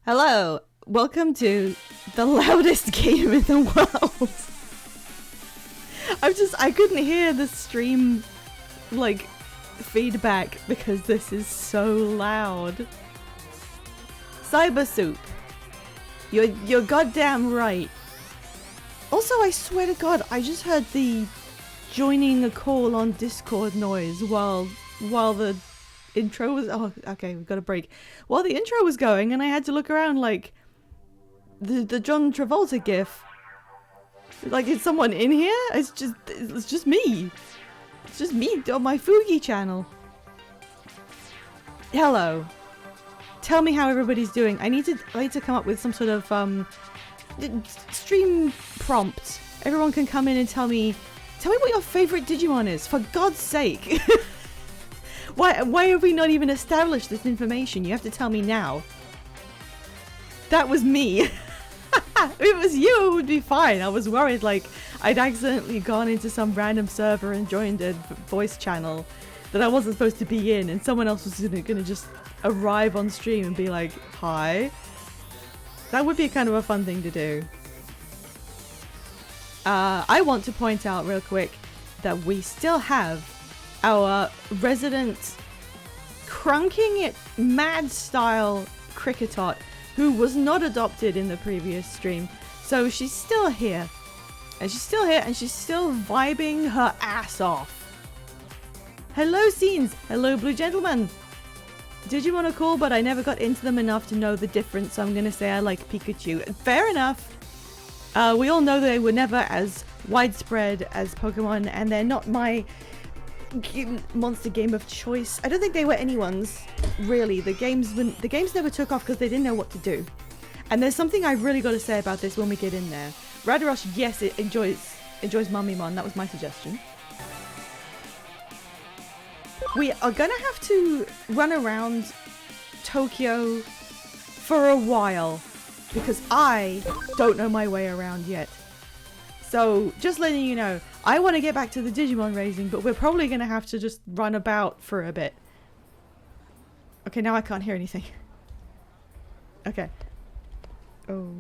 Hello, welcome to the loudest game in the world. I couldn't hear the stream, like, feedback because this is so loud. Cyber Soup, you're goddamn right. Also, I swear to God, I just heard the joining a call on Discord noise while the intro was... Oh, okay, we've got a break. While the intro was going, and I had to look around like the John Travolta gif. Like, is someone in here? It's just me. It's just me on my Fugi channel. Hello. Tell me how everybody's doing. I need to come up with some sort of stream prompt. Everyone can come in and tell me what your favorite Digimon is, for God's sake. Why have we not even established this information? You have to tell me now. That was me. If it was you, it would be fine. I was worried like I'd accidentally gone into some random server and joined a voice channel that I wasn't supposed to be in, and someone else was gonna just arrive on stream and be like, hi. That would be kind of a fun thing to do. I want to point out real quick that we still have our resident crunking it mad style cricketot who was not adopted in the previous stream. So she's still here. And she's still here and she's still vibing her ass off. Hello Scenes! Hello Blue Gentleman! Digimon are cool, but I never got into them enough to know the difference, so I'm gonna say I like Pikachu. Fair enough! We all know they were never as widespread as Pokemon, and they're not my monster game of choice. I don't think they were anyone's, really. The games never took off because they didn't know what to do. And there's something I really got to say about this when we get in there. Radrush, yes, it enjoys Mummymon. That was my suggestion. We are gonna have to run around Tokyo for a while because I don't know my way around yet. So, just letting you know, I want to get back to the Digimon raising, but we're probably going to have to just run about for a bit. Okay, now I can't hear anything. Okay. Oh.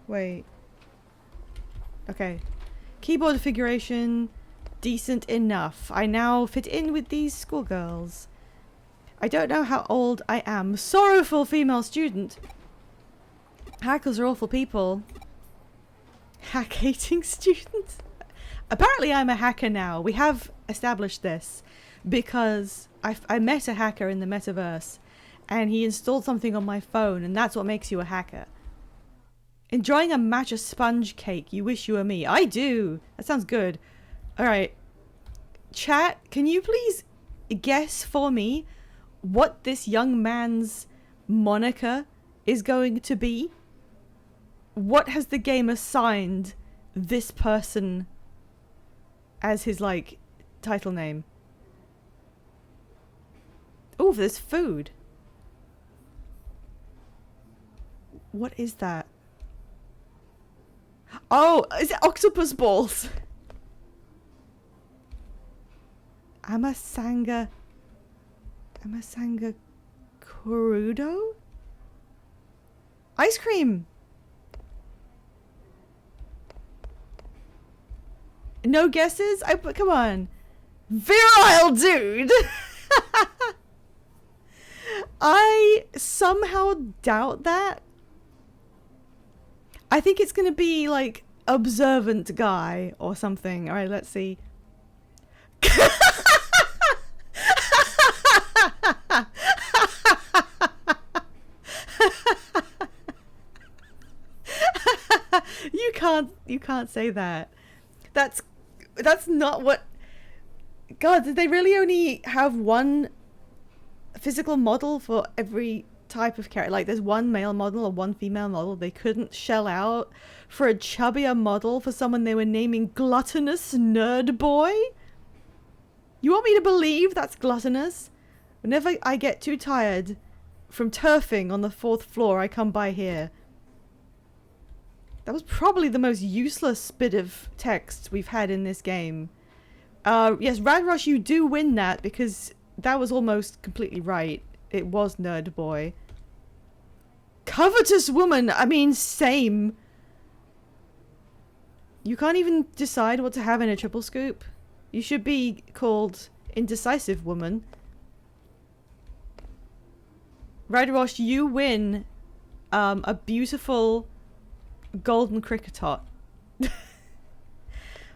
Wait. Okay. Keyboard configuration, decent enough. I now fit in with these schoolgirls. I don't know how old I am. Sorrowful female student. Hackers are awful people. Hack-hating student? Apparently I'm a hacker now. We have established this because I met a hacker in the metaverse and he installed something on my phone, and that's what makes you a hacker. Enjoying a matcha sponge cake. You wish you were me. I do. That sounds good. Alright. Chat, can you please guess for me what this young man's moniker is going to be? What has the game assigned this person as his, like, title name? Oh, there's food. What is that? Oh, is it octopus balls? Amasanga Kurudo? Ice cream! No guesses? Come on. Virile dude! I somehow doubt that. I think it's gonna be like observant guy or something. Alright, let's see. You can't say that. That's not what... God, did they really only have one physical model for every type of character? Like, there's one male model or one female model. They couldn't shell out for a chubbier model for someone they were naming Gluttonous Nerd Boy? You want me to believe that's gluttonous? Whenever I get too tired from turfing on the 4th floor, I come by here. That was probably the most useless bit of text we've had in this game. Yes, Radrush, you do win that because that was almost completely right. It was Nerd Boy. Covetous woman! I mean, same. You can't even decide what to have in a triple scoop. You should be called Indecisive Woman. Right, Rosh, you win a beautiful golden cricketot.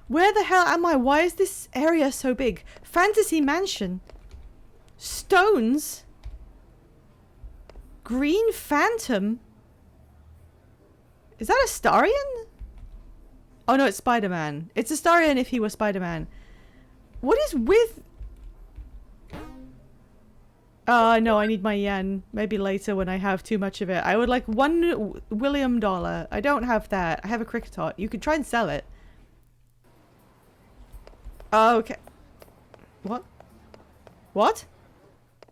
Where the hell am I? Why is this area so big? Fantasy Mansion. Stones. Green Phantom. Is that Astarion? Oh no, it's Spider-Man. It's Astarion if he was Spider-Man. What is with... no, I need my yen. Maybe later when I have too much of it. I would like $1 William dollar. I don't have that. I have a cricketot. You could try and sell it. Oh, okay. What? What?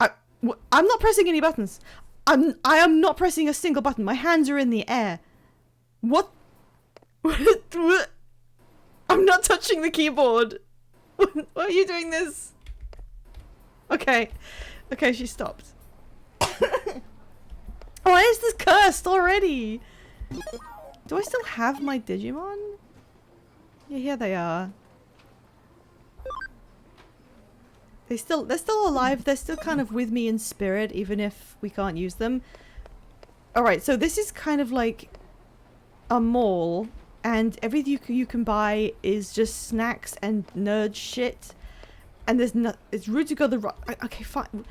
I'm not pressing any buttons. I am not pressing a single button. My hands are in the air. What? I'm not touching the keyboard. Why are you doing this? Okay. Okay, she stopped. Why is this cursed already? Do I still have my Digimon? Yeah, here they are. They're still alive. They're still kind of with me in spirit, even if we can't use them. Alright, so this is kind of like a mall, and everything you can buy is just snacks and nerd shit. And there's no... It's rude to go the right... Okay, fine.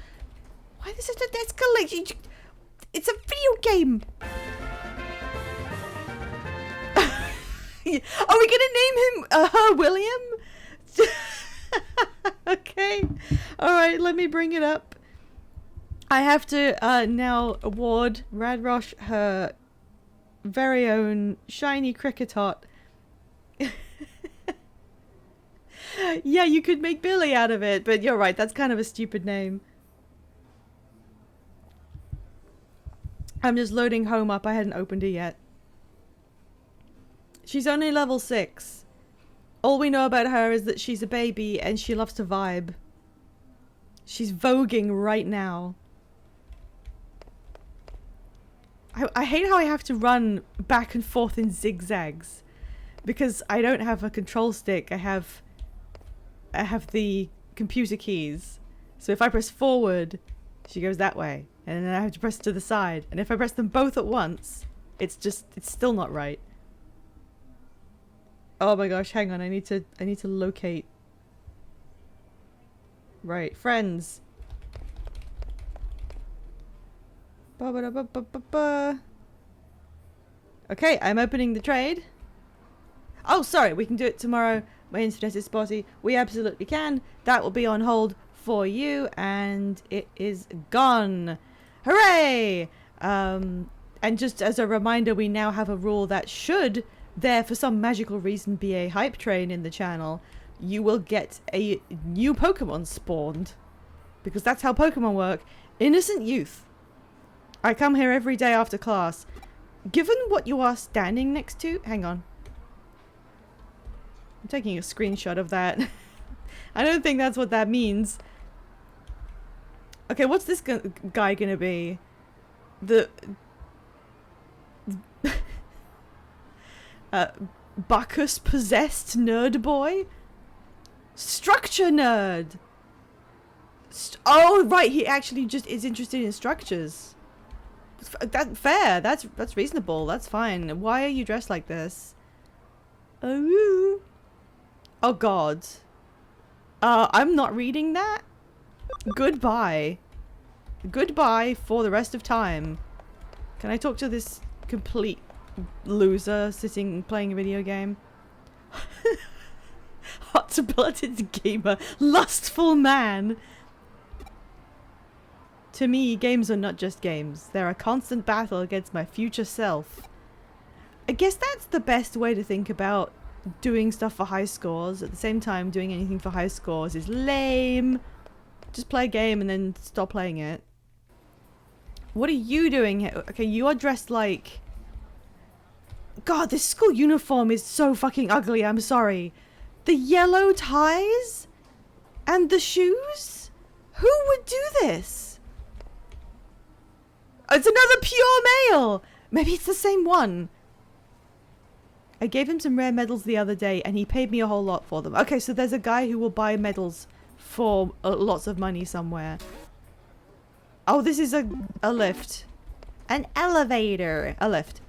Why is it an escalation? It's a video game! Are we gonna name him her William? Okay. Alright, let me bring it up. I have to now award Radrosh her very own shiny cricketot. Yeah, you could make Billy out of it, but you're right, that's kind of a stupid name. I'm just loading home up, I hadn't opened it yet. She's only level 6. All we know about her is that she's a baby and she loves to vibe. She's voguing right now. I hate how I have to run back and forth in zigzags. Because I don't have a control stick, I have the computer keys. So if I press forward, she goes that way. And then I have to press to the side. And if I press them both at once, it's still not right. Oh my gosh, hang on, I need to locate. Right, friends. Ba-ba-da-ba-ba-ba-ba. Okay, I'm opening the trade. Oh, sorry, we can do it tomorrow. My internet is spotty. We absolutely can. That will be on hold for you, and it is gone. Hooray! And just as a reminder, we now have a rule that should there for some magical reason be a hype train in the channel, you will get a new Pokemon spawned. Because that's how Pokemon work. Innocent youth. I come here every day after class. Given what you are standing next to... Hang on. I'm taking a screenshot of that. I don't think that's what that means. Okay, what's this guy gonna be? The... Bacchus possessed nerd boy? Structure nerd! Oh, right, he actually just is interested in structures. That's fair, that's reasonable, that's fine. Why are you dressed like this? Oh god. I'm not reading that? Goodbye. Goodbye for the rest of time. Can I talk to this complete loser sitting playing a video game? Hot-blooded gamer, lustful man. To me, games are not just games. They're a constant battle against my future self. I guess that's the best way to think about doing stuff for high scores. At the same time, doing anything for high scores is lame. Just play a game and then stop playing it. What are you doing here? Okay, you are dressed like... God, this school uniform is so fucking ugly, I'm sorry. The yellow ties? And the shoes? Who would do this? It's another pure male! Maybe it's the same one. I gave him some rare medals the other day and he paid me a whole lot for them. Okay, so there's a guy who will buy medals for lots of money somewhere. Oh, this is a lift. An elevator. A lift.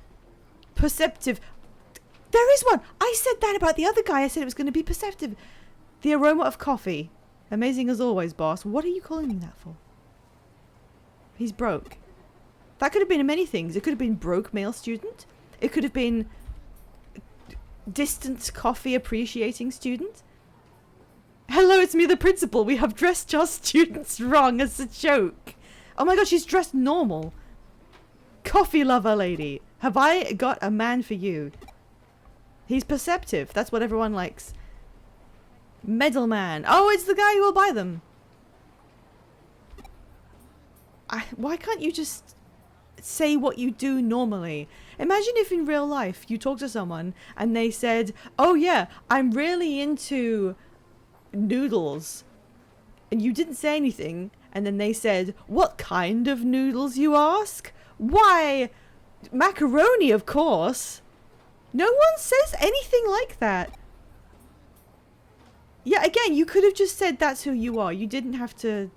Perceptive. There is one! I said that about the other guy. I said it was going to be perceptive. The aroma of coffee. Amazing as always, boss. What are you calling me that for? He's broke. That could have been many things. It could have been broke male student. It could have been distant coffee appreciating student. Hello, it's me, the principal. We have dressed your students wrong as a joke. Oh my god, she's dressed normal. Coffee lover lady. Have I got a man for you? He's perceptive. That's what everyone likes. Medal man. Oh, it's the guy who will buy them. Why can't you just say what you do normally? Imagine if in real life you talk to someone and they said, oh yeah, I'm really into noodles. And you didn't say anything. And then they said, what kind of noodles, you ask? Why, macaroni, of course. No one says anything like that. Yeah, again, you could have just said that's who you are. You didn't have to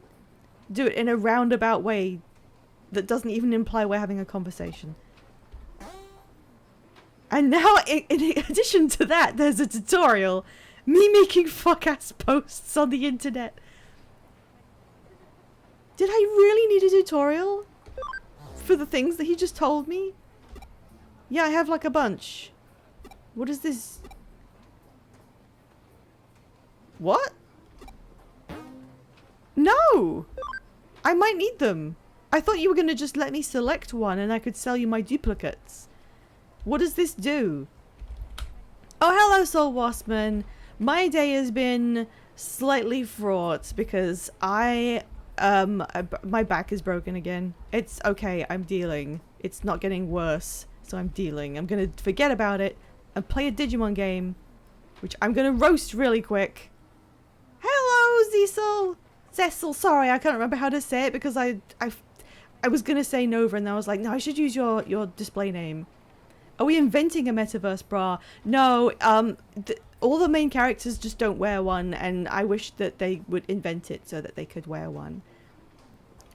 do it in a roundabout way that doesn't even imply we're having a conversation. And now, in addition to that, there's a tutorial. Me making fuck-ass posts on the internet. Did I really need a tutorial for the things that he just told me? Yeah, I have like a bunch. What is this? What? No! I might need them. I thought you were going to just let me select one and I could sell you my duplicates. What does this do? Oh, hello, Soul Waspman. My day has been slightly fraught because my back is broken again. It's okay, I'm dealing. It's not getting worse, so I'm dealing. I'm going to forget about it and play a Digimon game, which I'm going to roast really quick. Hello, Cecil. Cecil, sorry, I can't remember how to say it because I was going to say Nova and then I was like, no, I should use your display name. Are we inventing a metaverse bra? No, all the main characters just don't wear one and I wish that they would invent it so that they could wear one.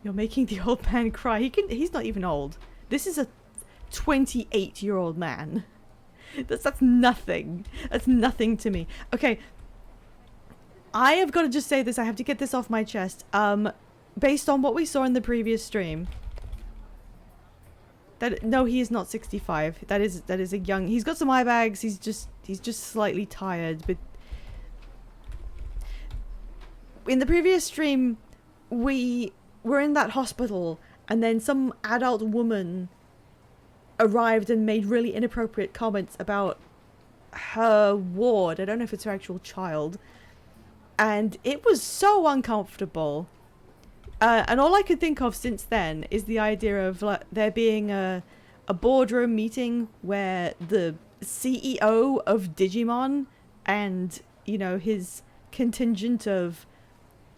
You're making the old man cry. He's not even old. This is a 28-year-old man. That's nothing. That's nothing to me. Okay. I have got to just say this. I have to get this off my chest. Based on what we saw in the previous stream. No, he is not 65. That is a young. He's got some eye bags. He's just slightly tired. But in the previous stream, we were in that hospital, and then some adult woman arrived and made really inappropriate comments about her ward. I don't know if it's her actual child, and it was so uncomfortable. And all I could think of since then is the idea of there being a boardroom meeting where the CEO of Digimon and, you know, his contingent of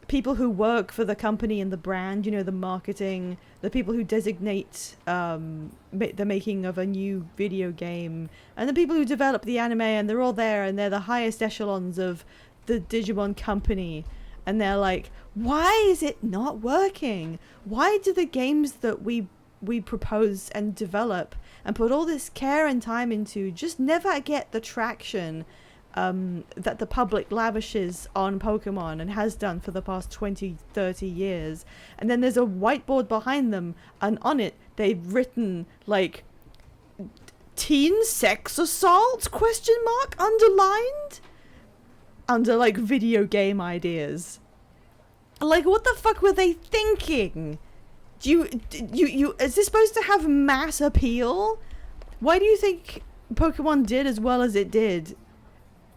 people who work for the company and the brand, you know, the marketing, the people who designate the making of a new video game, and the people who develop the anime, and they're all there and they're the highest echelons of the Digimon company. And they're like, why is it not working? Why do the games that we propose and develop and put all this care and time into just never get the traction that the public lavishes on Pokemon and has done for the past 20, 30 years? And then there's a whiteboard behind them, and on it they've written like teen sex assault ? Underlined under like video game ideas. Like, what the fuck were they thinking? You is this supposed to have mass appeal? Why do you think Pokemon did as well as it did?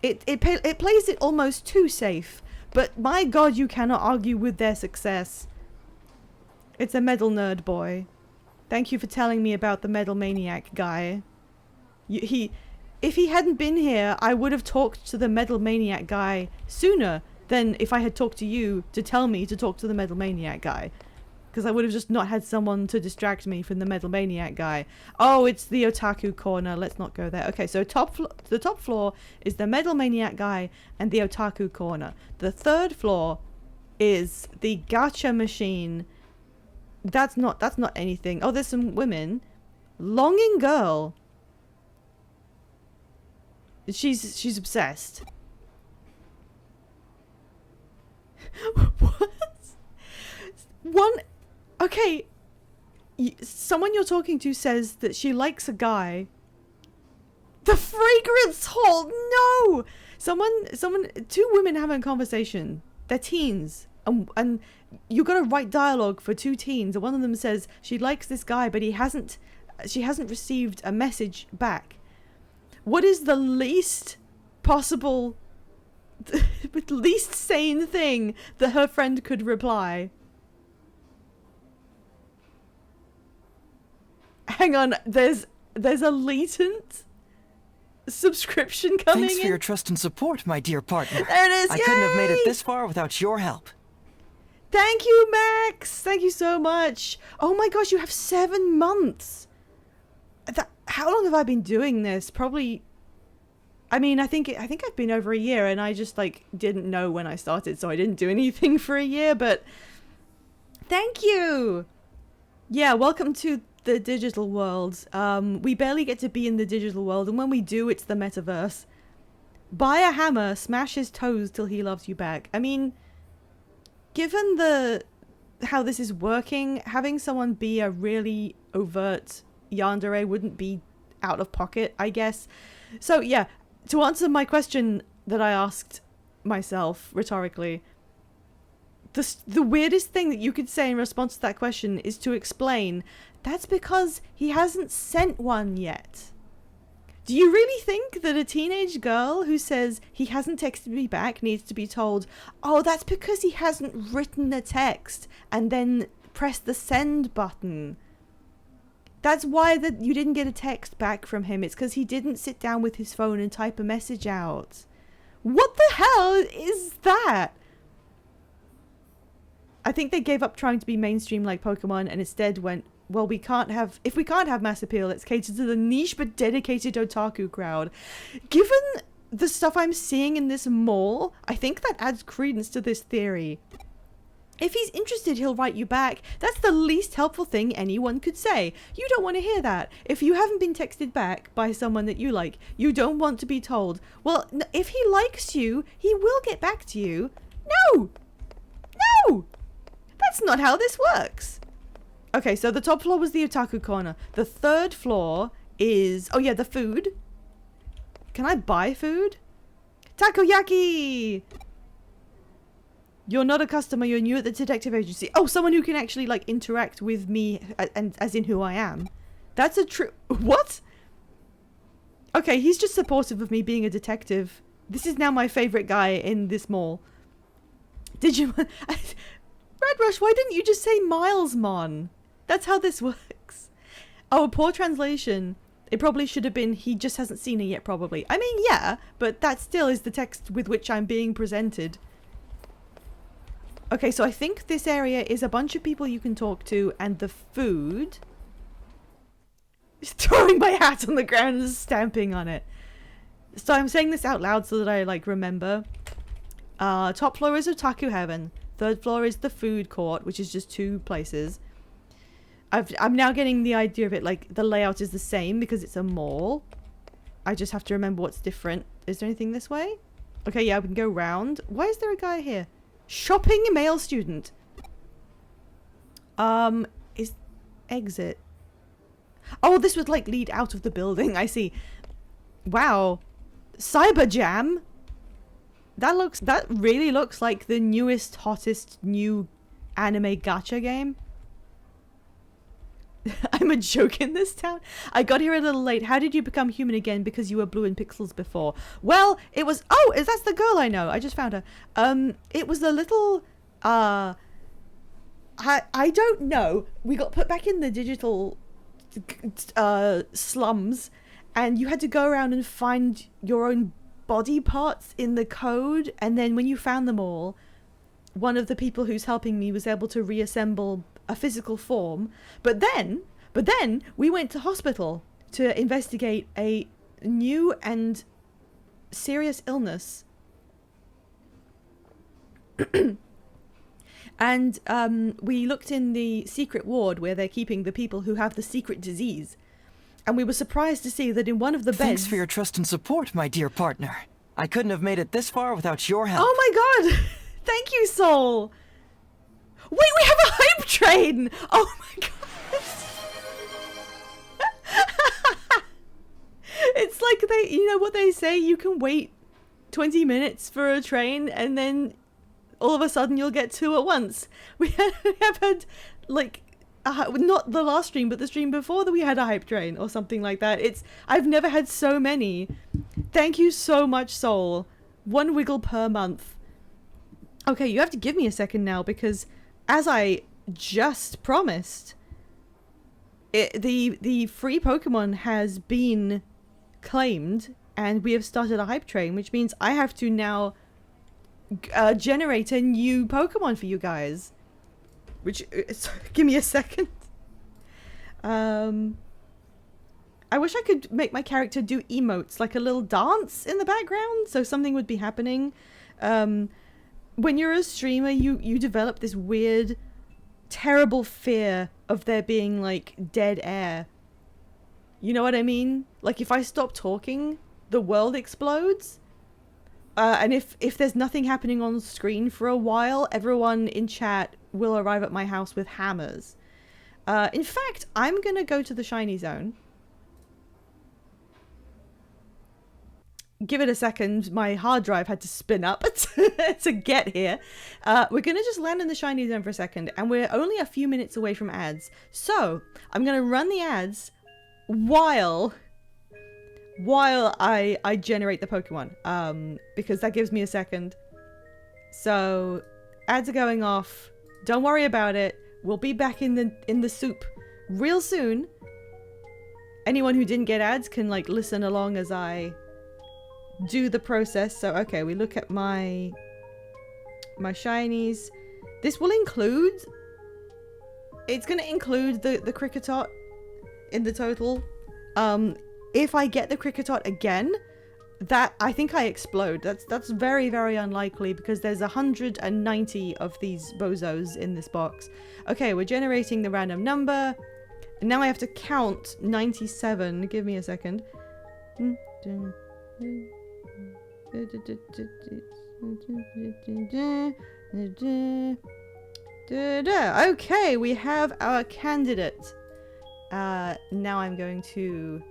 It plays it almost too safe, but my god, you cannot argue with their success. It's a Medal Nerd boy. Thank you for telling me about the Medal Maniac guy. If he hadn't been here, I would have talked to the Medal Maniac guy sooner than if I had talked to you to tell me to talk to the Medal Maniac guy. because I would have just not had someone to distract me from the Metal Maniac guy. Oh, it's the otaku corner. Let's not go there. Okay, so the top floor is the Metal Maniac guy and the otaku corner. The third floor is the gacha machine. That's not anything. Oh, there's some women. Longing girl. She's obsessed. What? Okay, someone you're talking to says that she likes a guy. The fragrance hall, no! Two women having a conversation. They're teens, and you got to write dialogue for two teens, and one of them says she likes this guy, but she hasn't received a message back. What is the least possible, least sane thing that her friend could reply? Hang on, there's a latent subscription coming in. Thanks for your trust and support, my dear partner. There it is. I Yay! couldn't have made it this far without your help. Thank you, Max. Thank you so much. Oh my gosh, you have 7 months. How long have I been doing this? Probably. I mean, I think I've been over a year, and I just didn't know when I started, so I didn't do anything for a year. But thank you. Yeah, welcome to the digital world. We barely get to be in the digital world, and when we do, it's the metaverse. Buy a hammer, smash his toes till he loves you back. I mean, given how this is working, having someone be a really overt yandere wouldn't be out of pocket, I guess. So yeah, to answer my question that I asked myself rhetorically, the weirdest thing that you could say in response to that question is to explain that's because he hasn't sent one yet. Do you really think that a teenage girl who says he hasn't texted me back needs to be told, oh, that's because he hasn't written a text and then pressed the send button? That's why you didn't get a text back from him. It's because he didn't sit down with his phone and type a message out. What the hell is that? I think they gave up trying to be mainstream like Pokemon and instead went, well, if we can't have mass appeal, let's cater to the niche but dedicated otaku crowd. Given the stuff I'm seeing in this mall, I think that adds credence to this theory. If he's interested, he'll write you back. That's the least helpful thing anyone could say. You don't want to hear that. If you haven't been texted back by someone that you like, you don't want to be told, well, if he likes you, he will get back to you. No! No! That's not how this works. Okay, so the top floor was the otaku corner. The third floor is... oh yeah, the food. Can I buy food? Takoyaki! You're not a customer, you're new at the detective agency. Oh, someone who can actually, interact with me, and as in who I am. That's a true... what? Okay, he's just supportive of me being a detective. This is now my favorite guy in this mall. Digimon... Red Rush, why didn't you just say Milesmon? That's how this works. Oh, a poor translation. It probably should have been, he just hasn't seen it yet, probably. I mean, yeah, but that still is the text with which I'm being presented. Okay, so I think this area is a bunch of people you can talk to, and the food... throwing my hat on the ground and stamping on it. So I'm saying this out loud so that I, remember. Top floor is Otaku Heaven. Third floor is the food court, which is just 2 places. I'm now getting the idea of it, the layout is the same because it's a mall. I just have to remember what's different. Is there anything this way? Okay, yeah, we can go round. Why is there a guy here? Shopping male student. Is exit. Oh, this would lead out of the building. I see. Wow. Cyber Jam. That really looks like the newest, hottest new anime gacha game. I'm a joke in this town. I got here a little late. How did you become human again? Because you were blue in pixels before. Well, it was... oh, that's the girl I know. I just found her. It was a little... I don't know. We got put back in the digital slums, and you had to go around and find your own body parts in the code, and then when you found them all, one of the people who's helping me was able to reassemble a physical form. But then we went to hospital to investigate a new and serious illness. And we looked in the secret ward where they're keeping the people who have the secret disease. And we were surprised to see that in one of the beds... Thanks for your trust and support, my dear partner. I couldn't have made it this far without your help. Oh my god! Thank you, Soul! Wait, we have a hype train! Oh my god! It's like you know what they say, you can wait 20 minutes for a train and then all of a sudden you'll get two at once. We have had, like, not the last stream, but the stream before that we had a hype train or something like that. I've never had so many. Thank you so much, Soul. 1 wiggle per month. Okay, you have to give me a second now because, as I just promised, the free Pokemon has been claimed and we have started a hype train, which means I have to now generate a new Pokemon for you guys. Which, give me a second. I wish I could make my character do emotes, like a little dance in the background, so something would be happening. When you're a streamer, you develop this weird, terrible fear of there being, like, dead air. You know what I mean? Like, if I stop talking, the world explodes. And if there's nothing happening on screen for a while, everyone in chat will arrive at my house with hammers. In fact, I'm gonna go to the shiny zone. Give it a second. My hard drive had to spin up to get here. We're gonna just land in the shiny zone for a second, and we're only a few minutes away from ads. So I'm gonna run the ads while I generate the Pokemon, because that gives me a second. So ads are going off. Don't worry about it. We'll be back in the soup real soon. Anyone who didn't get ads can, like, listen along as I do the process. So okay, we look at my shinies. This will include, it's gonna include the Kricketot in the total. If I get the Kricketot again, that I think I explode. That's very, very unlikely because there's 190 of these bozos in this box. Okay, we're generating the random number. And now I have to count 97. Give me a second. Okay, we have our candidate. Now I'm going to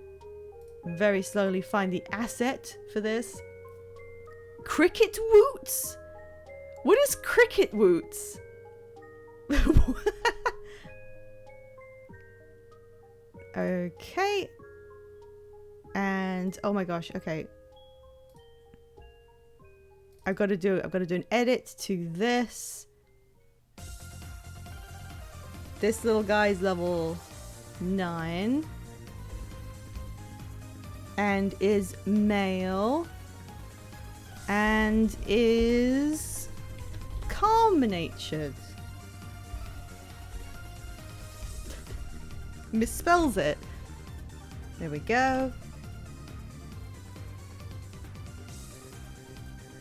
very slowly find the asset for this. Cricket Woots? What is Cricket Woots? Okay. And oh my gosh, okay. I've got to do an edit to this. This little guy's level 9. And is male. And is calm-natured. Misspells it. There we go.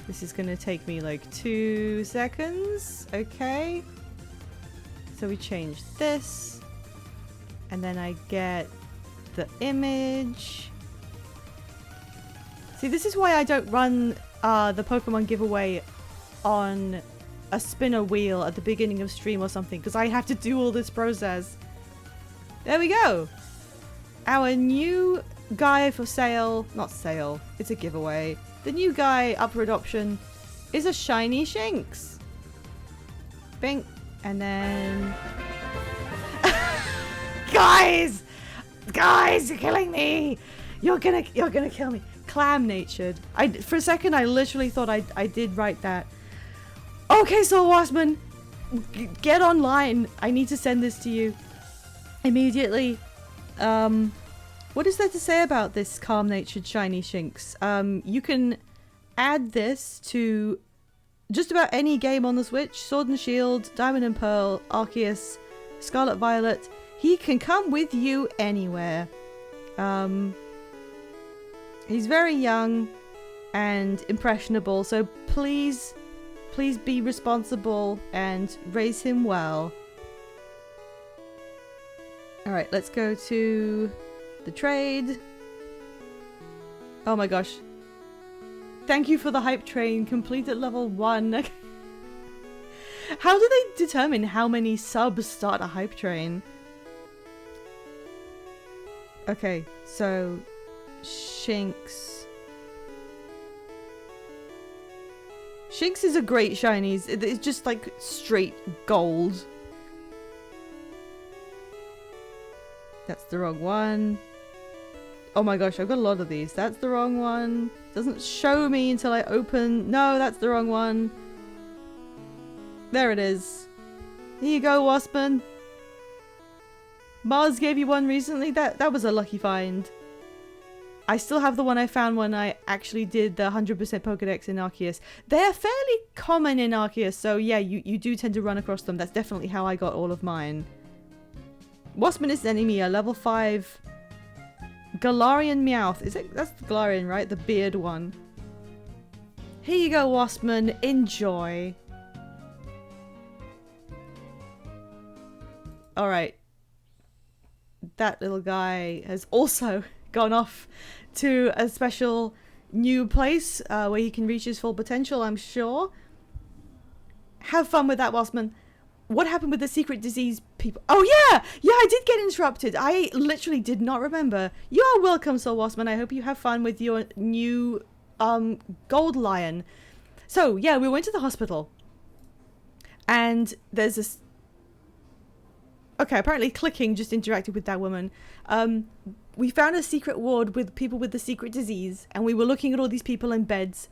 This is gonna take me like 2 seconds. Okay. So we change this. And then I get the image. See, this is why I don't run the Pokemon giveaway on a spinner wheel at the beginning of stream or something, because I have to do all this process. There we go. Our new guy for sale, not sale, it's a giveaway. The new guy up for adoption is a shiny Shinx. Bink. And then... Guys! Guys, you're killing me! You're gonna kill me. Clam-natured. For a second, I literally thought I did write that. Okay, Soul Waspman, get online. I need to send this to you immediately. What is there to say about this calm-natured shiny Shinx? You can add this to just about any game on the Switch. Sword and Shield, Diamond and Pearl, Arceus, Scarlet Violet, he can come with you anywhere. He's very young and impressionable, so please be responsible and raise him well. Alright, let's go to the trade. Oh my gosh. Thank you for the hype train. Completed level 1. How do they determine how many subs start a hype train? Okay, so Shinx. Shinx is a great shinies. It's just like straight gold. That's the wrong one. Oh my gosh, I've got a lot of these. That's the wrong one. Doesn't show me until I open. No, that's the wrong one. There it is. Here you go, Waspman. Mars gave you one recently. That was a lucky find. I still have the one I found when I actually did the 100% Pokedex in Arceus. They're fairly common in Arceus, so yeah, you do tend to run across them. That's definitely how I got all of mine. Waspman is sending me a level 5 Galarian Meowth. That's the Galarian, right? The beard one. Here you go, Waspman. Enjoy. Alright. That little guy has also gone off to a special new place where he can reach his full potential, I'm sure. Have fun with that, Waspman. What happened with the secret disease people? Oh yeah! Yeah, I did get interrupted. I literally did not remember. You are welcome, Soul Waspman. I hope you have fun with your new gold lion. So yeah, we went to the hospital. And there's this... Okay, apparently clicking just interacted with that woman. We found a secret ward with people with the secret disease, and we were looking at all these people in beds,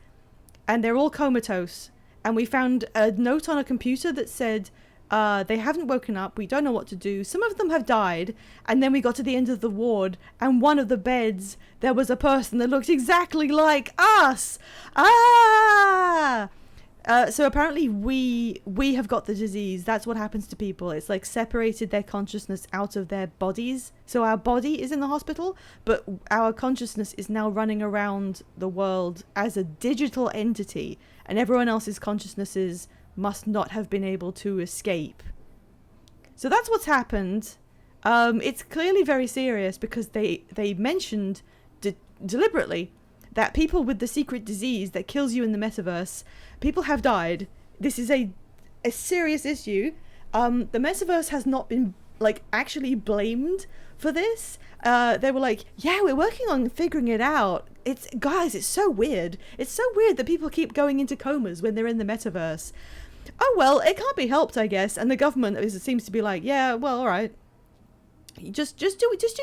and they're all comatose. And we found a note on a computer that said, they haven't woken up, we don't know what to do, some of them have died. And then we got to the end of the ward, and one of the beds, there was a person that looked exactly like us. So apparently we have got the disease. That's what happens to people. It's like separated their consciousness out of their bodies. So our body is in the hospital, but our consciousness is now running around the world as a digital entity, and everyone else's consciousnesses must not have been able to escape. So that's what's happened. It's clearly very serious because they mentioned deliberately that people with the secret disease that kills you in the metaverse, people have died. This is a serious issue. The metaverse has not been like actually blamed for this. They were like, yeah, we're working on figuring it out. Guys, it's so weird. It's so weird that people keep going into comas when they're in the metaverse. Oh well, it can't be helped, I guess. And the government seems to be like, yeah, well, all right. Just do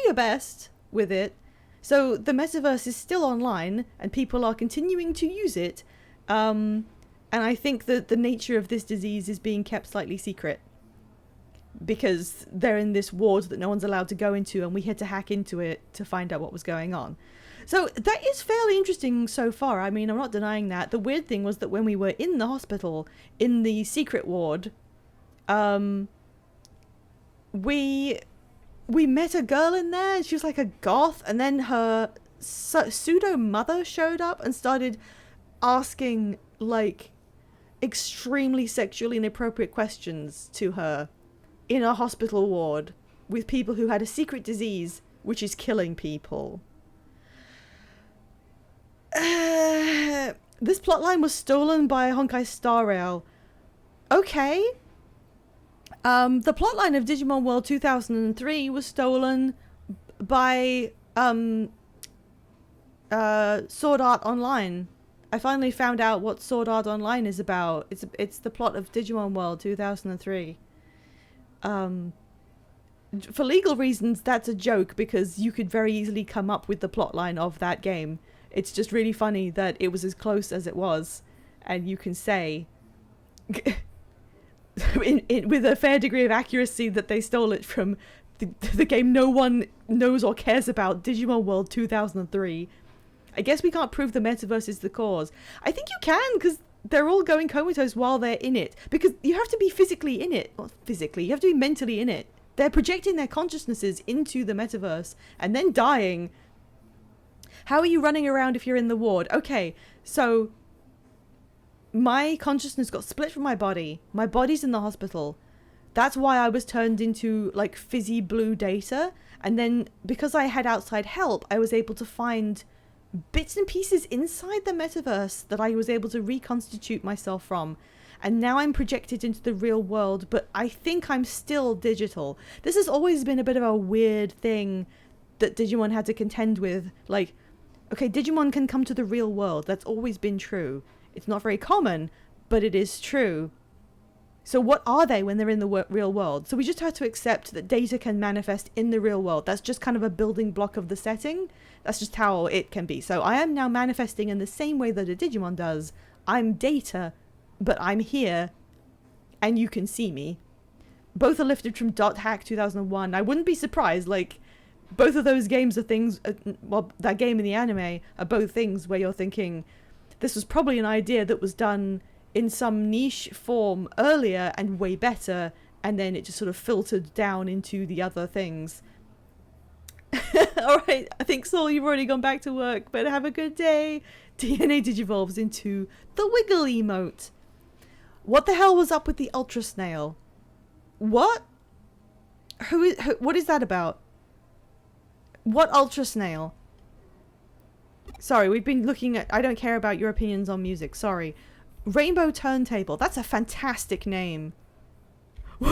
your best with it. So the metaverse is still online, and people are continuing to use it. And I think that the nature of this disease is being kept slightly secret, because they're in this ward that no one's allowed to go into, and we had to hack into it to find out what was going on. So that is fairly interesting so far. I mean, I'm not denying that. The weird thing was that when we were in the hospital, in the secret ward, we met a girl in there, and she was like a goth, and then her pseudo mother showed up and started asking like extremely sexually inappropriate questions to her in a hospital ward with people who had a secret disease which is killing people. This plotline was stolen by Honkai Star Rail. Okay. The plotline of Digimon World 2003 was stolen by Sword Art Online. I finally found out what Sword Art Online is about. It's the plot of Digimon World 2003. For legal reasons, that's a joke, because you could very easily come up with the plotline of that game. It's just really funny that it was as close as it was, and you can say with a fair degree of accuracy that they stole it from the game no one knows or cares about, Digimon World 2003. I guess we can't prove the metaverse is the cause. I think you can, because they're all going comatose while they're in it. Because you have to be physically in it. Not physically, you have to be mentally in it. They're projecting their consciousnesses into the metaverse and then dying. How are you running around if you're in the ward? Okay, so my consciousness got split from my body. My body's in the hospital. That's why I was turned into like fizzy blue data. And then because I had outside help, I was able to find bits and pieces inside the metaverse that I was able to reconstitute myself from. And now I'm projected into the real world, but I think I'm still digital. This has always been a bit of a weird thing that Digimon had to contend with. Like, okay, Digimon can come to the real world. That's always been true. It's not very common, but it is true. So what are they when they're in the real world? So we just have to accept that data can manifest in the real world. That's just kind of a building block of the setting. That's just how it can be. So I am now manifesting in the same way that a Digimon does. I'm data, but I'm here, and you can see me. Both are lifted from .hack 2001. I wouldn't be surprised. Like, both of those games are things... well, that game and the anime are both things where you're thinking, this was probably an idea that was done in some niche form earlier and way better, and then it just sort of filtered down into the other things. Alright, I think, Saul, you've already gone back to work, but have a good day. DNA digivolves into the wiggle emote. What the hell was up with the ultra snail? What? What is that about? What ultra snail? Sorry, we've been looking at... I don't care about your opinions on music, sorry. Rainbow Turntable, that's a fantastic name. Wait,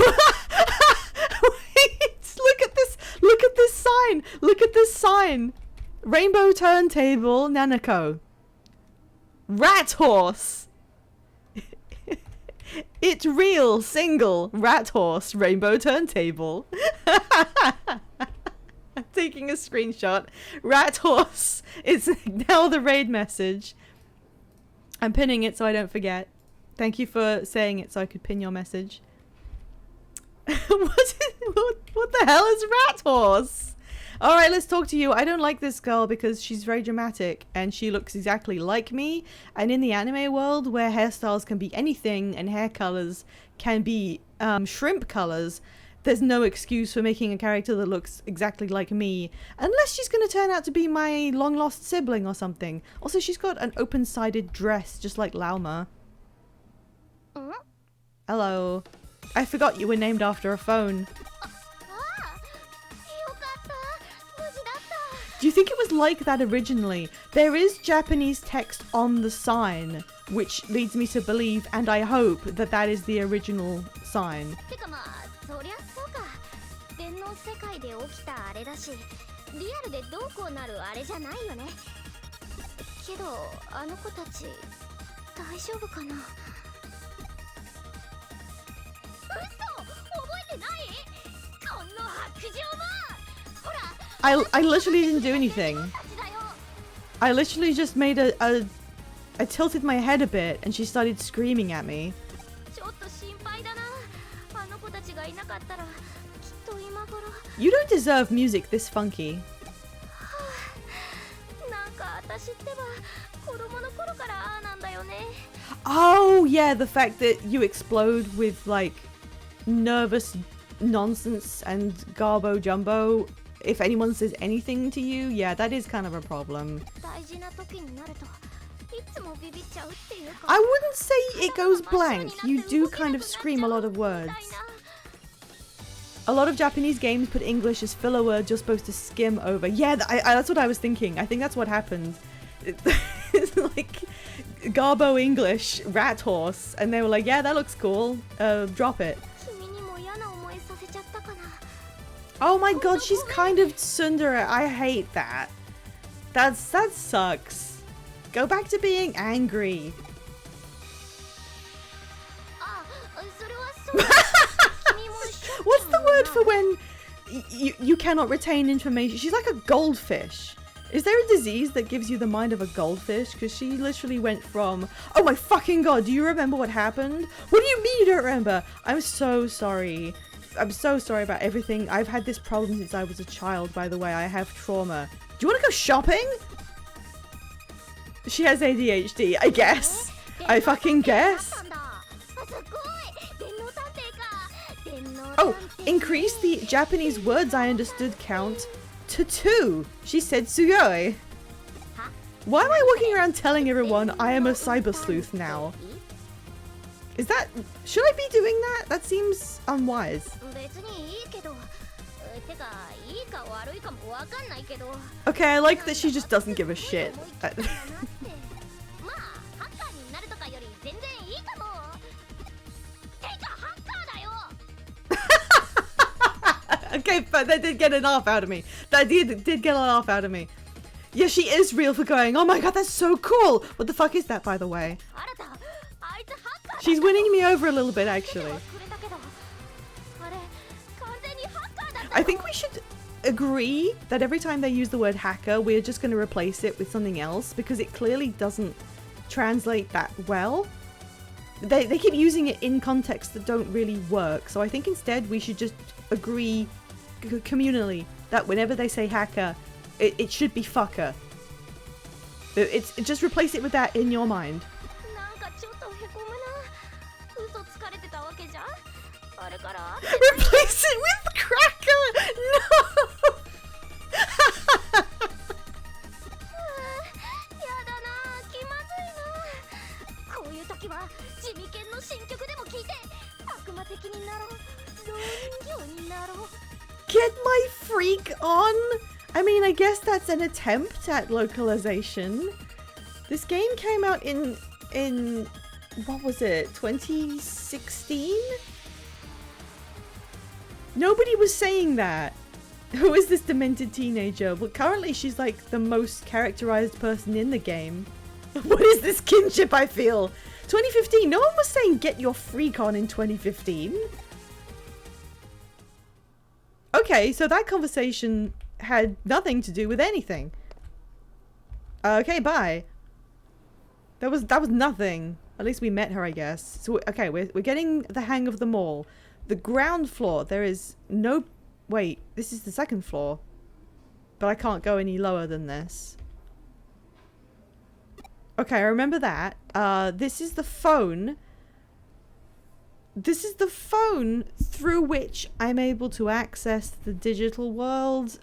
look at this sign. Look at this sign. Rainbow Turntable, Nanako. Rat Horse. It's real, single, Rat Horse, Rainbow Turntable. I'm taking a screenshot. Rat Horse is now the raid message. I'm pinning it so I don't forget. Thank you for saying it so I could pin your message. What the hell is Rat Horse? Alright, let's talk to you. I don't like this girl because she's very dramatic and she looks exactly like me. And in the anime world, where hairstyles can be anything and hair colors can be shrimp colors, there's no excuse for making a character that looks exactly like me. Unless she's going to turn out to be my long-lost sibling or something. Also, she's got an open-sided dress, just like Lauma. Hello. I forgot you were named after a phone. Do you think it was like that originally? There is Japanese text on the sign, which leads me to believe, and I hope, that that is the original sign. I literally didn't do anything. I literally just made I tilted my head a bit and she started screaming at me. You don't deserve music this funky. Oh yeah, the fact that you explode with like nervous nonsense and garbo jumbo. If anyone says anything to you, yeah, that is kind of a problem. I wouldn't say it goes blank. You do kind of scream a lot of words. A lot of Japanese games put English as filler words you're supposed to skim over. Yeah, that's what I was thinking. I think that's what happened. It's like garbo English, rat horse, and they were like, yeah, that looks cool. Drop it. Oh my god, she's kind of tsundere. I hate that. That sucks. Go back to being angry. What's the word for when you cannot retain information? She's like a goldfish. Is there a disease that gives you the mind of a goldfish? Because she literally went from... Oh my fucking god, do you remember what happened? What do you mean you don't remember? I'm so sorry. I'm so sorry about everything. I've had this problem since I was a child, by the way. I have trauma. Do you want to go shopping? She has ADHD, I guess. I fucking guess. Oh, increase the Japanese words I understood count to 2. She said sugoi. Why am I walking around telling everyone I am a cyber sleuth now? Is that... should I be doing that? That seems unwise. Okay, I like that she just doesn't give a shit. Okay, but that did get a laugh out of me. That did get a laugh out of me. Yeah, she is real for going, oh my god, that's so cool. What the fuck is that, by the way? She's winning me over a little bit, actually. I think we should agree that every time they use the word hacker, we're just going to replace it with something else, because it clearly doesn't translate that well. They keep using it in contexts that don't really work, so I think instead we should just agree communally that whenever they say hacker, it should be fucker. Just replace it with that in your mind. Replace it with cracker! No! Get my freak on! I mean, I guess that's an attempt at localization. This game came out in what was it, 2016? Nobody was saying that. Who is this demented teenager? Well, currently she's like the most characterized person in the game. What is this kinship I feel? 2015, no one was saying get your freak on in 2015. Okay, so that conversation had nothing to do with anything. Okay, bye. That was nothing. At least we met her, I guess. So, okay, we're getting the hang of the mall. The ground floor, there is no... Wait, this is the second floor. But I can't go any lower than this. Okay, I remember that. This is the phone. This is the phone through which I'm able to access the digital world.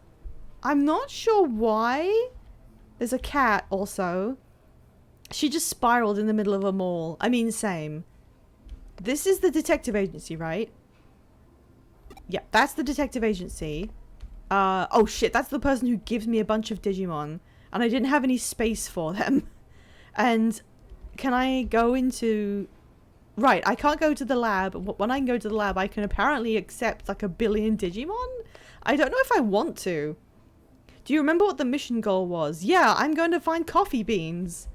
I'm not sure why. There's a cat also. She just spiraled in the middle of a mall. I mean, same. This is the detective agency, right? Yeah, that's the detective agency. Oh shit, that's the person who gives me a bunch of Digimon. And I didn't have any space for them. And can I go into... Right, I can't go to the lab. When I can go to the lab, I can apparently accept like 1 billion Digimon? I don't know if I want to. Do you remember what the mission goal was? Yeah, I'm going to find coffee beans.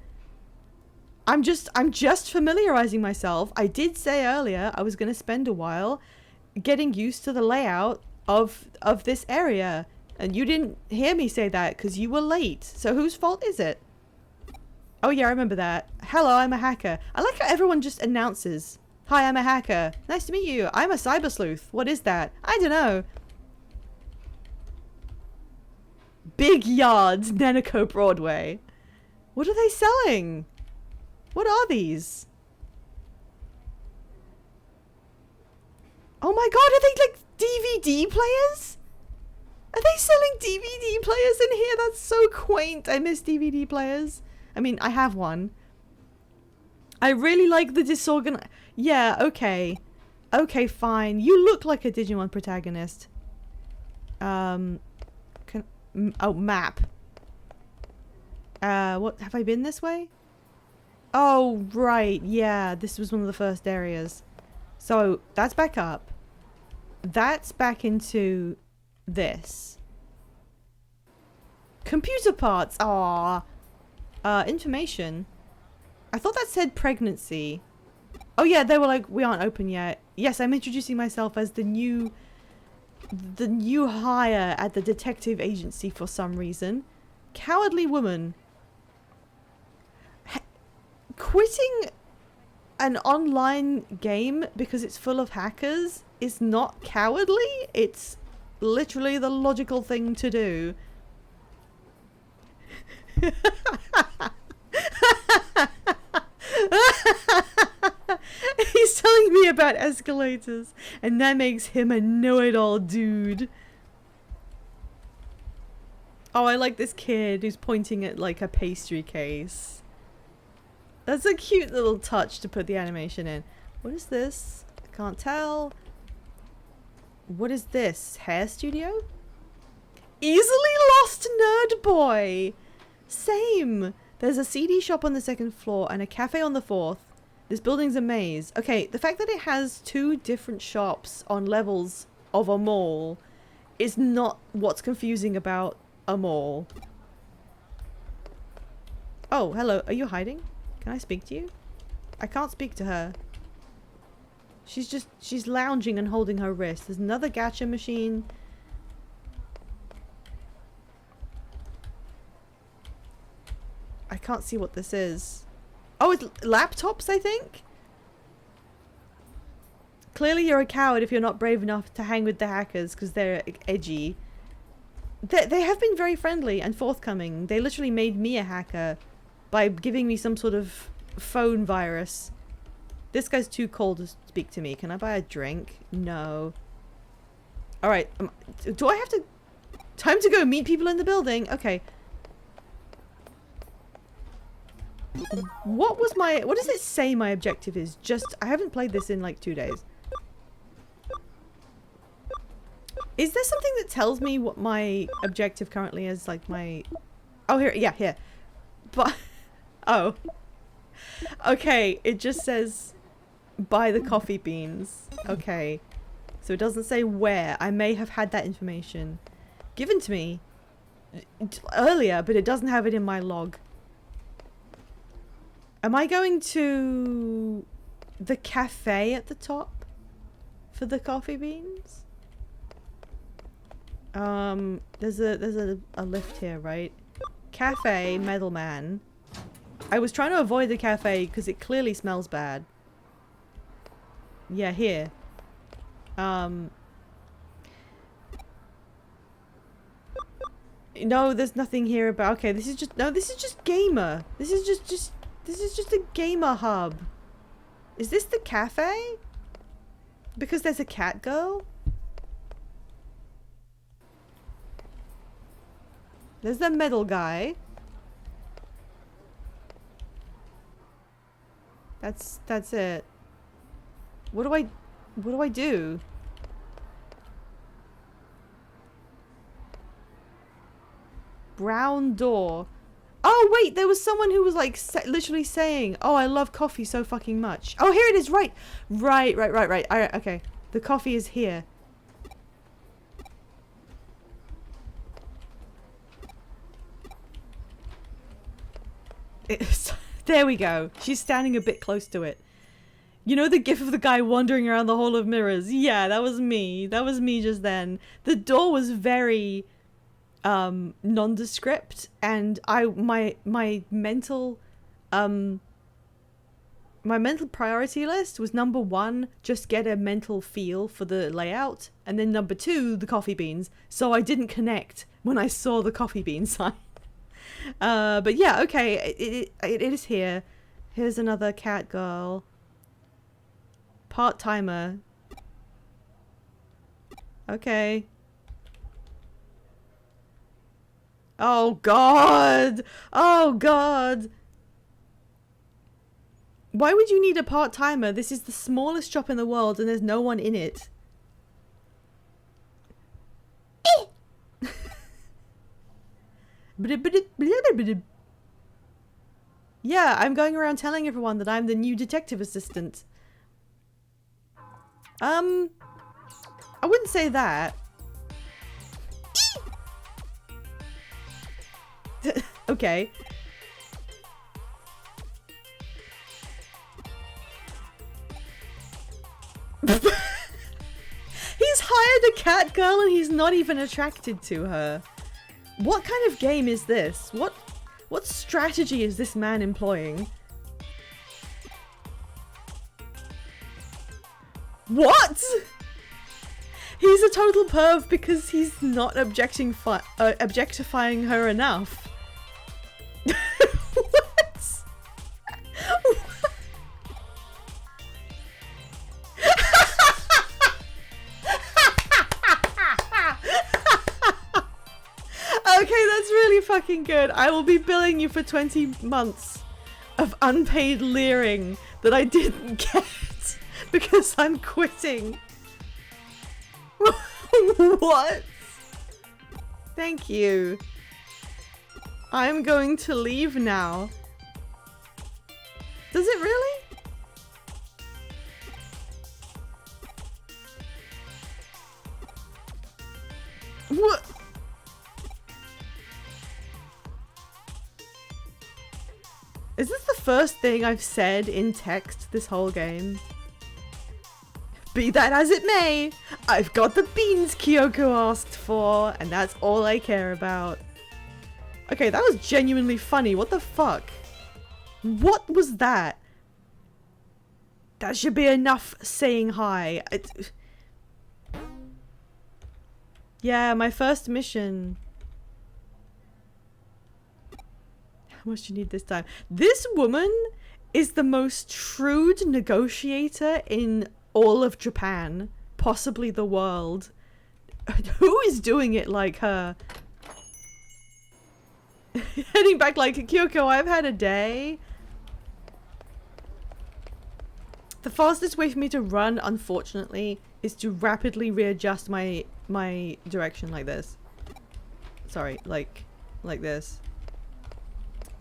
I'm just familiarizing myself. I did say earlier I was going to spend a while getting used to the layout of this area. And you didn't hear me say that because you were late. So whose fault is it? Oh yeah, I remember that. Hello, I'm a hacker. I like how everyone just announces. Hi, I'm a hacker. Nice to meet you. I'm a cyber sleuth. What is that? I don't know. Big Yards, Nanico Broadway. What are they selling? What are these? Oh my god, are they like DVD players? Are they selling DVD players in here? That's so quaint. I miss DVD players. I mean, I have one. I really like the disorganized... Yeah, okay. Okay, fine. You look like a Digimon protagonist. Oh, map. What? Have I been this way? Oh, right. Yeah, this was one of the first areas. So, that's back up. That's back into this. Computer parts. Aww. Information. I thought that said pregnancy. Oh yeah, they were like, we aren't open yet. Yes, I'm introducing myself as the new hire at the detective agency for some reason. Cowardly woman. Quitting an online game because it's full of hackers is not cowardly. It's literally the logical thing to do. telling me about escalators, and that makes him a know-it-all dude. Oh, I like this kid who's pointing at like a pastry case. That's a cute little touch to put the animation in. What is this? I can't tell. What is this? Hair studio? Easily lost nerd boy! Same! There's a CD shop on the 2nd floor and a cafe on the 4th. This building's a maze. Okay, the fact that it has 2 different shops on levels of a mall is not what's confusing about a mall. Oh, hello. Are you hiding? Can I speak to you? I can't speak to her. She's lounging and holding her wrist. There's another gacha machine. I can't see what this is. Oh, it's laptops, I think? Clearly you're a coward if you're not brave enough to hang with the hackers because they're edgy. They have been very friendly and forthcoming. They literally made me a hacker by giving me some sort of phone virus. This guy's too cold to speak to me. Can I buy a drink? No. Alright. Do I have to... Time to go meet people in the building. Okay. What was my... What does it say my objective is? Just... I haven't played this in like 2 days. Is there something that tells me what my objective currently is? Like my... Oh, here. Yeah, here. But... Oh. Okay, it just says... Buy the coffee beans. Okay. So it doesn't say where. I may have had that information given to me earlier, but it doesn't have it in my log. Am I going to the cafe at the top for the coffee beans? There's a lift here, right? Cafe, Metalman. I was trying to avoid the cafe because it clearly smells bad. Yeah, here. No, there's nothing here about... Okay, this is just... No, this is just gamer. This is just a gamer hub. Is this the cafe? Because there's a cat girl? There's the metal guy. That's it. What do I do? Brown door. Oh wait, there was someone who was like literally saying, "Oh, I love coffee so fucking much." Oh, here it is. Right. Okay. The coffee is here. There we go. She's standing a bit close to it. You know the gif of the guy wandering around the Hall of Mirrors? Yeah, that was me. That was me just then. The door was very nondescript, and my mental priority list was number 1, just get a mental feel for the layout, and then number 2, the coffee beans. So I didn't connect when I saw the coffee bean sign. But yeah, okay, it is here. Here's another cat girl. Part-timer. Okay. Oh god! Oh god! Why would you need a part-timer? This is the smallest shop in the world and there's no one in it. Yeah, I'm going around telling everyone that I'm the new detective assistant. I wouldn't say that. Okay. He's hired a cat girl and he's not even attracted to her. What kind of game is this? What strategy is this man employing? What? He's a total perv because he's not objectifying her enough. What? fucking good. I will be billing you for 20 months of unpaid leering that I didn't get because I'm quitting. What? Thank you. I'm going to leave now. Does it really? What? Is this the first thing I've said in text this whole game? Be that as it may, I've got the beans Kyoko asked for, and that's all I care about. Okay, that was genuinely funny. What the fuck? What was that? That should be enough saying hi. Yeah, my first mission. How much do you need this time? This woman is the most shrewd negotiator in all of Japan, possibly the world. Who is doing it like her? Heading back like Kyoko, I've had a day. The fastest way for me to run, unfortunately, is to rapidly readjust my direction like this. Sorry, like this.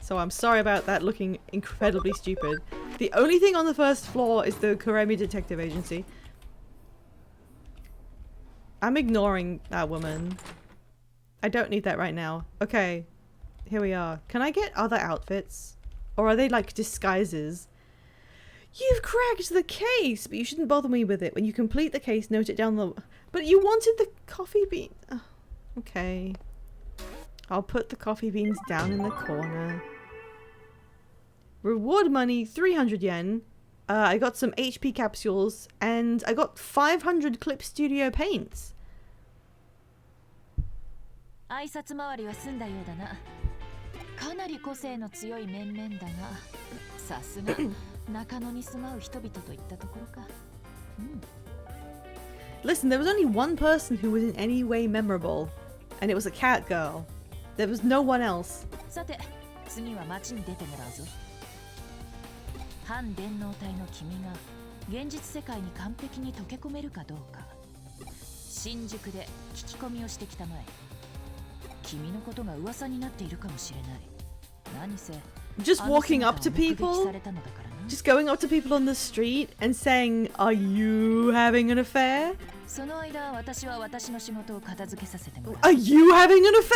So I'm sorry about that looking incredibly stupid. The only thing on the first floor is the Kuremi Detective Agency. I'm ignoring that woman. I don't need that right now. Okay, here we are. Can I get other outfits? Or are they like disguises? You've cracked the case, but you shouldn't bother me with it. When you complete the case, note it down the... But you wanted the coffee bean... Oh, okay. I'll put the coffee beans down in the corner. Reward money, 300 yen. I got some HP capsules, and I got 500 Clip Studio paints. 挨拶回りは済んだようだな。かなり個性の強い面々だが、さすが中野に住まう人々といったところか。Listen, there was only one person who was in any way memorable, and it was a cat girl. There was no one else. さて、次は街に出てもらうぞ。反電脳体の君が現実世界に完璧に溶け込めるかどうか。新宿で聞き込みをしてきたまえ。君のことが噂になっているかもしれない。何せ Just walking up to people, just going up to people on the street and saying, "Are you having an affair?" その間、私は私の仕事を片付けさせてもらう。Are you having an affair?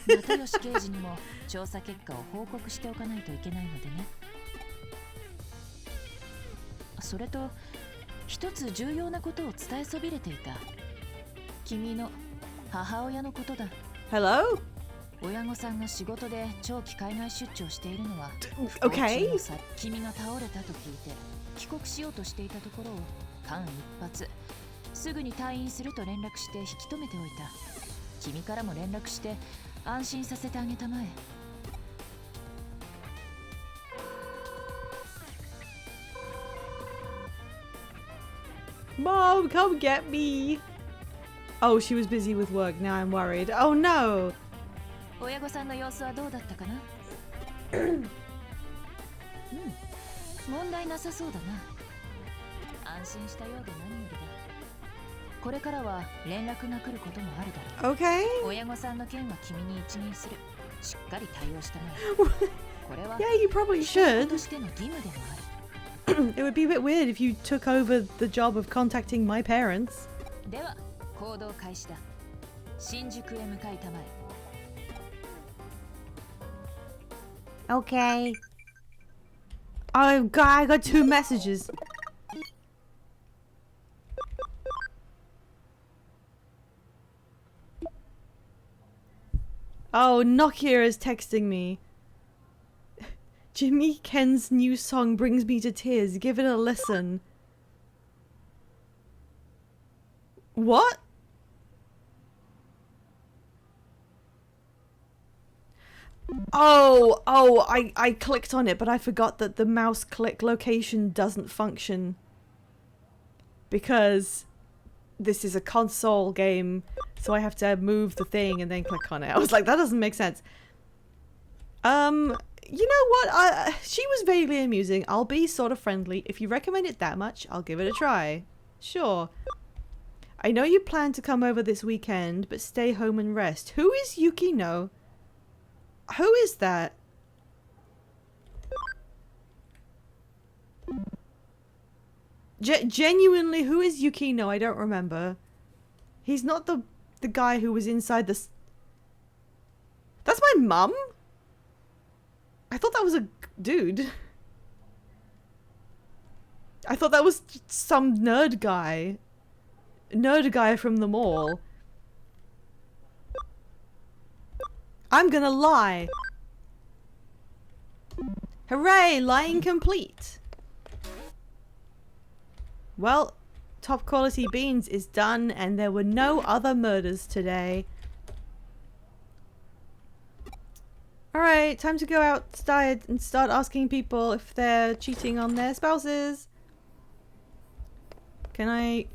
又吉刑事にも調査結果を報告しておかないといけないのでね。それと一つ重要なことを伝えそびれていた。君の母親のことだ。Hello? 親御さんが仕事で長期海外出張しているのは、Okay. 君が倒れたと聞いて帰国しようとしていたところを間一髪すぐに退院すると連絡して引き止めておいた。君からも連絡して安心させてあげたまえ。Mom, come get me. Oh, she was busy with work. Now I'm worried. Oh no. 親御さんの様子はどうだったかな？問題なさそうだな。安心したようで何よりだ。これからは連絡が来ることもあるだろう。Okay. 親御さんの件は君に一任する。しっかり対応したまえ。これは Yeah, you probably should. としての義務でもある。It would be a bit weird if you took over the job of contacting my parents. では行動開始だ。新宿へ向かいたまえ。Okay. Oh god, I got 2 messages. Oh, Nokia is texting me. Jimmy Ken's new song brings me to tears. Give it a listen. What? Oh, I clicked on it, but I forgot that the mouse click location doesn't function. Because this is a console game, so I have to move the thing and then click on it. I was like, that doesn't make sense. You know what? She was vaguely amusing. I'll be sort of friendly. If you recommend it that much, I'll give it a try. Sure. I know you plan to come over this weekend, but stay home and rest. Who is Yukino? Who is that? Genuinely, who is Yukino? I don't remember. He's not the guy who was inside the... That's my mum? I thought that was a dude. I thought that was some nerd guy. Nerd guy from the mall. I'm gonna lie. Hooray, lying complete. Well, top quality beans is done and there were no other murders today. Alright, time to go outside and start asking people if they're cheating on their spouses. Can I...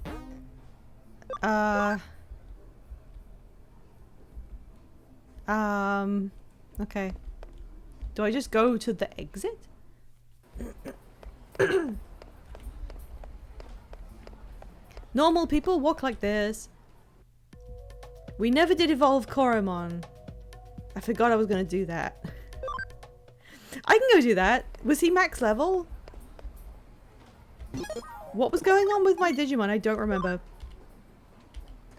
Okay. Do I just go to the exit? Normal people walk like this. We never did evolve Koromon. I forgot I was gonna do that. I can go do that. Was he max level? What was going on with my Digimon? I don't remember.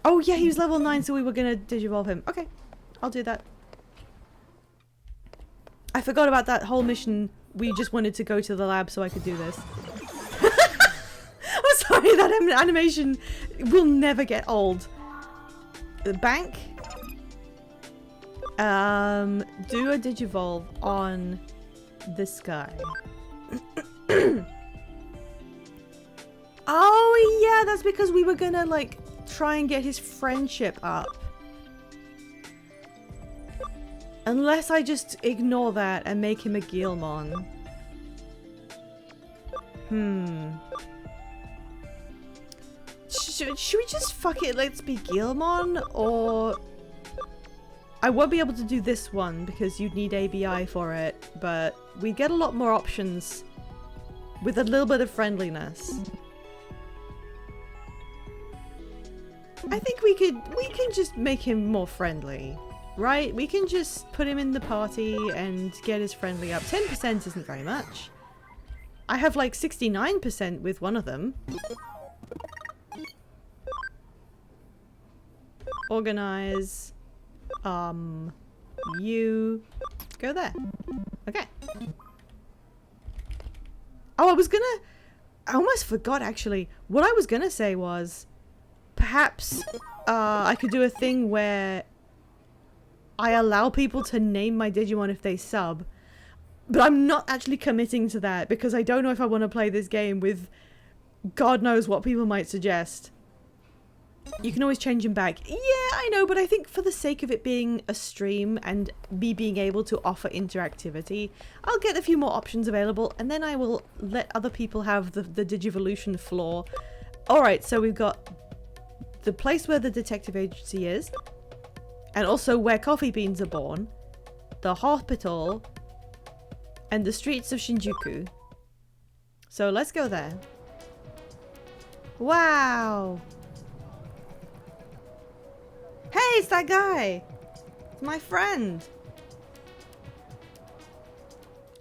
Oh yeah, he was level 9, so we were gonna Digivolve him. Okay, I'll do that. I forgot about that whole mission. We just wanted to go to the lab so I could do this. I'm sorry, that animation will never get old. The bank. Do a Digivolve on this guy. Oh yeah, that's because we were gonna like try and get his friendship up. Unless I just ignore that and make him a Guilmon. Should we just fuck it, let's be Guilmon? Or... I won't be able to do this one because you'd need ABI for it, but we get a lot more options with a little bit of friendliness. I think we can just make him more friendly, right? We can just put him in the party and get his friendly up. 10% isn't very much. I have like 69% with one of them. Organize. You go there. Okay. Oh, I almost forgot actually. What I was gonna say was perhaps I could do a thing where I allow people to name my Digimon if they sub, but I'm not actually committing to that because I don't know if I want to play this game with God knows what people might suggest. You can always change them back. Yeah, I know, but I think for the sake of it being a stream and me being able to offer interactivity, I'll get a few more options available and then I will let other people have the Digivolution floor. Alright, so we've got the place where the detective agency is, and also where coffee beans are born, the hospital, and the streets of Shinjuku. So let's go there. Wow! Hey, it's that guy! It's my friend!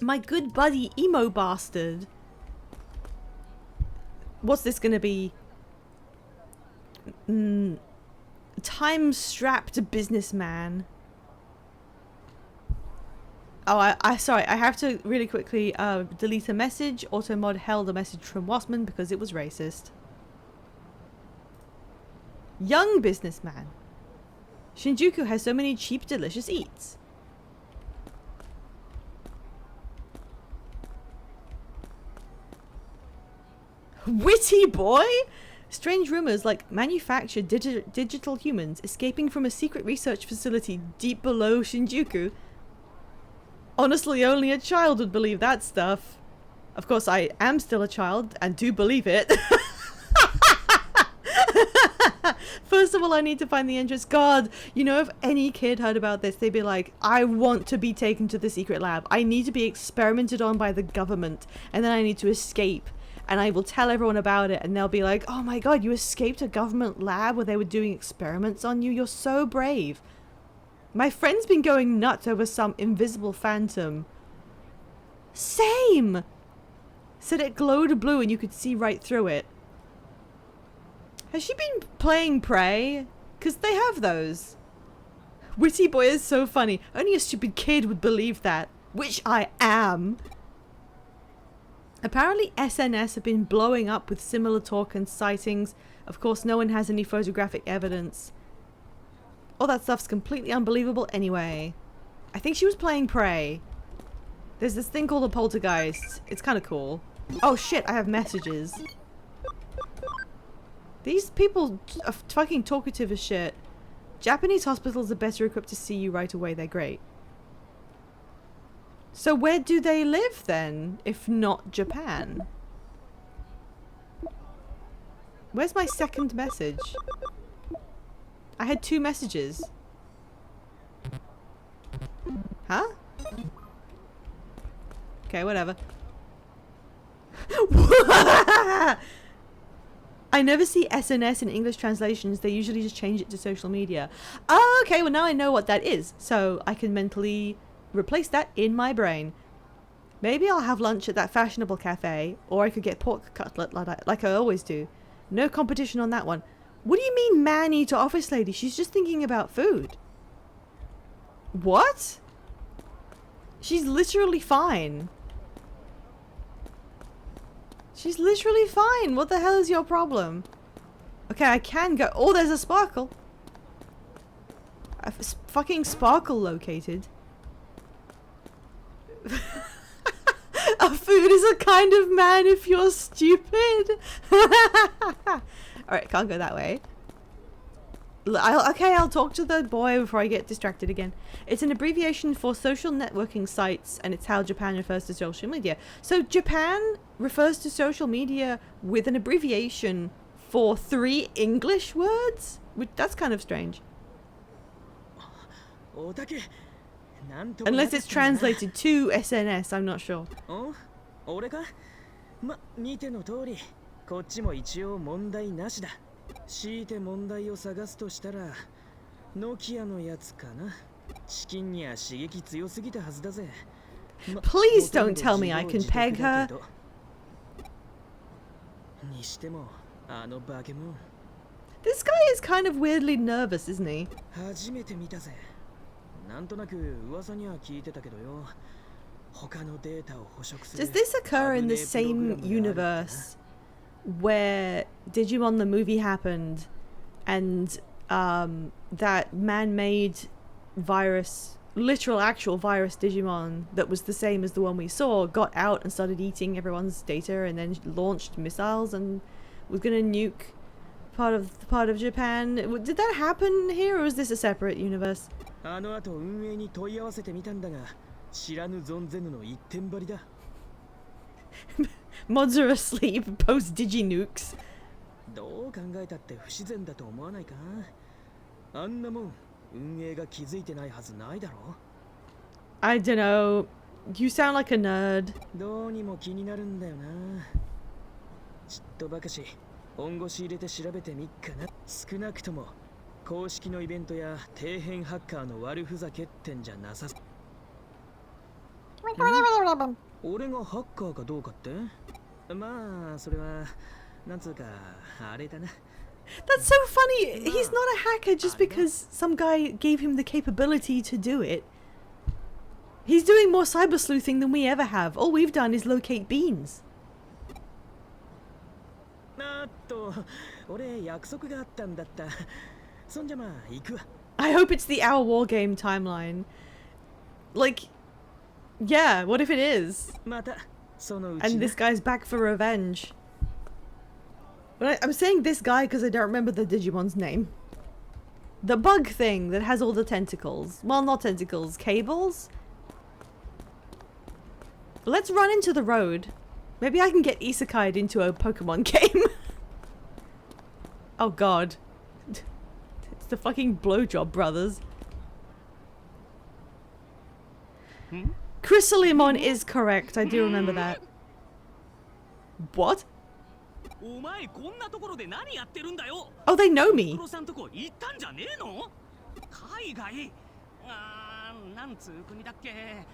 My good buddy emo bastard. What's this gonna be? Time-strapped businessman. Oh, sorry, I have to really quickly delete a message. Automod held a message from Wassman because it was racist. Young businessman. Shinjuku has so many cheap, delicious eats. Witty boy? Strange rumors like manufactured digital humans escaping from a secret research facility deep below Shinjuku. Honestly, only a child would believe that stuff. Of course, I am still a child and do believe it. For First of all, I need to find the entrance. God, you know, if any kid heard about this, they'd be like, I want to be taken to the secret lab. I need to be experimented on by the government. And then I need to escape. And I will tell everyone about it. And they'll be like, oh my God, you escaped a government lab where they were doing experiments on you? You're so brave. My friend's been going nuts over some invisible phantom. Same! Said it glowed blue and you could see right through it. Has she been playing Prey? Because they have those. Witty boy is so funny. Only a stupid kid would believe that. Which I am. Apparently SNS have been blowing up with similar talk and sightings. Of course, no one has any photographic evidence. All that stuff's completely unbelievable anyway. I think she was playing Prey. There's this thing called a poltergeist. It's kind of cool. Oh shit, I have messages. These people are fucking talkative as shit. Japanese hospitals are better equipped to see you right away. They're great. So where do they live then, if not Japan? Where's my second message? I had 2 messages. Huh? Okay, whatever. I never see SNS in English translations. They usually just change it to social media. Oh, okay, well now I know what that is. So I can mentally replace that in my brain. Maybe I'll have lunch at that fashionable cafe. Or I could get pork cutlet like I always do. No competition on that one. What do you mean man-eater office lady? She's just thinking about food. What? She's literally fine. She's literally fine. What the hell is your problem? Okay, I can go. Oh, there's a sparkle. A fucking sparkle located. A food is a kind of man if you're stupid. Alright, can't go that way. I'll talk to the boy before I get distracted again. It's an abbreviation for social networking sites, and it's how Japan refers to social media. So Japan refers to social media with an abbreviation for 3 English words? That's kind of strange. Unless it's translated to SNS, I'm not sure. こっちも一応問題なしだ。強いて問題を探すとしたら、ノキアのやつかな。チキンには刺激強すぎたはずだぜ。Please don't tell me I can peg her. にしても、あのバケモン。This guy is kind of weirdly nervous, isn't he? 初めて見たぜ。なんとなく噂には聞いてたけどよ。他のデータを捕食する。Does this occur in the same universe where Digimon the movie happened and that man-made virus, literal actual virus Digimon that was the same as the one we saw got out and started eating everyone's data and then launched missiles and was gonna nuke part of Japan? Did that happen here, or was this a separate universe? あの後運営に問い合わせてみたんだが、知らぬ存ぜぬの一点張りだ。Mods are asleep post Digi-nukes. どう考えたって不自然だと思わないか？あんなもん運営が気づいてないはずないだろ。I don't know. You sound like a nerd. どうにも気になるんだよな。ちっとばかし本腰入れて調べてみっかな。少なくとも公式のイベントや底辺ハッカーの悪ふざけってんじゃなさそう。俺がハッカーかどうかって？まあそれはなんつうかあれだな。That's so funny. He's not a hacker just because some guy gave him the capability to do it. He's doing more cyber sleuthing than we ever have. All we've done is locate beans. 俺約束があったんだった。そんじゃまあ行くわ。I hope it's the Our War Game timeline. Like, yeah, what if it is? またそのうち。And this guy's back for revenge. But I'm saying this guy because I don't remember the Digimon's name. The bug thing that has all the tentacles. Well, not tentacles, cables? Let's run into the road. Maybe I can get isekai'd into a Pokemon game. Oh god. It's the fucking blowjob brothers. Chrysalimon is correct. I do remember that. What? Oh, they know me. 海外なんつう国だっけ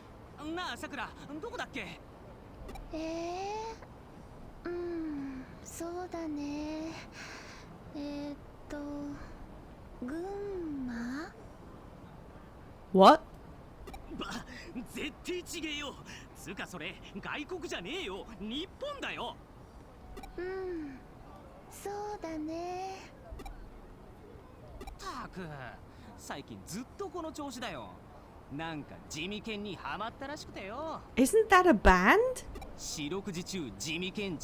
なあさくらどこだっけそうだね群馬 What? 絶対ちげえよつかそれ外国じゃねえよ日本だよそうだねたく最近ずっとこの調子だよなんか地味犬にハマったらしくてよ Isn't that a band? 四六時中地味犬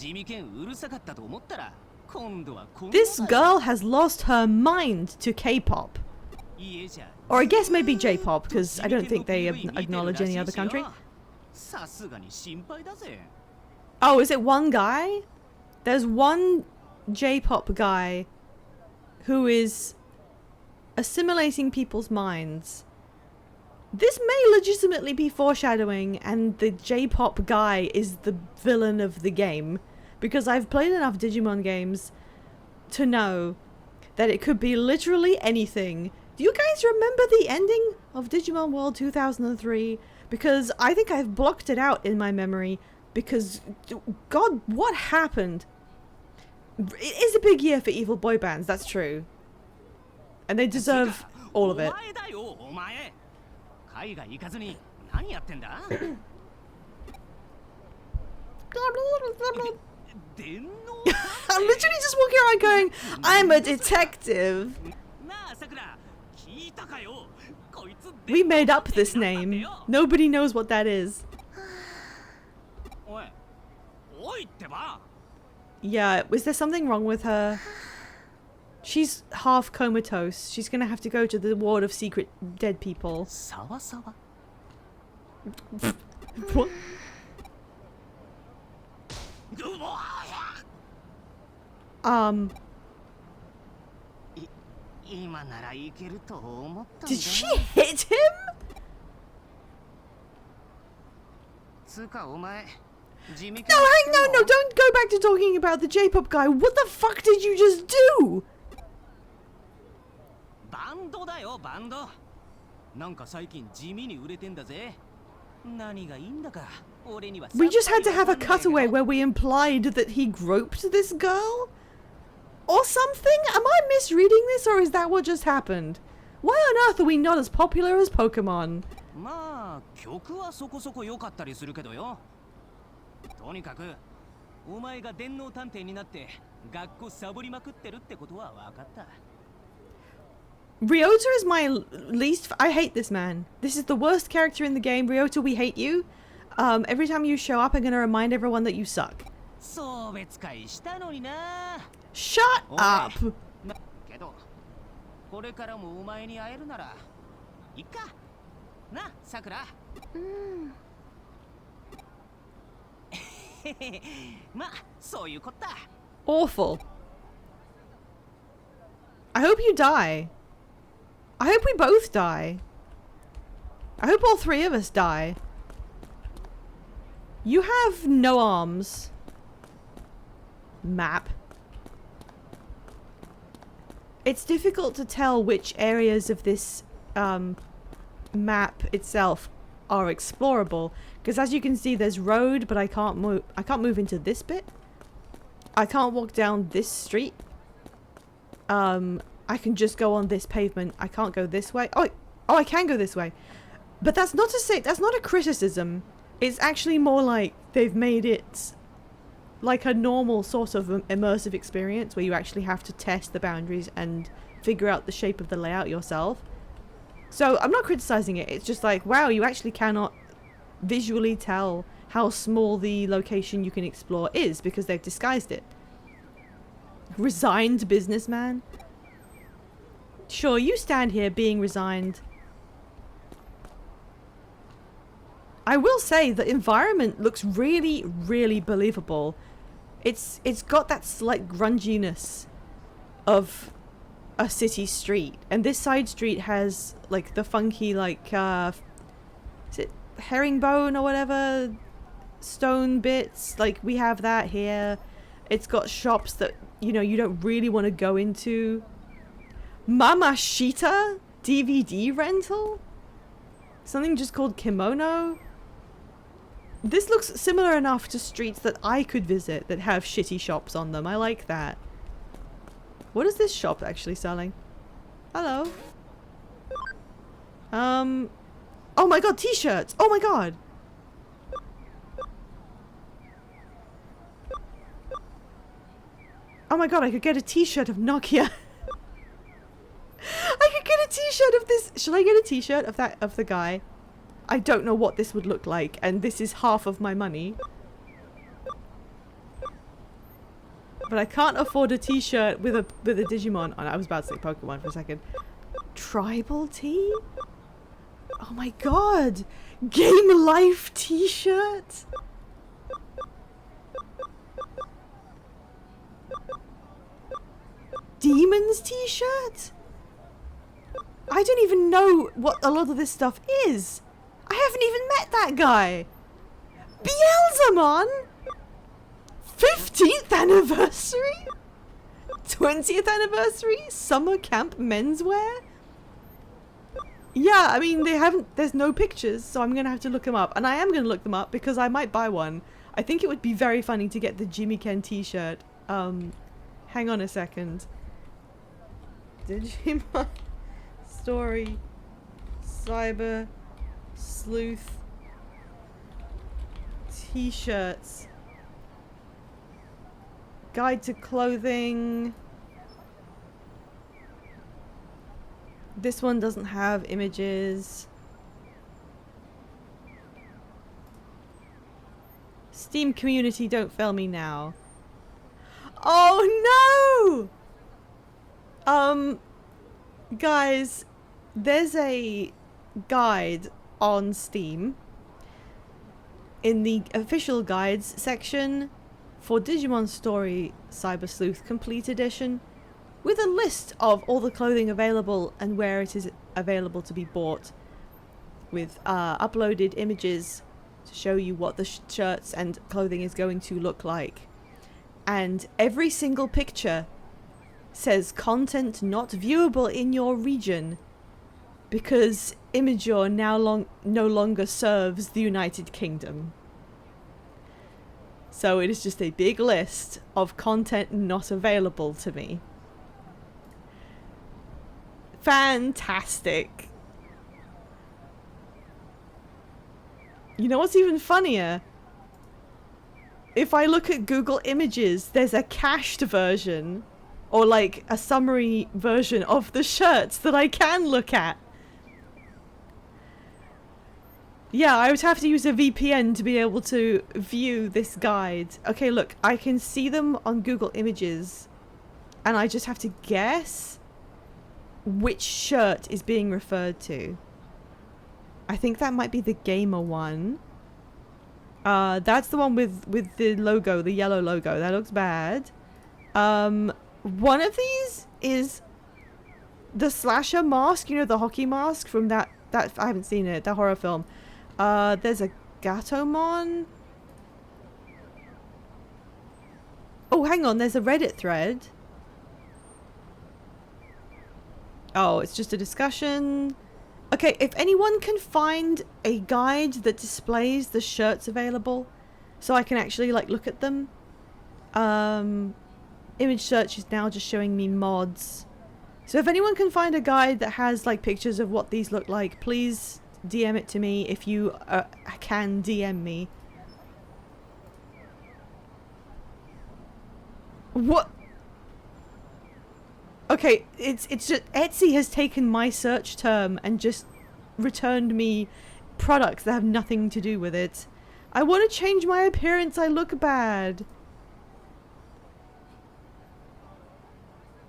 うるさかったと思ったら今度はこんな This girl has lost her mind to K-pop. 家じゃ Or I guess maybe J-pop, because I don't think they acknowledge any other country. さすがに心配だぜ Oh, is it one guy? There's one J-pop guy who is assimilating people's minds. This may legitimately be foreshadowing, and the J-pop guy is the villain of the game, because I've played enough Digimon games to know that it could be literally anything. Do you guys remember the ending of Digimon World 2003? Because I think I've blocked it out in my memory, because God, what happened? It is a big year for evil boy bands, that's true. And they deserve all of it. 海外行かずに何やってんだ I'm literally just walking around going, I'm a detective. We made up this name. Nobody knows what that is. Yeah, is there something wrong with her? She's half comatose. She's gonna have to go to the ward of secret dead people. What? Did she hit him? No, no, don't go back to talking about the J-pop guy. What the fuck did you just do? バンドだよバンドなんか最近地味に売れてんだぜ何がいいんだか俺には We just had to have a cutaway where we implied that he groped this girl? Or something? Am I misreading this, or is that what just happened? Why on earth are we not as popular as Pokemon? まあ曲はそこそこ良かったりするけどよとにかくお前が電脳探偵になって学校サボりまくってるってことは分かった Ryota is my least... I hate this man. This is the worst character in the game. Ryota, we hate you. Every time you show up, I'm going to remind everyone that you suck. 送別会したのにな Shut up! けどこれからもお前に会えるならいっかなさくらまあそういうこった Awful. I hope you die. I hope we both die. I hope all three of us die. You have no arms. Map. It's difficult to tell which areas of this map itself are explorable, because as you can see there's road, but I can't move into this bit. I can't walk down this street. I can just go on this pavement. I can't go this way. Oh, I can go this way. But that's not to say, that's not a criticism. It's actually more like they've made it like a normal sort of immersive experience where you actually have to test the boundaries and figure out the shape of the layout yourself. So I'm not criticizing it. It's just like, wow, you actually cannot visually tell how small the location you can explore is because they've disguised it. Resigned businessman. Sure, you stand here being resigned. I will say the environment looks really, really believable. It's got that slight grunginess of a city street, and this side street has like the funky like is it herringbone or whatever stone bits, like we have that here. It's got shops that, you know, you don't really want to go into. Mamashita DVD rental, something just called Kimono. This looks similar enough to streets that I could visit that have shitty shops on them. I like that. What is this shop actually selling? Hello. Oh my god, t-shirts! Oh my god! Oh my god, I could get a t-shirt of Nokia. I could get a t-shirt of this. Should I get a t-shirt of that, of the guy? I don't know what this would look like, and this is half of my money. But I can't afford a t-shirt with a Digimon. Oh, no, I was about to say Pokemon for a second. Tribal tee? Oh my god! Game Life t-shirt? Demons t-shirt? I don't even know what a lot of this stuff is. I haven't even met that guy. Beelzemon? 15th anniversary? 20th anniversary? Summer camp menswear? Yeah, I mean, there's no pictures, so I'm gonna have to look them up. And I am gonna look them up because I might buy one. I think it would be very funny to get the Jimmy Ken t-shirt. Hang on a second. Digimon Story Cyber Sleuth t-shirts. Guide to clothing. This one doesn't have images. Steam community, don't fail me now. Oh no! Guys, there's a guide on Steam in the official guides section for Digimon Story Cyber Sleuth Complete Edition, with a list of all the clothing available and where it is available to be bought, with uploaded images to show you what the shirts and clothing is going to look like. And every single picture says content not viewable in your region because Imgur no longer serves the United Kingdom. So it is just a big list of content not available to me. Fantastic. You know what's even funnier? If I look at Google Images, there's a cached version, or like a summary version of the shirts that I can look at. Yeah, I would have to use a VPN to be able to view this guide. Okay, look, I can see them on Google Images, and I just have to guess which shirt is being referred to. I think that might be the gamer one. That's the one with the logo, the yellow logo. That looks bad. One of these is the slasher mask, you know, the hockey mask from that I haven't seen it, that horror film. There's a Gatomon. Oh, hang on, there's a Reddit thread. Oh, it's just a discussion. Okay, if anyone can find a guide that displays the shirts available so I can actually like look at them. Image search is now just showing me mods. So if anyone can find a guide that has like pictures of what these look like, please DM it to me if you can DM me. What? Okay, it's just Etsy has taken my search term and just returned me products that have nothing to do with it. I want to change my appearance. I look bad.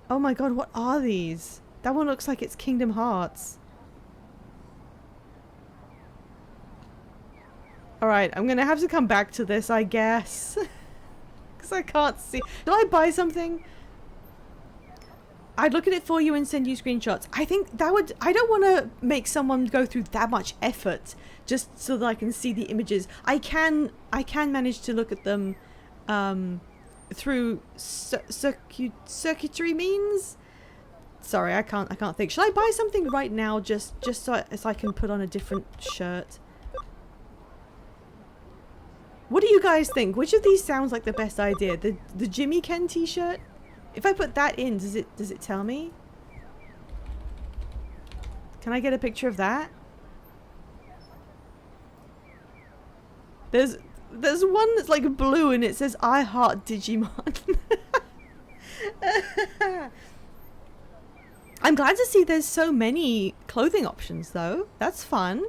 Oh my god, what are these? That one looks like it's Kingdom Hearts. Alright, I'm gonna have to come back to this, I guess. Because I can't see. Did I buy something? I'd look at it for you and send you screenshots. I think that would... I don't want to make someone go through that much effort just so that I can see the images. I can manage to look at them through circuitry means. Sorry, I can't think. Shall I buy something right now just so I can put on a different shirt? What do you guys think? Which of these sounds like the best idea? The Jimmy Ken t-shirt? If I put that in, does it tell me? Can I get a picture of that? There's one that's like blue and it says I heart Digimon. I'm glad to see there's so many clothing options though. That's fun.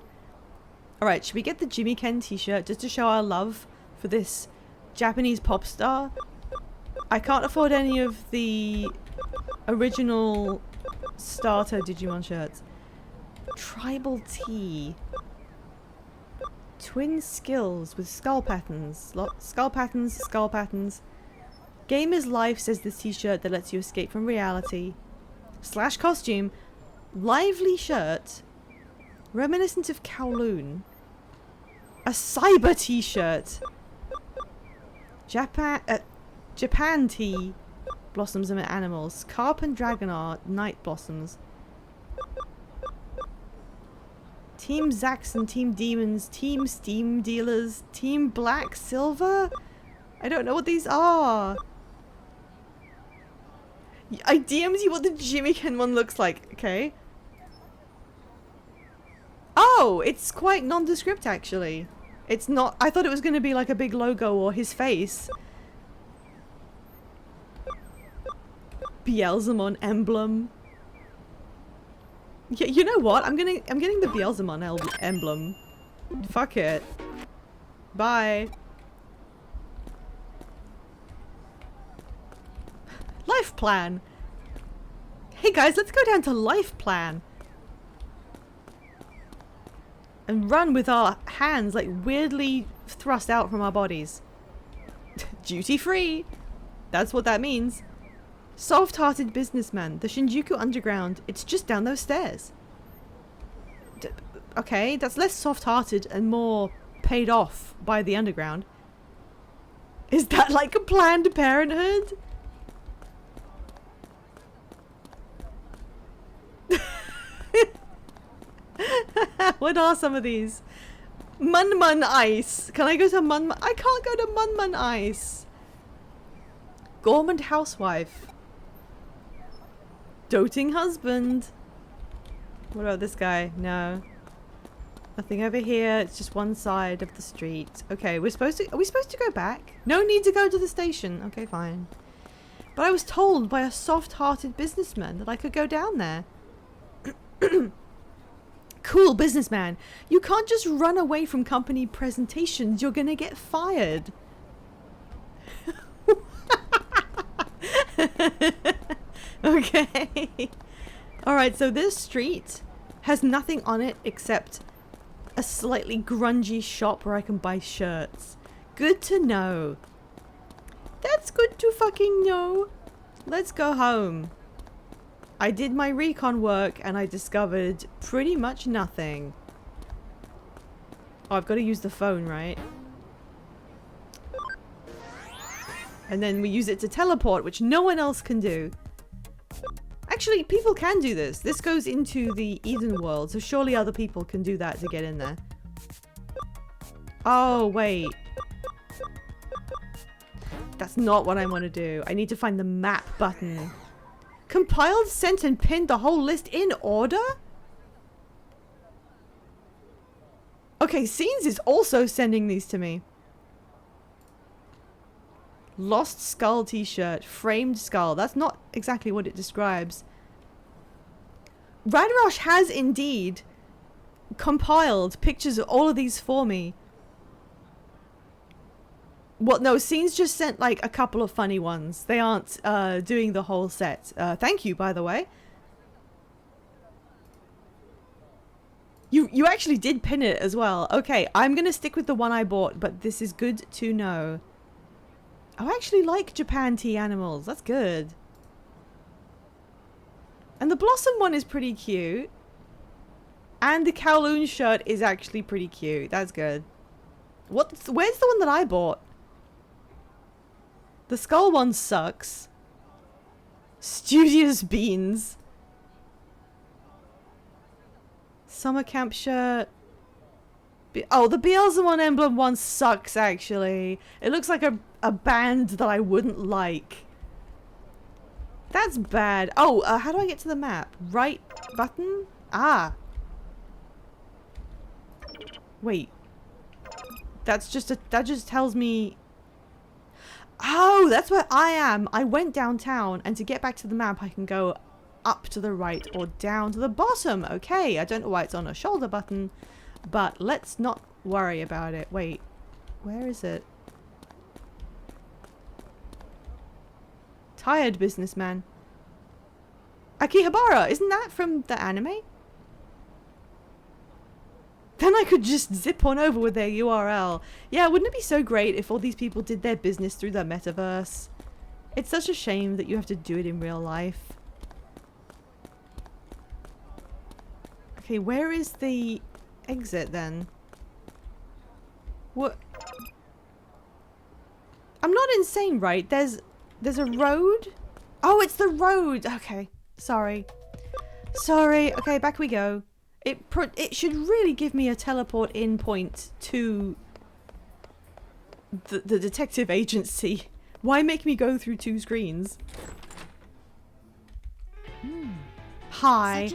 Alright, should we get the Jimmy Ken t-shirt just to show our love for this Japanese pop star? I can't afford any of the original starter Digimon shirts. Tribal tee. Twin skills with skull patterns. Skull patterns, skull patterns. Game is life, says this t-shirt that lets you escape from reality. Slash costume. Lively shirt. Reminiscent of Kowloon. A cyber t-shirt. Japan tea. Blossoms and animals. Carp and dragon art. Night blossoms. Team Zax and Team Demons. Team Steam Dealers. Team Black Silver? I don't know what these are. I DM'd you what the Jimmy Ken one looks like. Okay. Oh, it's quite nondescript actually. It's not... I thought it was going to be like a big logo or his face. Beelzemon emblem. Yeah, you know what? I'm getting the Beelzemon emblem. Fuck it. Bye. Life plan. Hey guys, let's go down to life plan. And run with our hands like weirdly thrust out from our bodies. Duty free. That's what that means. Soft-hearted businessman. The Shinjuku Underground. It's just down those stairs. Okay, that's less soft-hearted and more paid off by the underground. Is that like a Planned Parenthood? What are some of these? Mun Ice. Can I go to Mun? I can't go to Mun Ice. Gourmand housewife. Doting husband. What about this guy? No. Nothing over here. It's just one side of the street. Okay, are we supposed to go back? No need to go to the station. Okay, fine. But I was told by a soft-hearted businessman that I could go down there. Cool businessman. You can't just run away from company presentations. You're gonna get fired. Okay. Alright, so this street has nothing on it except a slightly grungy shop where I can buy shirts. Good to know. That's good to fucking know. Let's go home. I did my recon work and I discovered pretty much nothing. Oh, I've got to use the phone, right? And then we use it to teleport, which no one else can do. Actually, people can do this. This goes into the Eden world, so surely other people can do that to get in there. Oh, wait. That's not what I want to do. I need to find the map button. Compiled, sent, and pinned the whole list in order? Okay, Scenes is also sending these to me. Lost Skull t-shirt. Framed skull. That's not exactly what it describes. Radrosh has indeed compiled pictures of all of these for me. Well, no, Scenes just sent like a couple of funny ones. They aren't doing the whole set. Thank you, by the way. You actually did pin it as well. Okay, I'm gonna stick with the one I bought, but this is good to know. I actually like Japan tea animals. That's good. And the Blossom one is pretty cute. And the Kowloon shirt is actually pretty cute. That's good. Where's the one that I bought? The Skull one sucks. Studious Beans. Summer camp shirt. Oh, the Beelzebub emblem one sucks, actually. It looks like a band that I wouldn't like. That's bad. Oh, how do I get to the map? Right button? Ah. Wait. That just tells me... Oh, that's where I am. I went downtown, and to get back to the map, I can go up to the right or down to the bottom. Okay, I don't know why it's on a shoulder button, but let's not worry about it. Wait, where is it? Tired businessman. Akihabara, isn't that from the anime? Then I could just zip on over with their URL. Yeah, wouldn't it be so great if all these people did their business through the metaverse? It's such a shame that you have to do it in real life. Okay, where is the exit then? What? I'm not insane, right? There's a road? Oh, it's the road! Okay, sorry. Sorry, okay, back we go. It should really give me a teleport in point to the detective agency. Why make me go through 2 screens? Hi.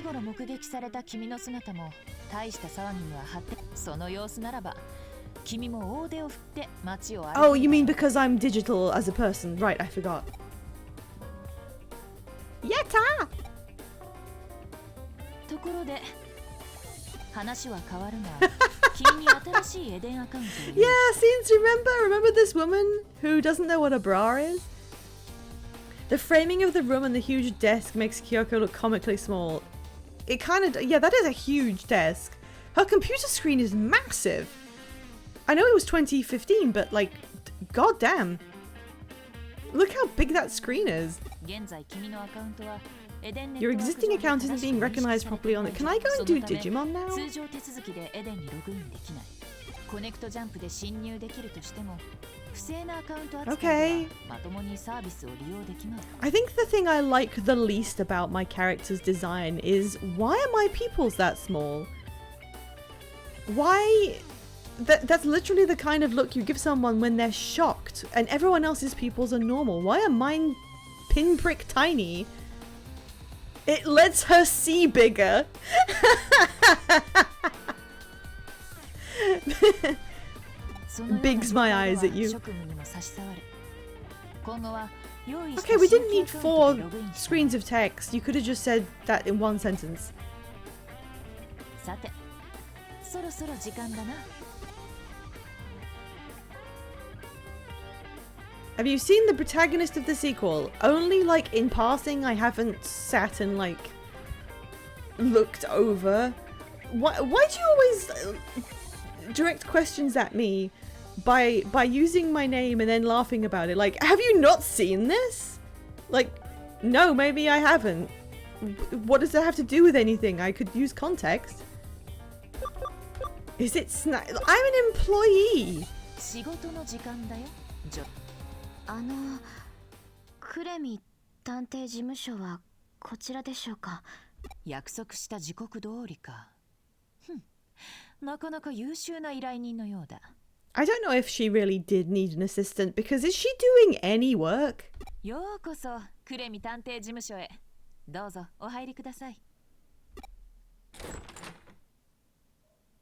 Oh, you mean because I'm digital as a person? Right, I forgot. Yatta! Yeah, Scenes, remember this woman who doesn't know what a bra is? The framing of the room and the huge desk makes Kyoko look comically small. It kind of, yeah, that is a huge desk. Her computer screen is massive. I know it was 2015, but like, goddamn. Look how big that screen is. Your existing account isn't being recognized properly on it. Can I go and do Digimon now? Okay. I think the thing I like the least about my character's design is, why are my pupils that small? Why? That's literally the kind of look you give someone when they're shocked and everyone else's pupils are normal. Why are mine pinprick tiny? It lets her see bigger. Bigs my eyes at you. Okay, we didn't need 4 screens of text. You could have just said that in 1 sentence. Have you seen the protagonist of the sequel? Only like in passing. I haven't sat and like looked over. Why do you always direct questions at me by using my name and then laughing about it? Like, have you not seen this? Like, no, maybe I haven't. What does that have to do with anything? I could use context. Is it I'm an employee. クレミ探偵事務所はこちらでしょうか。約束した時刻通りか。なかなか優秀な依頼人のようだ。I don't know if she really did need an assistant, because is she doing any work? ようこそクレミ探偵事務所へ。どうぞお入りください。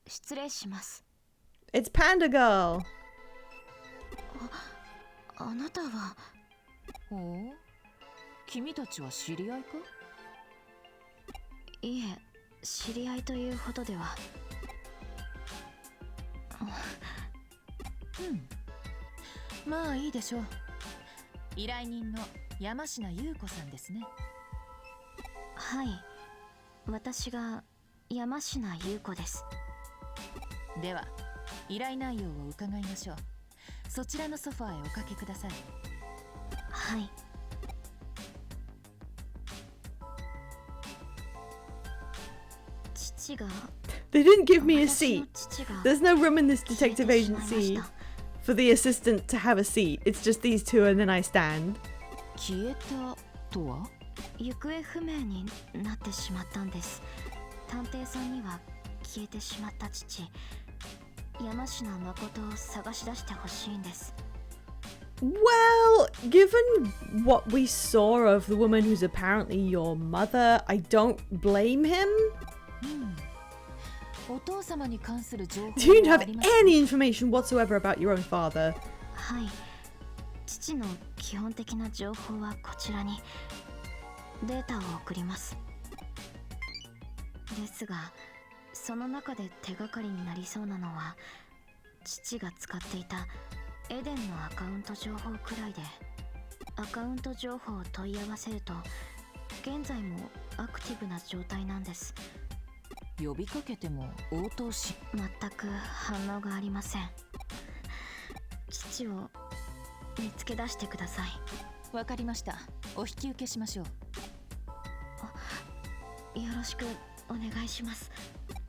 失礼します。It's Panda Girl. あなたは。おお、君たちは知り合いか？いえ、知り合いというほどでは。まあいいでしょう。依頼人の山科優子さんですね。はい、私が山科優子です。では、依頼内容を伺いましょう。そちらのソファーへおかけください。はい。父が They didn't give me a 私 seat. の父が There's no room in this 消え detective てしまいまし agency た for the assistant to have a seat. It's just these two and then I stand. 消えたとは？行方不明になってしまったんです。探偵さんには消えてしまった父山科誠を探し出してほしいんです。 Well, given what we saw of the woman who's apparently your mother, I don't blame him. お父様に関する情報 Do you は have あります？ any information whatsoever about your own father? はい、父の基本的な情報はこちらにデータを送ります。ですが、その中で手がかりになりそうなのは父が使っていたエデンのアカウント情報くらいで、アカウント情報を問い合わせると現在もアクティブな状態なんです。呼びかけても応答し、全く反応がありません。父を見つけ出してください。わかりました。お引き受けしましょう。よろしくお願いします。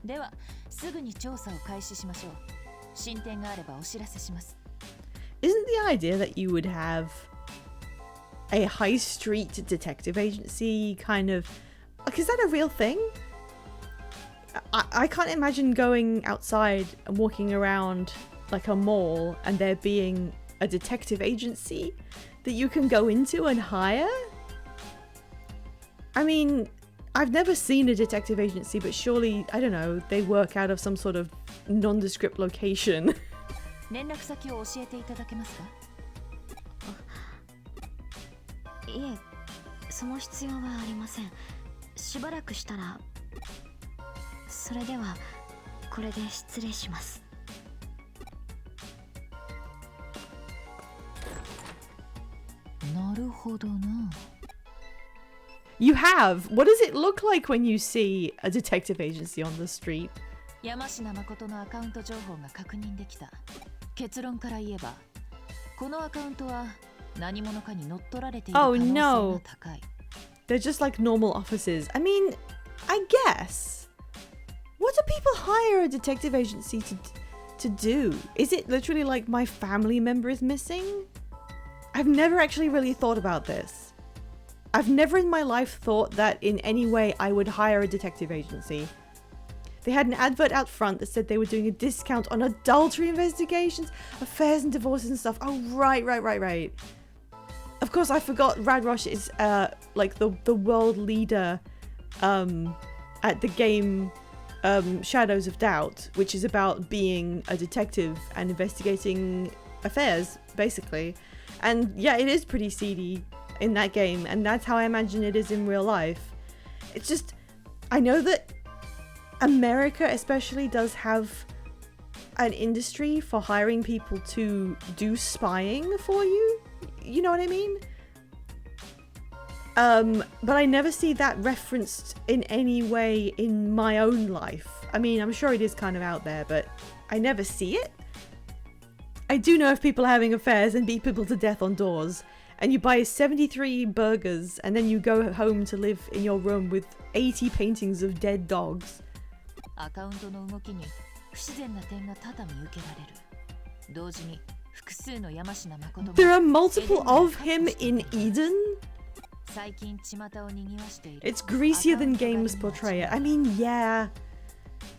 ではすぐに調査を開始しましょう。進展があればお知らせします。 Isn't the idea that you would have a high street detective agency kind of... Like, is that a real thing? I can't imagine going outside and walking around like a mall and there being a detective agency that you can go into and hire. I mean, I've never seen a detective agency, but surely, I don't know, they work out of some sort of nondescript location. 連絡先を教えていただけますか？いえ、その必要はありません。しばらくしたら。それではこれで失礼します。なるほどな。You have? What does it look like when you see a detective agency on the street? 山科誠のアカウント情報が確認できた。結論から言えば、このアカウントは何者かに乗っ取られている可能性が高い。They're just like normal offices. I mean, I guess. What do people hire a detective agency to do? Is it literally like my family member is missing? I've never actually really thought about this. I've never in my life thought that in any way I would hire a detective agency. They had an advert out front that said they were doing a discount on adultery investigations, affairs and divorces and stuff. Oh, right. Of course, I forgot Radrosh is like the world leader at the game Shadows of Doubt, which is about being a detective and investigating affairs, basically. And yeah, it is pretty seedy in that game, and that's how I imagine it is in real life. It's just, I know that America especially does have an industry for hiring people to do spying for you. You know what I mean? But I never see that referenced in any way in my own life. I mean, I'm sure it is kind of out there, but I never see it. I do know of people having affairs and beat people to death on doors, and you buy 73 burgers and then you go home to live in your room with 80 paintings of dead dogs. アカウントの動きに不自然な点が多々見受けられる。同時に複数の山科誠も There are multiple of him in Eden? 最近巷を賑わしている。 It's greasier than games portray it. I mean, yeah.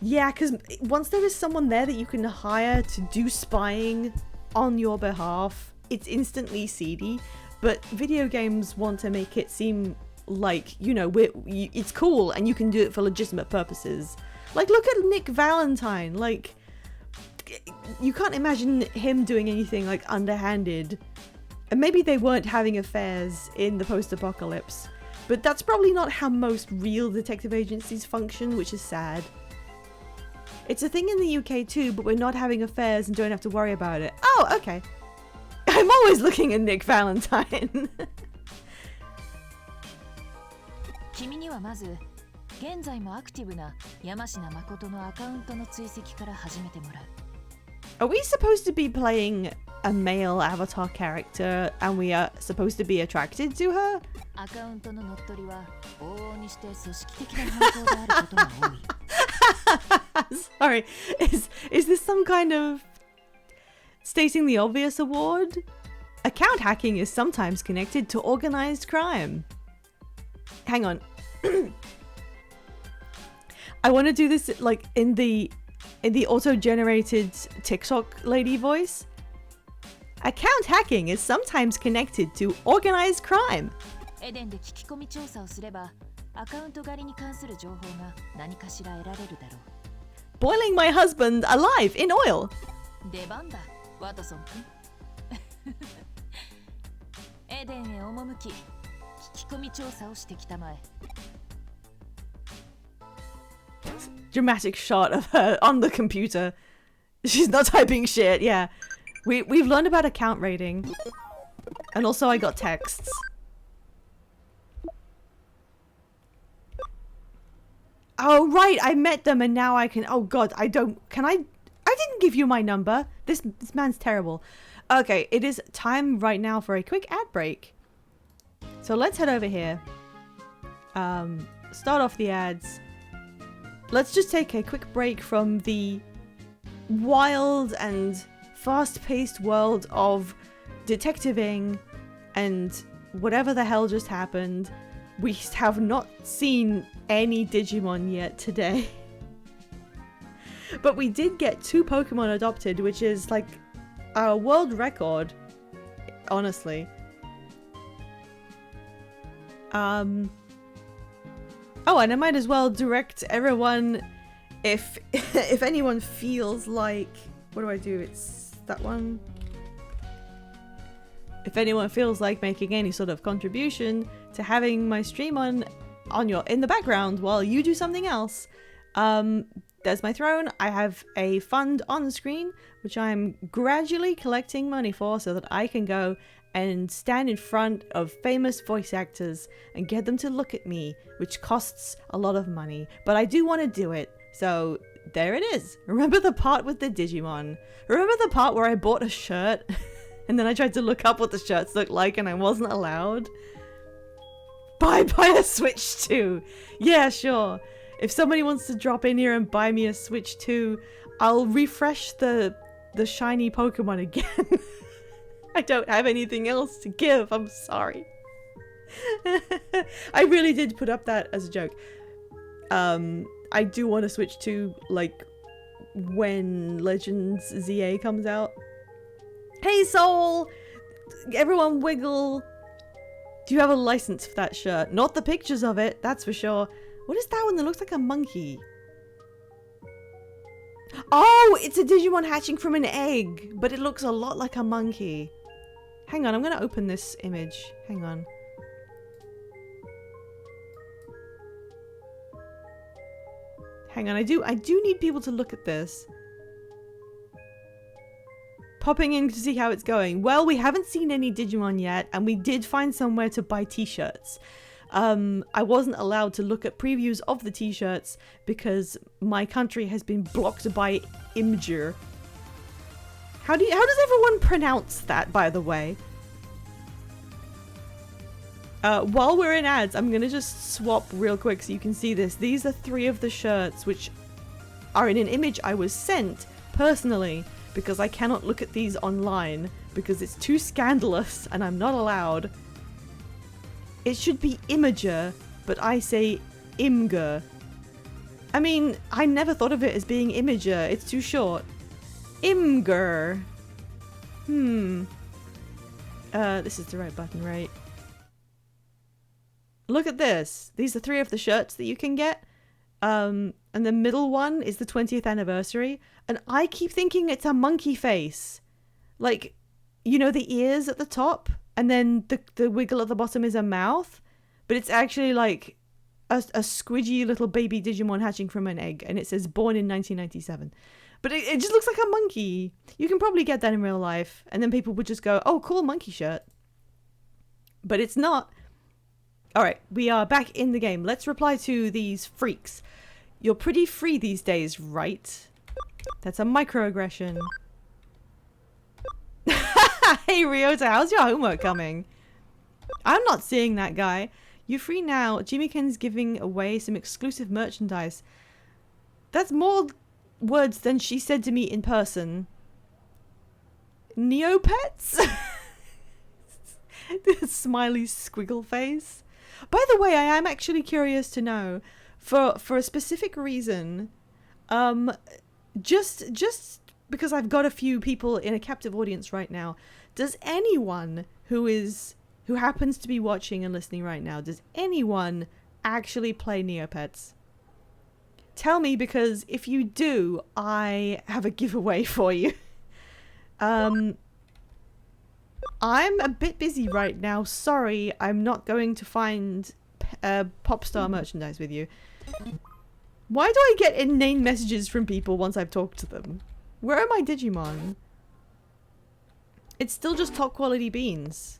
Yeah, because once there is someone there that you can hire to do spying on your behalf, it's instantly seedy. But video games want to make it seem like, you know, it's cool and you can do it for legitimate purposes. Like, look at Nick Valentine. Like, you can't imagine him doing anything, like, underhanded. And maybe they weren't having affairs in the post-apocalypse. But that's probably not how most real detective agencies function, which is sad. It's a thing in the UK too, but we're not having affairs and don't have to worry about it. Oh, okay. I'm always looking at Nick Valentine. 君にはまず現在もアクティブな山科誠のアカウントの追跡から始めてもらう。 Are we supposed to be playing a male avatar character and we are supposed to be attracted to her? アカウントの乗っ取りは往々にして組織的な犯行であることが多い。Sorry, is this some kind of stating the obvious award? Account hacking is sometimes connected to organized crime. Hang on. I want to do this like in the auto-generated TikTok lady voice. Account hacking is sometimes connected to organized crime. エデンで聞き込み調査をすればアカウント狩りに関する情報が何かしら得られるだろう。 Boiling my husband alive in oil. 出番だ、ワトソン君。エデンへ赴き、聞き込み調査をしてきたまえ。 Dramatic shot of her on the computer. She's not typing shit. Yeah, we've learned about account rating, and also I got texts. Oh right, I met them and now I can. Oh god, I don't. Can I? I didn't give you my number. This man's terrible. Okay, it is time right now for a quick ad break. So let's head over here. Start off the ads. Let's just take a quick break from the wild and fast-paced world of detectiving and whatever the hell just happened. We have not seen any Digimon yet today. But we did get 2 Pokemon adopted, which is like a world record, honestly. Oh, and I might as well direct everyone if anyone feels like, what do I do? It's that one. If anyone feels like making any sort of contribution to having my stream in the background while you do something else, there's my throne. I have a fund on the screen which I'm gradually collecting money for so that I can go and stand in front of famous voice actors and get them to look at me, which costs a lot of money, but I do want to do it. So there it is. Remember the part with the Digimon? Remember the part where I bought a shirt and then I tried to look up what the shirts looked like and I wasn't allowed? Buy a Switch 2. Yeah, sure. If somebody wants to drop in here and buy me a Switch 2, I'll refresh the shiny Pokemon again. I don't have anything else to give. I'm sorry. I really did put up that as a joke. I do want to switch to like when Legends ZA comes out. Hey Soul! Everyone wiggle! Do you have a license for that shirt? Not the pictures of it, that's for sure. What is that one that looks like a monkey? Oh, it's a Digimon hatching from an egg, but it looks a lot like a monkey. Hang on, I'm gonna open this image. Hang on. Hang on, I do need people to look at this. Popping in to see how it's going. Well, we haven't seen any Digimon yet, and we did find somewhere to buy t-shirts. I wasn't allowed to look at previews of the t-shirts because my country has been blocked by Imgur. How does everyone pronounce that, by the way? While we're in ads, I'm gonna just swap real quick so you can see this. These are 3 of the shirts which are in an image I was sent personally because I cannot look at these online because it's too scandalous and I'm not allowed. It should be Imager, but I say Imgur. I mean, I never thought of it as being Imager. It's too short. Imgur. This is the right button, right? Look at this. These are 3 of the shirts that you can get. And the middle one is the 20th anniversary. And I keep thinking it's a monkey face. Like, you know, the ears at the top? And then the wiggle at the bottom is a mouth. But it's actually like a squidgy little baby Digimon hatching from an egg. And it says born in 1997. But it just looks like a monkey. You can probably get that in real life. And then people would just go, oh, cool monkey shirt. But it's not. Alright, we are back in the game. Let's reply to these freaks. You're pretty free these days, right? That's a microaggression. Hey Ryota, how's your homework coming? I'm not seeing that guy. You're free now. Jimmy Ken's giving away some exclusive merchandise. That's more words than she said to me in person. Neopets? The smiley squiggle face. By the way, I am actually curious to know, for a specific reason, just because I've got a few people in a captive audience right now, does anyone who happens to be watching and listening right now, does anyone actually play Neopets? Tell me, because if you do, I have a giveaway for you. I'm a bit busy right now. Sorry, I'm not going to find Popstar merchandise with you. Why do I get inane messages from people once I've talked to them? Where are my Digimon? It's still just top quality beans.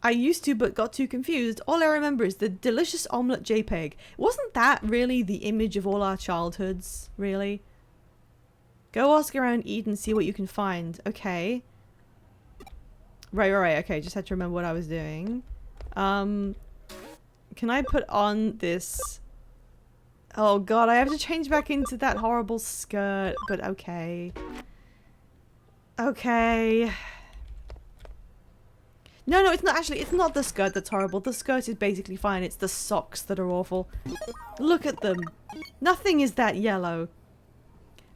I used to, but got too confused. All I remember is the delicious omelette JPEG. Wasn't that really the image of all our childhoods, really? Go ask around Eden, see what you can find. Okay. Right. Okay, just had to remember what I was doing. Can I put on this? Oh god, I have to change back into that horrible skirt, but okay. Okay. No, it's not actually, it's not the skirt that's horrible. The skirt is basically fine. It's the socks that are awful. Look at them. Nothing is that yellow.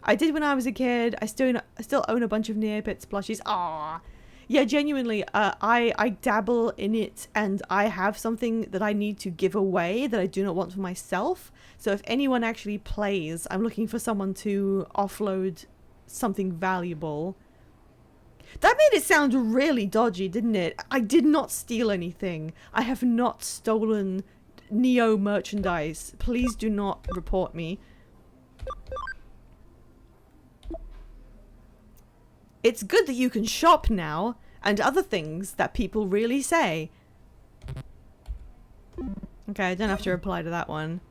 I did when I was a kid. I still own a bunch of Neopets plushies. Ah, yeah, genuinely. I dabble in it, and I have something that I need to give away that I do not want for myself. So if anyone actually plays, I'm looking for someone to offload something valuable. That made it sound really dodgy, didn't it? I did not steal anything. I have not stolen Neo merchandise. Please do not report me. It's good that you can shop now, and other things that people really say. Okay, I don't have to reply to that one.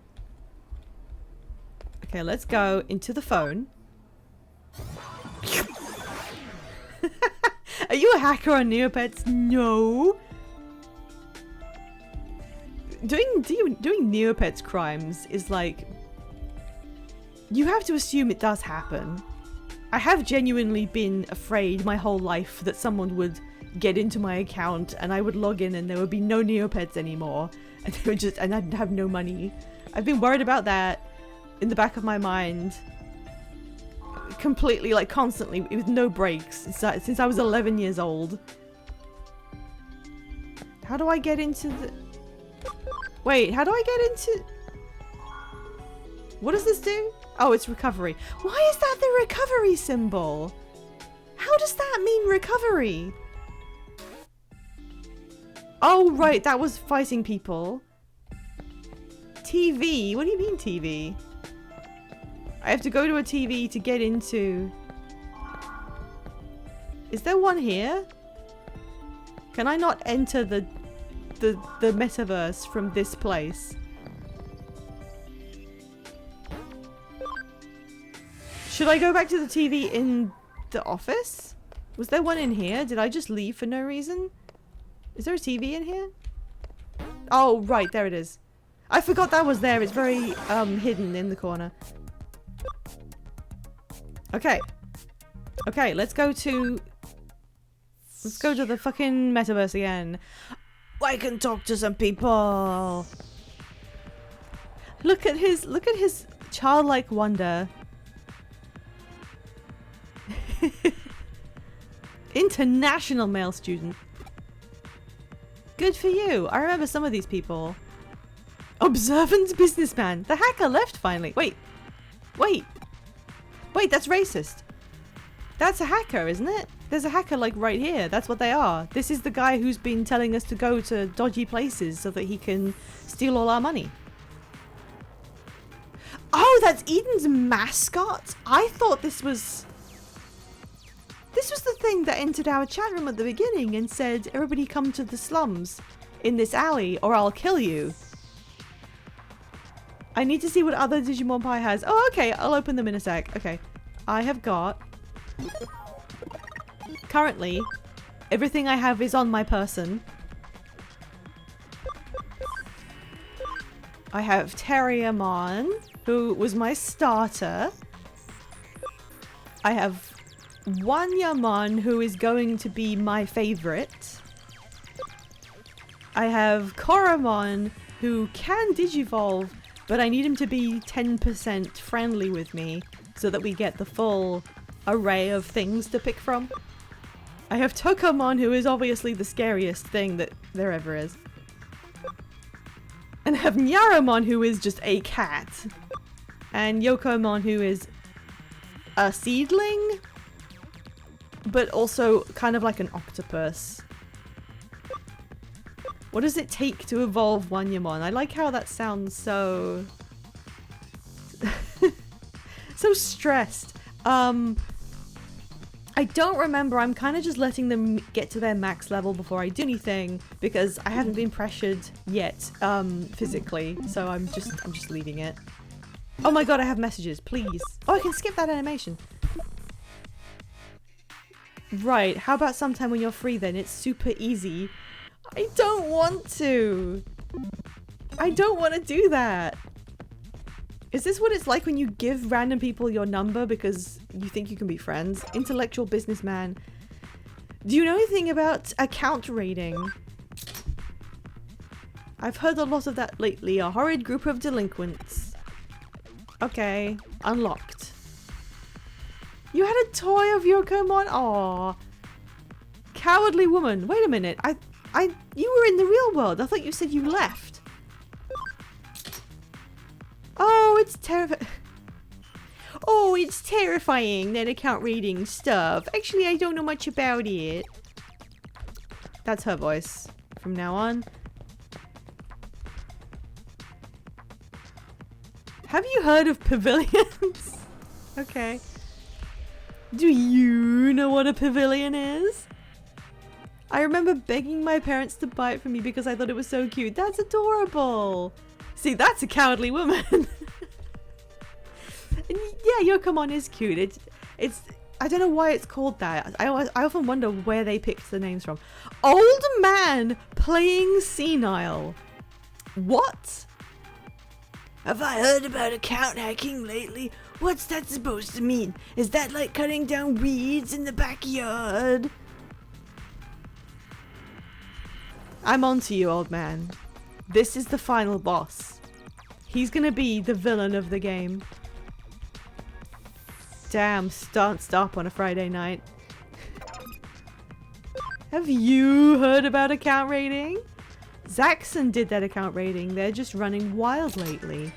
Okay, let's go into the phone. Are you a hacker on Neopets? No. Doing Neopets crimes is like... You have to assume it does happen. I have genuinely been afraid my whole life that someone would get into my account and I would log in and there would be no Neopets anymore, and they would and I'd have no money. I've been worried about that in the back of my mind completely, like constantly, with no breaks since I was 11 years old. How do I get into the... Wait, how do I get into... What does this do? Oh, it's recovery. Why is that the recovery symbol? How does that mean recovery? Oh, right, that was fighting people. TV? What do you mean TV? I have to go to a TV to get into... Is there one here? Can I not enter the metaverse from this place? Should I go back to the TV in the office? Was there one in here? Did I just leave for no reason? Is there a TV in here? Oh, right, there it is. I forgot that was there. It's very hidden in the corner. Okay. Okay, let's go to the fucking metaverse again. I can talk to some people. Look at his childlike wonder. International male student. Good for you. I remember some of these people. Observant businessman. The hacker left finally. Wait, that's racist. That's a hacker, isn't it? There's a hacker like right here. That's what they are. This is the guy who's been telling us to go to dodgy places so that he can steal all our money. Oh, that's Eden's mascot? I thought this was the thing that entered our chat room at the beginning and said, everybody come to the slums in this alley or I'll kill you. I need to see what other Digimon Pie has. Oh, okay, I'll open them in a sec. Okay, I have got... Currently, everything I have is on my person. I have Terriermon, who was my starter. I have Wanyamon, who is going to be my favorite. I have Koromon, who can Digivolve, but I need him to be 10% friendly with me so that we get the full array of things to pick from. I have Tokomon, who is obviously the scariest thing that there ever is. And I have Nyaramon, who is just a cat. And Yokomon, who is a seedling, but also kind of like an octopus. What does it take to evolve Wanyamon? I like how that sounds so... so stressed. I don't remember. I'm kind of just letting them get to their max level before I do anything because I haven't been pressured yet, physically. So I'm just leaving it. Oh my god, I have messages, please. Oh, I can skip that animation. Right, how about sometime when you're free then? It's super easy. I don't want to. I don't want to do that. Is this what it's like when you give random people your number because you think you can be friends? Intellectual businessman. Do you know anything about account raiding? I've heard a lot of that lately. A horrid group of delinquents. Okay, unlocked. You had a toy of Yokomon? Aww. Cowardly woman. Wait a minute. You were in the real world. I thought you said you left. Oh, it's terrifying. Oh, it's terrifying, that account raiding stuff. Actually, I don't know much about it. That's her voice from now on. Have you heard of pavilions? Okay. Do you know what a pavilion is? I remember begging my parents to buy it for me because I thought it was so cute. That's adorable. See, that's a cowardly woman. And yeah, Yokomon is cute. It's I don't know why it's called that. I often wonder where they picked the names from. Old man playing senile. What? Have I heard about account hacking lately? What's that supposed to mean? Is that like cutting down weeds in the backyard? I'm on to you, old man. This is the final boss. He's gonna be the villain of the game. Damn, don't stop on a Friday night. Have you heard about account raiding? Zaxxon did that account raiding. They're just running wild lately.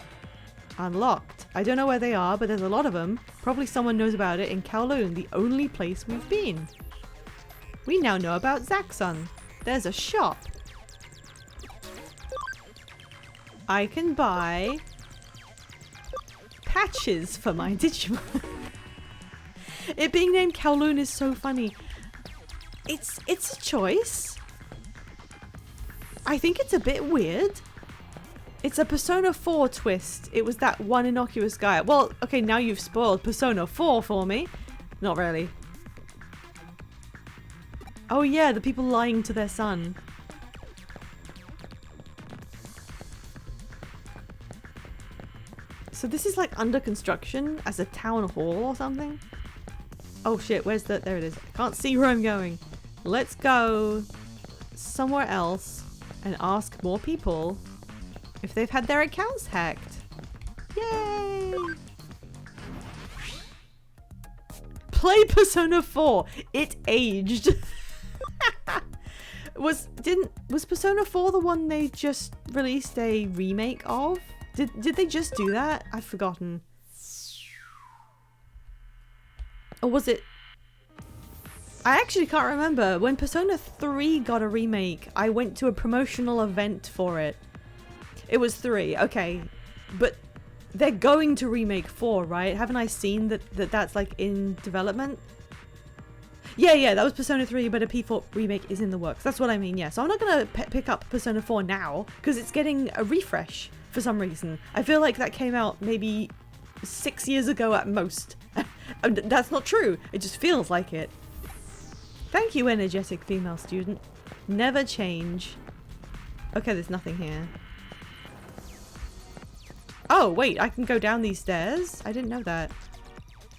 Unlocked. I don't know where they are, but there's a lot of them. Probably someone knows about it in Kowloon, the only place we've been. We now know about Zaxxon. There's a shop. I can buy patches for my Digimon. It being named Kowloon is so funny. It's a choice. I think it's a bit weird. It's a Persona 4 twist. It was that one innocuous guy. Well, okay, now you've spoiled Persona 4 for me. Not really. Oh yeah, the people lying to their son. So this is like under construction as a town hall or something? Oh shit, where's the... There it is. I can't see where I'm going. Let's go somewhere else and ask more people if they've had their accounts hacked. Yay! Play Persona 4. It aged. Was Persona 4 the one they just released a remake of? Did they just do that? I've forgotten. Or was it... I actually can't remember. When Persona 3 got a remake, I went to a promotional event for it. It was 3, okay. But they're going to remake 4, right? Haven't I seen that's like in development? Yeah, that was Persona 3, but a P4 remake is in the works. That's what I mean, yeah. So I'm not gonna pick up Persona 4 now, because it's getting a refresh for some reason. I feel like that came out maybe 6 years ago at most. That's not true. It just feels like it. Thank you, energetic female student. Never change. Okay, there's nothing here. Oh, wait, I can go down these stairs? I didn't know that.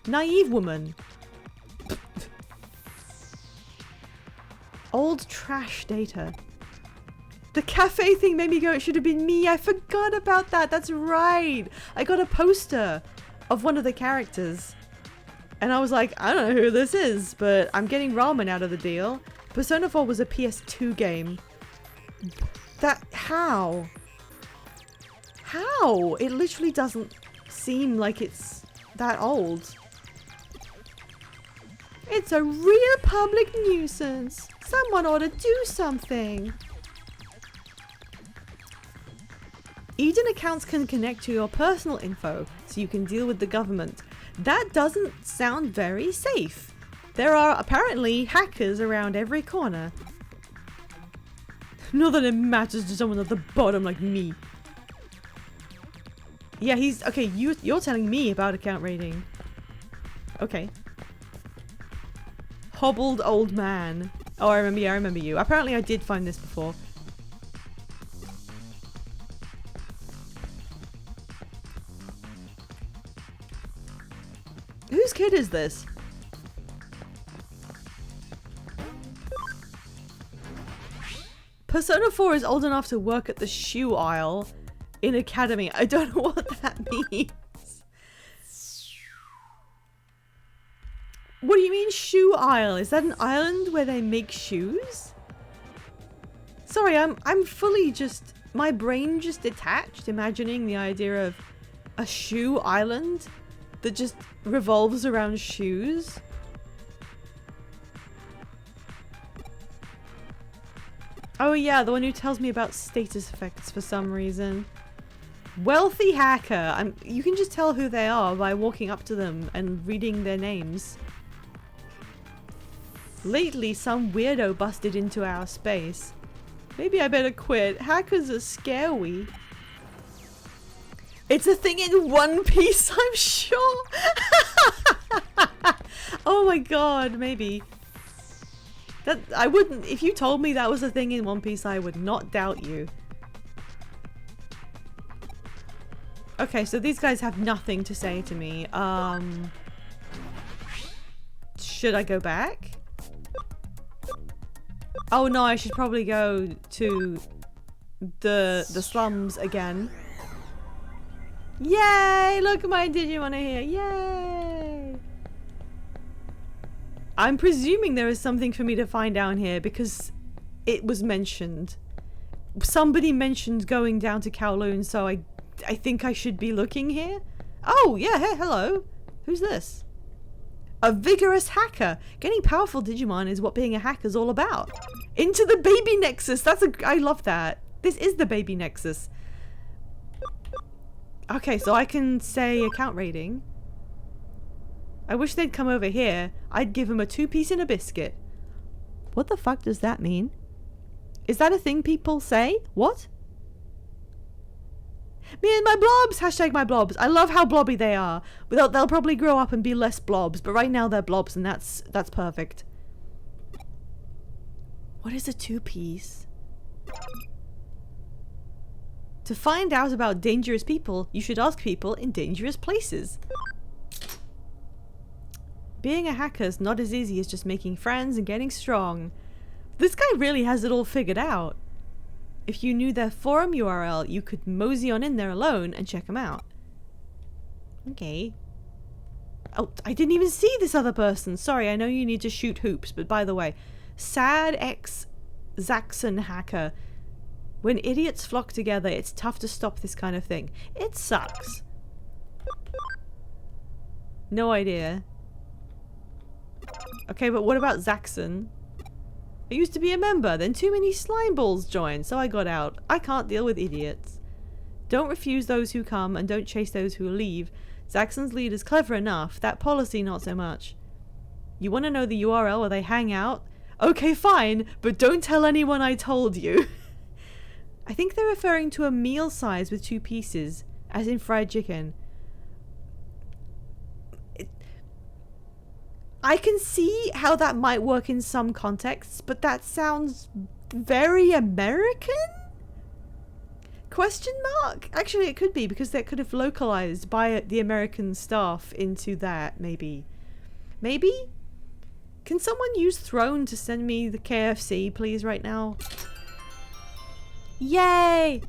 Naive woman. Old trash data. The cafe thing made me go, it should have been me. I forgot about that. That's right. I got a poster of one of the characters. And I was like, I don't know who this is, but I'm getting ramen out of the deal. Persona 4 was a PS2 game. How? How? It literally doesn't seem like it's that old. It's a real public nuisance. Someone ought to do something. Eden accounts can connect to your personal info, so you can deal with the government. That doesn't sound very safe. There are apparently hackers around every corner. Not that it matters to someone at the bottom like me. Yeah, he's... Okay, you're telling me about account rating. Okay. Hobbled old man. Oh, I remember you. Apparently I did find this before. Whose kid is this? Persona 4 is old enough to work at the shoe aisle in Academy. I don't know what that means. What do you mean shoe aisle? Is that an island where they make shoes? Sorry, I'm fully just... My brain just detached, imagining the idea of a shoe island that just revolves around shoes. Oh yeah, the one who tells me about status effects for some reason. Wealthy hacker. You can just tell who they are by walking up to them and reading their names. Lately, some weirdo busted into our space. Maybe I better quit. Hackers are scary. It's a thing in One Piece, I'm sure. Oh my god, maybe. That I wouldn't. If you told me that was a thing in One Piece, I would not doubt you. Okay, so these guys have nothing to say to me. Should I go back? Oh no, I should probably go to the slums again. Yay! Look at my Digimon here. Yay! I'm presuming there is something for me to find down here because it was mentioned. Somebody mentioned going down to Kowloon, so I think I should be looking here. Oh, yeah, hey, hello. Who's this? A vigorous hacker. Getting powerful Digimon is what being a hacker is all about. Into the baby nexus. I love that. This is the baby nexus. Okay, so I can say account rating. I wish they'd come over here. I'd give him a 2-piece and a biscuit. What the fuck does that mean? Is that a thing people say? What? Me and my blobs! Hashtag my blobs. I love how blobby they are. They'll probably grow up and be less blobs, but right now they're blobs and that's perfect. What is a 2-piece? To find out about dangerous people, you should ask people in dangerous places. Being a hacker is not as easy as just making friends and getting strong. This guy really has it all figured out. If you knew their forum URL, you could mosey on in there alone and check them out. Okay. Oh, I didn't even see this other person. Sorry, I know you need to shoot hoops, but by the way, Sad X Zaxxon hacker. When idiots flock together, it's tough to stop this kind of thing. It sucks. No idea. Okay, but what about Zaxxon? I used to be a member, then too many slime balls joined, so I got out. I can't deal with idiots. Don't refuse those who come, and don't chase those who leave. Zaxxon's leader's clever enough, that policy not so much. You want to know the URL where they hang out? Okay, fine, but don't tell anyone I told you. I think they're referring to a meal size with 2 pieces, as in fried chicken. I can see how that might work in some contexts, but that sounds very American? Question mark? Actually, it could be, because that could have localized by the American staff into that, maybe. Maybe? Can someone use Throne to send me the KFC, please, right now? Yay!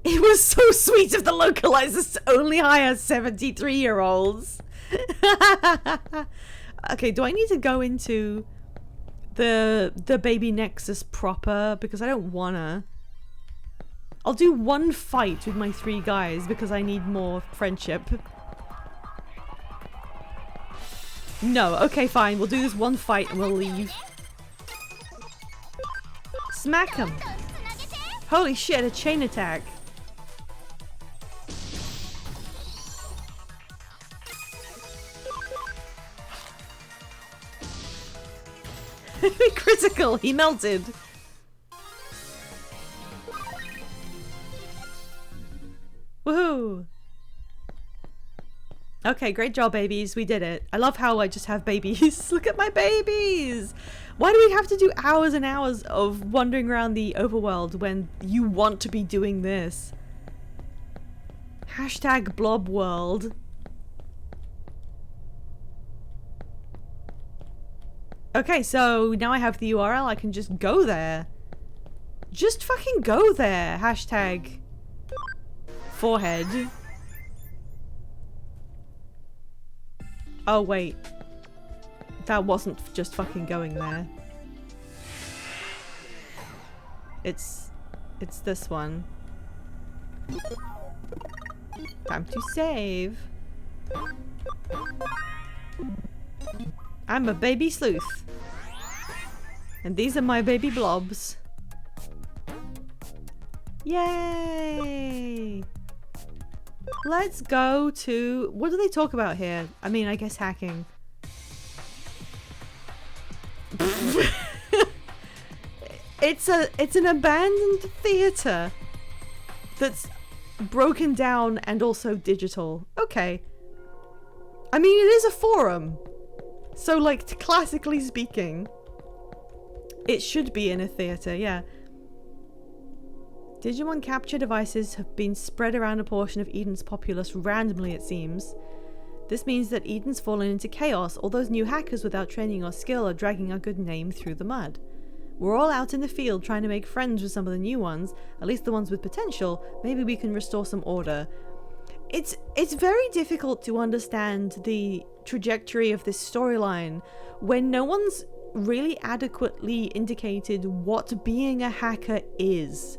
It was so sweet of the localizers to only hire 73-year-olds. Okay, do I need to go into the baby Nexus proper? Because I don't wanna. I'll do one fight with my 3 guys because I need more friendship. No, okay, fine. We'll do this one fight and we'll leave. Smack him. Holy shit, a chain attack. Critical, he melted. Woohoo. Okay, great job, babies. We did it. I love how I just have babies. Look at my babies. Why do we have to do hours and hours of wandering around the overworld when you want to be doing this? Hashtag blob world. Okay, so now I have the URL. I can just go there. Just fucking go there. Hashtag forehead. Oh, wait. That wasn't just fucking going there. It's this one. Time to save. I'm a baby sleuth. And these are my baby blobs. Yay! Let's go to... What do they talk about here? I mean, I guess hacking. It's an abandoned theater that's broken down and also digital. Okay. I mean, it is a forum. So, like, classically speaking, it should be in a theater, yeah. Digimon capture devices have been spread around a portion of Eden's populace randomly, it seems. This means that Eden's fallen into chaos. All those new hackers without training or skill are dragging our good name through the mud. We're all out in the field trying to make friends with some of the new ones, at least the ones with potential. Maybe we can restore some order. It's very difficult to understand the trajectory of this storyline when no one's really adequately indicated what being a hacker is.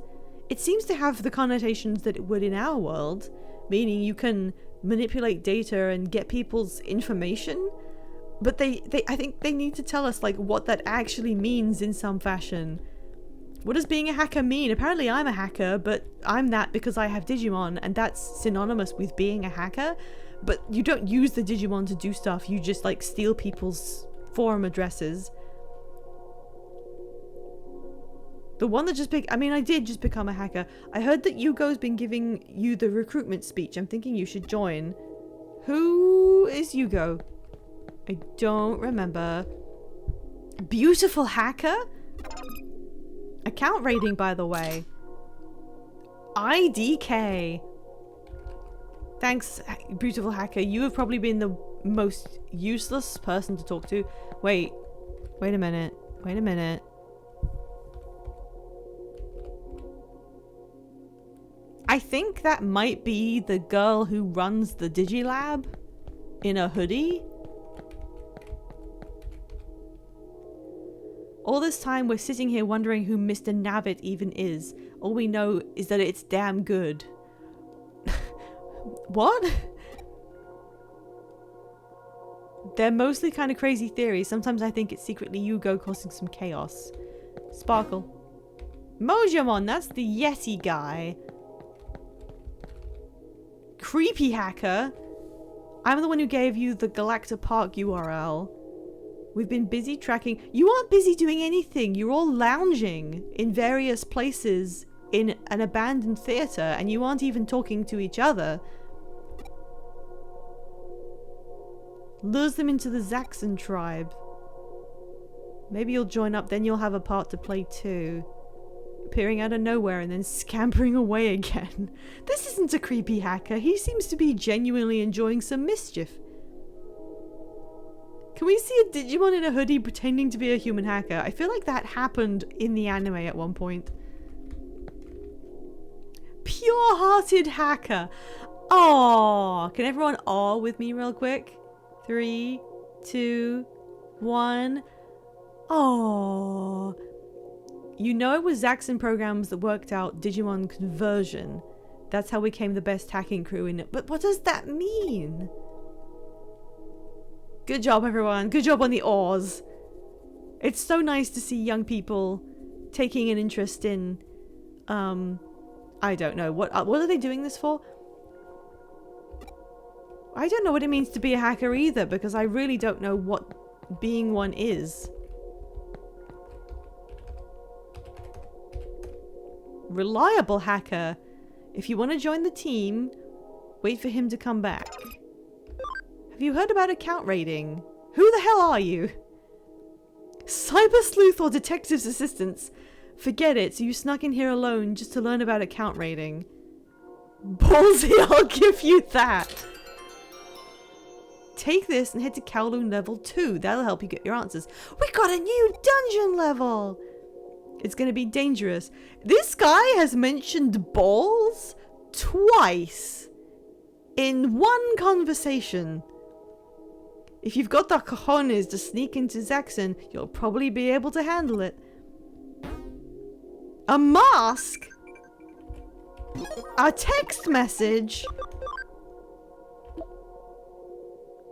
It seems to have the connotations that it would in our world, meaning you can manipulate data and get people's information, but I think they need to tell us like what that actually means in some fashion. What does being a hacker mean? Apparently I'm a hacker, but I'm that because I have Digimon, and that's synonymous with being a hacker. But you don't use the Digimon to do stuff, you just like steal people's forum addresses. The one that just I mean, I did just become a hacker. I heard that Yugo's been giving you the recruitment speech. I'm thinking you should join. Who is Yugo? I don't remember. Beautiful hacker? Account rating, by the way. IDK. Thanks, beautiful hacker. You have probably been the most useless person to talk to. Wait a minute. Wait a minute. I think that might be the girl who runs the Digilab in a hoodie. All this time we're sitting here wondering who Mr. Nabbit even is. All we know is that it's damn good. What? They're mostly kind of crazy theories. Sometimes I think it's secretly Yugo causing some chaos. Sparkle. Mojamon, that's the Yeti guy. Creepy hacker. I'm the one who gave you the Galacta Park URL. We've been busy tracking. You aren't busy doing anything. You're all lounging in various places in an abandoned theater, and you aren't even talking to each other. Lures them into the Zaxxon tribe. Maybe you'll join up, then you'll have a part to play too. appearing out of nowhere and then scampering away again. This isn't a creepy hacker. He seems to be genuinely enjoying some mischief. Can we see a Digimon in a hoodie pretending to be a human hacker? I feel like that happened in the anime at one point. Pure-hearted hacker. Oh, can everyone awe with me real quick? 3, 2, 1. Oh. You know it was Zaxxon programs that worked out Digimon conversion. That's how we became the best hacking crew in it. But what does that mean? Good job, everyone. Good job on the awes. It's so nice to see young people taking an interest in, I don't know. What are they doing this for? I don't know what it means to be a hacker either, because I really don't know what being one is. Reliable hacker. If you want to join the team, wait for him to come back. Have you heard about account raiding? Who the hell are you? Cyber sleuth or detective's assistants? Forget it, so you snuck in here alone just to learn about account raiding. Ballsy, I'll give you that. Take this and head to Kowloon level 2. That'll help you get your answers. We got a new dungeon level! It's gonna be dangerous. This guy has mentioned balls twice in one conversation. If you've got the cojones to sneak into Zaxxon, you'll probably be able to handle it. A mask? A text message?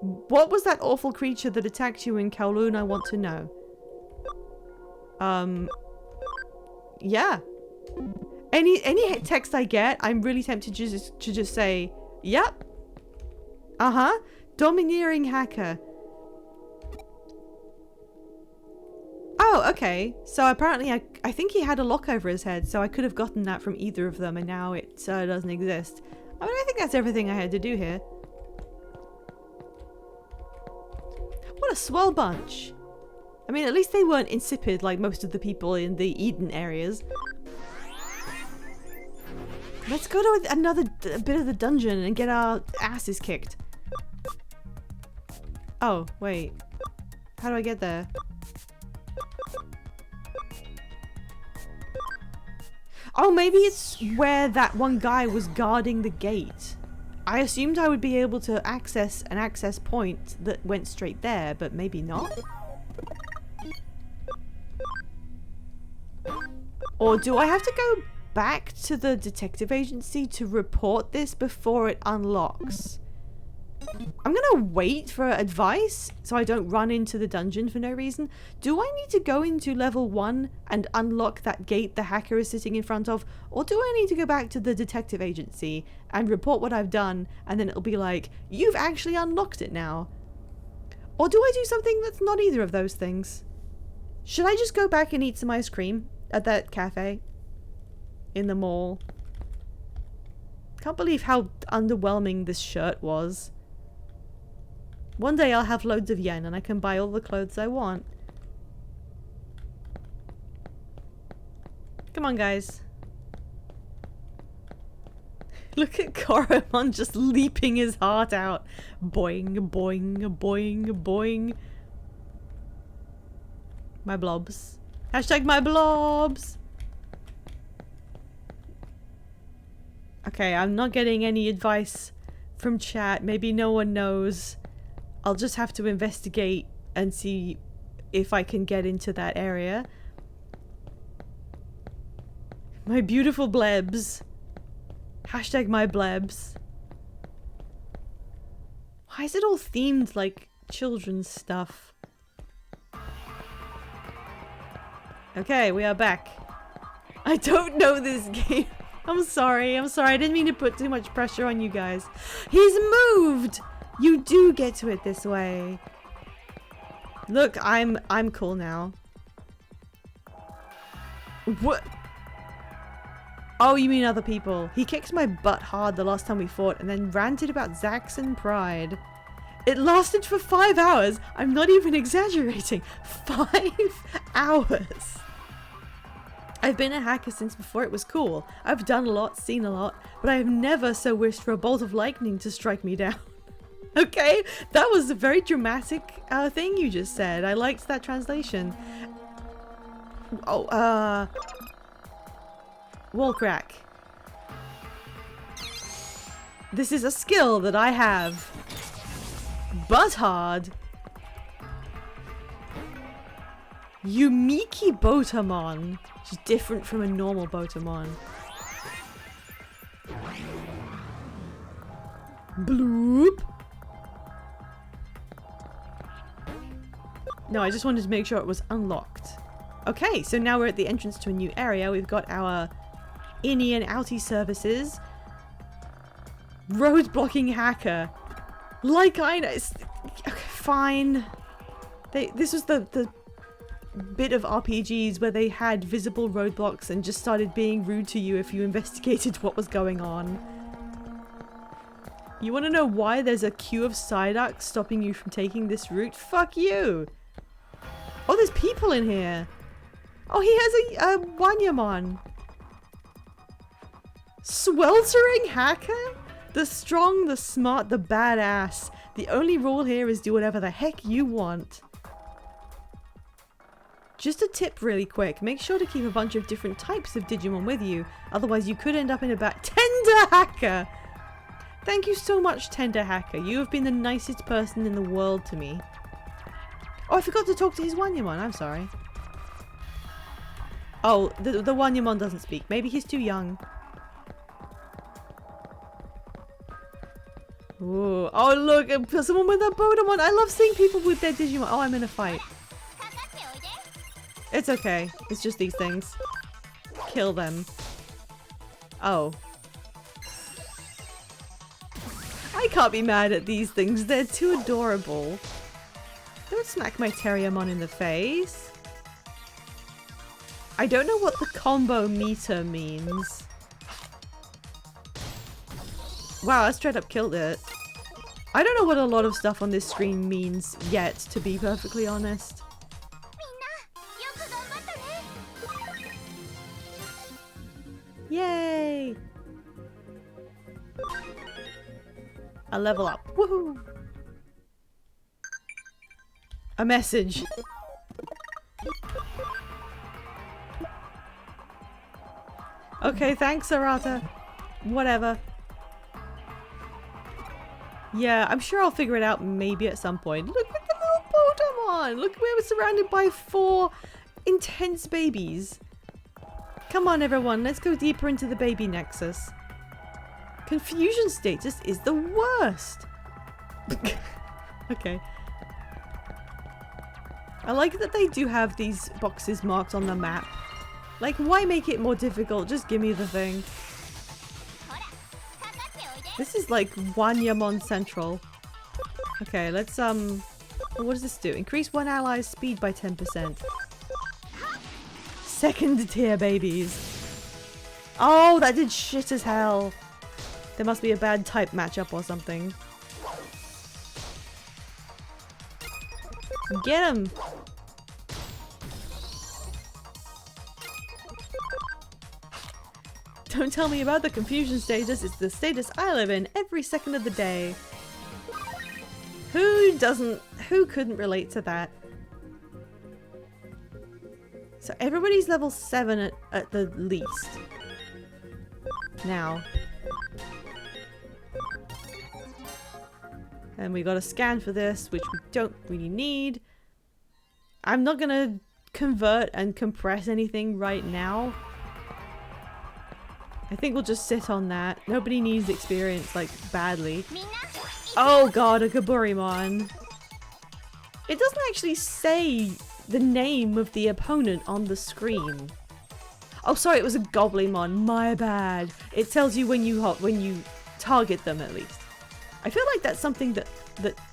What was that awful creature that attacked you in Kowloon? I want to know. Yeah. Any text I get, I'm really tempted to just say, yep. Uh-huh. Domineering hacker. Oh, okay. So apparently I think he had a lock over his head, so I could have gotten that from either of them, and now it doesn't exist. I mean, I think that's everything I had to do here. What a swell bunch. I mean, at least they weren't insipid like most of the people in the Eden areas. Let's go to another bit of the dungeon and get our asses kicked. Oh, wait. How do I get there? Oh, maybe it's where that one guy was guarding the gate. I assumed I would be able to access an access point that went straight there, but maybe not? Or do I have to go back to the detective agency to report this before it unlocks? I'm gonna wait for advice so I don't run into the dungeon for no reason. Do I need to go into level 1 and unlock that gate the hacker is sitting in front of? Or do I need to go back to the detective agency and report what I've done, and then it'll be like, you've actually unlocked it now? Or do I do something that's not either of those things? Should I just go back and eat some ice cream at that cafe in the mall? Can't believe how underwhelming this shirt was. One day I'll have loads of yen and I can buy all the clothes I want. Come on, guys. Look at Koromon just leaping his heart out. Boing, boing, boing, boing. My blobs. Hashtag my blobs. Okay, I'm not getting any advice from chat. Maybe no one knows. I'll just have to investigate and see if I can get into that area. My beautiful blebs. Hashtag my blebs. Why is it all themed like children's stuff? Okay, we are back. I don't know this game. I'm sorry. I didn't mean to put too much pressure on you guys. He's moved! You do get to it this way. Look, I'm cool now. What? Oh, you mean other people. He kicked my butt hard the last time we fought and then ranted about Zaxxon pride. It lasted for 5 hours. I'm not even exaggerating. 5 hours. I've been a hacker since before it was cool. I've done a lot, seen a lot, but I have never so wished for a bolt of lightning to strike me down. Okay, that was a very dramatic thing you just said. I liked that translation. Oh, wall crack. This is a skill that I have. But hard. Yumiki Botamon. Which is different from a normal Botamon. Bloop. No, I just wanted to make sure it was unlocked. Okay, so now we're at the entrance to a new area. We've got our innie and outie services. Road blocking hacker. Like I know. Okay, fine. This was the bit of RPGs where they had visible roadblocks and just started being rude to you if you investigated what was going on. You want to know why there's a queue of Psyducks stopping you from taking this route? Fuck you! Oh, there's people in here! Oh, he has a Wanyamon! Sweltering hacker? The strong, the smart, the badass. The only rule here is do whatever the heck you want. Just a tip really quick, make sure to keep a bunch of different types of Digimon with you, otherwise you could end up in a bad— Tender Hacker! Thank you so much, Tender Hacker. You have been the nicest person in the world to me. Oh, I forgot to talk to his Wanyamon, I'm sorry. Oh, the Wanyamon doesn't speak. Maybe he's too young. Ooh. Oh, look, someone with a Bodemon. I love seeing people with their Digimon. Oh, I'm in a fight. It's okay. It's just these things. Kill them. Oh. I can't be mad at these things. They're too adorable. Don't smack my Terriermon in the face. I don't know what the combo meter means. Wow, I straight up killed it. I don't know what a lot of stuff on this screen means yet, to be perfectly honest. Yay! A level up. Woohoo! A message. Okay, thanks, Arata. Whatever. Yeah, I'm sure I'll figure it out maybe at some point. Look at the little Pokemon! Look, we're surrounded by 4 intense babies. Come on, everyone, let's go deeper into the baby nexus. Confusion status is the worst! Okay. I like that they do have these boxes marked on the map. Like, why make it more difficult? Just give me the thing. This is like Wanyamon Central. Okay, let's what does this do? Increase one ally's speed by 10%. Second tier babies. Oh, that did shit as hell. There must be a bad type matchup or something. Get him! Don't tell me about the confusion status, it's the status I live in every second of the day. Who couldn't relate to that? So everybody's level 7 at the least. Now. And we got a scan for this, which we don't really need. I'm not gonna convert and compress anything right now. I think we'll just sit on that. Nobody needs experience, like, badly. Oh god, a Gaburimon. It doesn't actually say the name of the opponent on the screen. Oh, sorry, it was a Goblimon. My bad. It tells you when you target them, at least. I feel like that's something that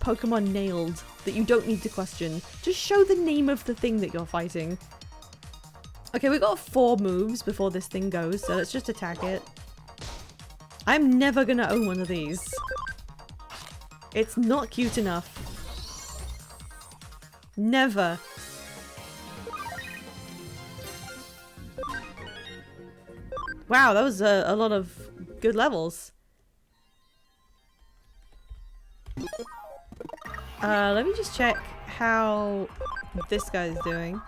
Pokemon nailed, that you don't need to question. Just show the name of the thing that you're fighting. Okay, we've got 4 moves before this thing goes, so let's just attack it. I'm never gonna own one of these. It's not cute enough. Never. Wow, that was a lot of good levels. Let me just check how this guy's doing.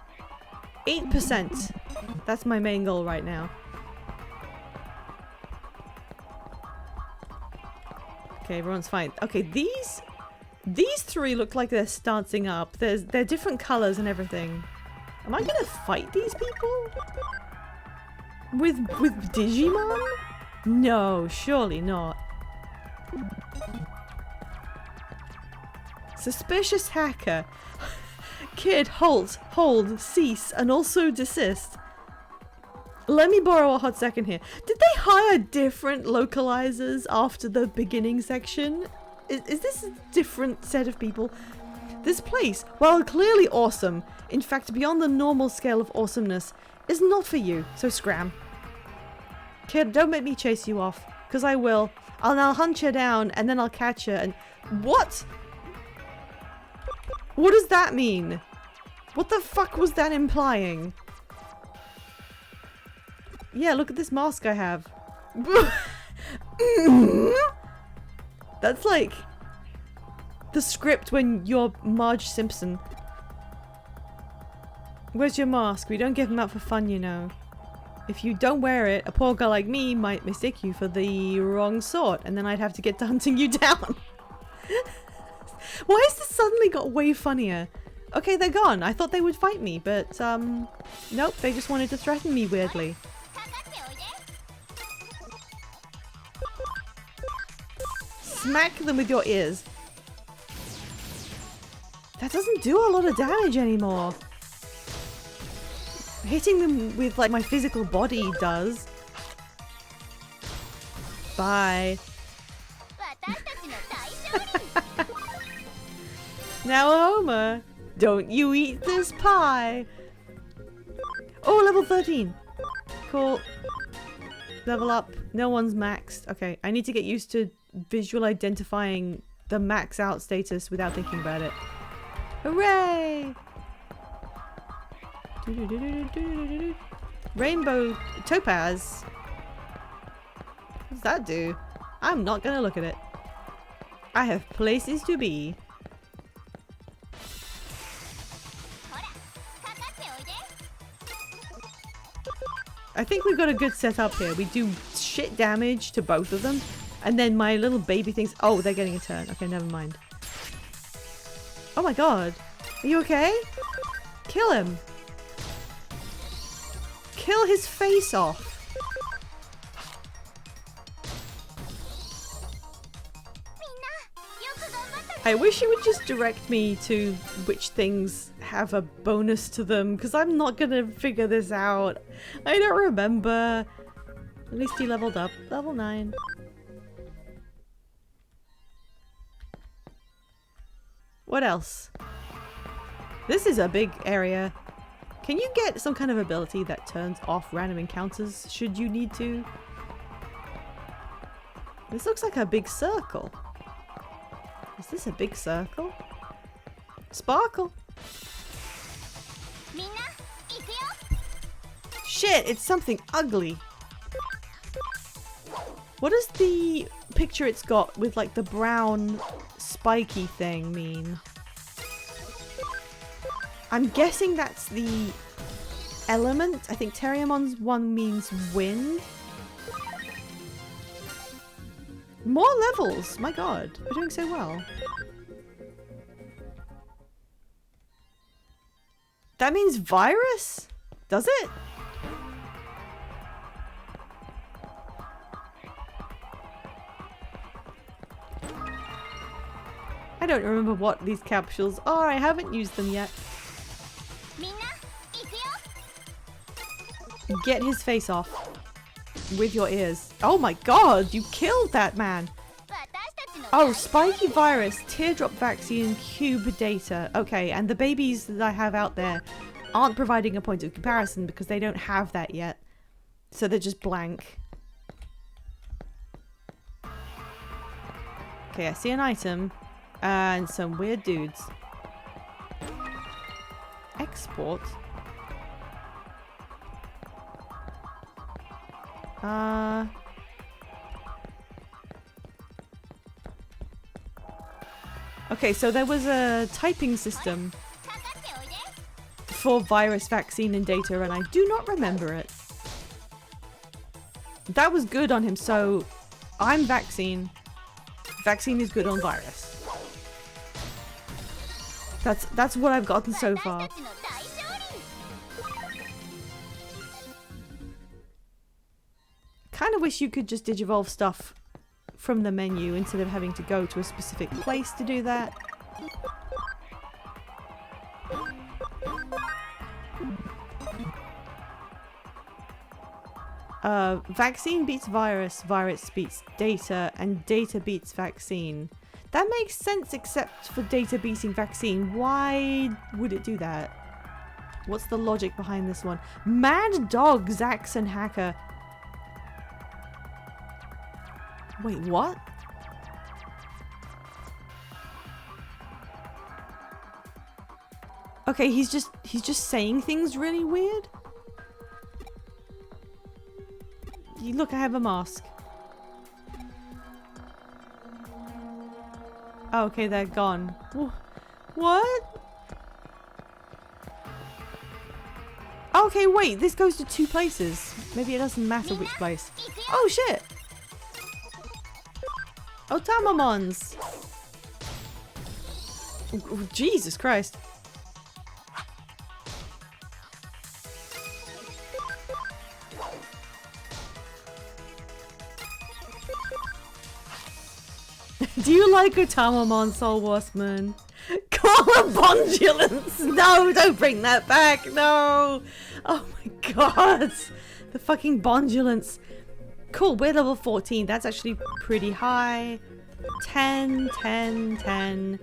8%. That's my main goal right now. Okay, everyone's fine. Okay, these three look like they're starting up. They're different colors and everything. Am I gonna fight these people? With Digimon? No, surely not. Suspicious hacker. Kid, halt, hold, cease, and also desist. Let me borrow a hot second here. Did they hire different localizers after the beginning section? Is this a different set of people? This place, while clearly awesome, in fact beyond the normal scale of awesomeness, is not for you, so scram. Kid, don't make me chase you off, because I will. I'll hunt you down, and then I'll catch you, and... What? What does that mean? What the fuck was that implying? Yeah, look at this mask I have. That's like the script when you're Marge Simpson. Where's your mask? We don't give them out for fun, you know. If you don't wear it, a poor guy like me might mistake you for the wrong sort, and then I'd have to get to hunting you down. Why has this suddenly got way funnier? Okay, they're gone. I thought they would fight me, but, nope, they just wanted to threaten me weirdly. Smack them with your ears. That doesn't do a lot of damage anymore. Hitting them with, like, my physical body does. Bye. Now, Homer, don't you eat this pie. Oh, level 13. Cool. Level up. No one's maxed. Okay, I need to get used to visual identifying the max out status without thinking about it. Hooray! Rainbow topaz. What does that do? I'm not gonna look at it. I have places to be. I think we've got a good setup here. We do shit damage to both of them. And then my little baby things... Oh, they're getting a turn. Okay, never mind. Oh my god. Are you okay? Kill him. Kill his face off. I wish you would just direct me to which things have a bonus to them, because I'm not gonna figure this out. I don't remember. At least he leveled up. Level 9. What else? This is a big area. Can you get some kind of ability that turns off random encounters should you need to? This looks like a big circle. Is this a big circle? Sparkle! Shit, it's something ugly. What does the picture it's got with like the brown spiky thing mean? I'm guessing that's the element. I think Terriamon's one means wind. More levels! My god, we're doing so well. That means virus? Does it? I don't remember what these capsules are. I haven't used them yet. Get his face off. With your ears. Oh my god, you killed that man! Oh, spiky virus, teardrop vaccine, cube data. Okay, and the babies that I have out there aren't providing a point of comparison because they don't have that yet. So they're just blank. Okay, I see an item. And some weird dudes. Export? Okay, so there was a typing system for virus, vaccine, and data, and I do not remember it. That was good on him, so I'm vaccine. Vaccine is good on virus. That's what I've gotten so far. Kind of wish you could just digivolve stuff from the menu instead of having to go to a specific place to do that. Vaccine beats virus, virus beats data, and data beats vaccine. That makes sense except for data beating vaccine. Why would it do that? What's the logic behind this one? Mad Dog, Zax, and Hacker. Wait, what? Okay, he's just saying things really weird. Look, I have a mask. Oh, okay, they're gone. What? Okay, wait, this goes to 2 places. Maybe it doesn't matter which place. Oh, shit! Otamamons! Oh, Jesus Christ. Do you like Otamamon, Soul Wasman? Call them Bondulance! No, don't bring that back! No! Oh my god! The fucking Bondulance. Cool, we're level 14. That's actually pretty high. 10, 10, 10.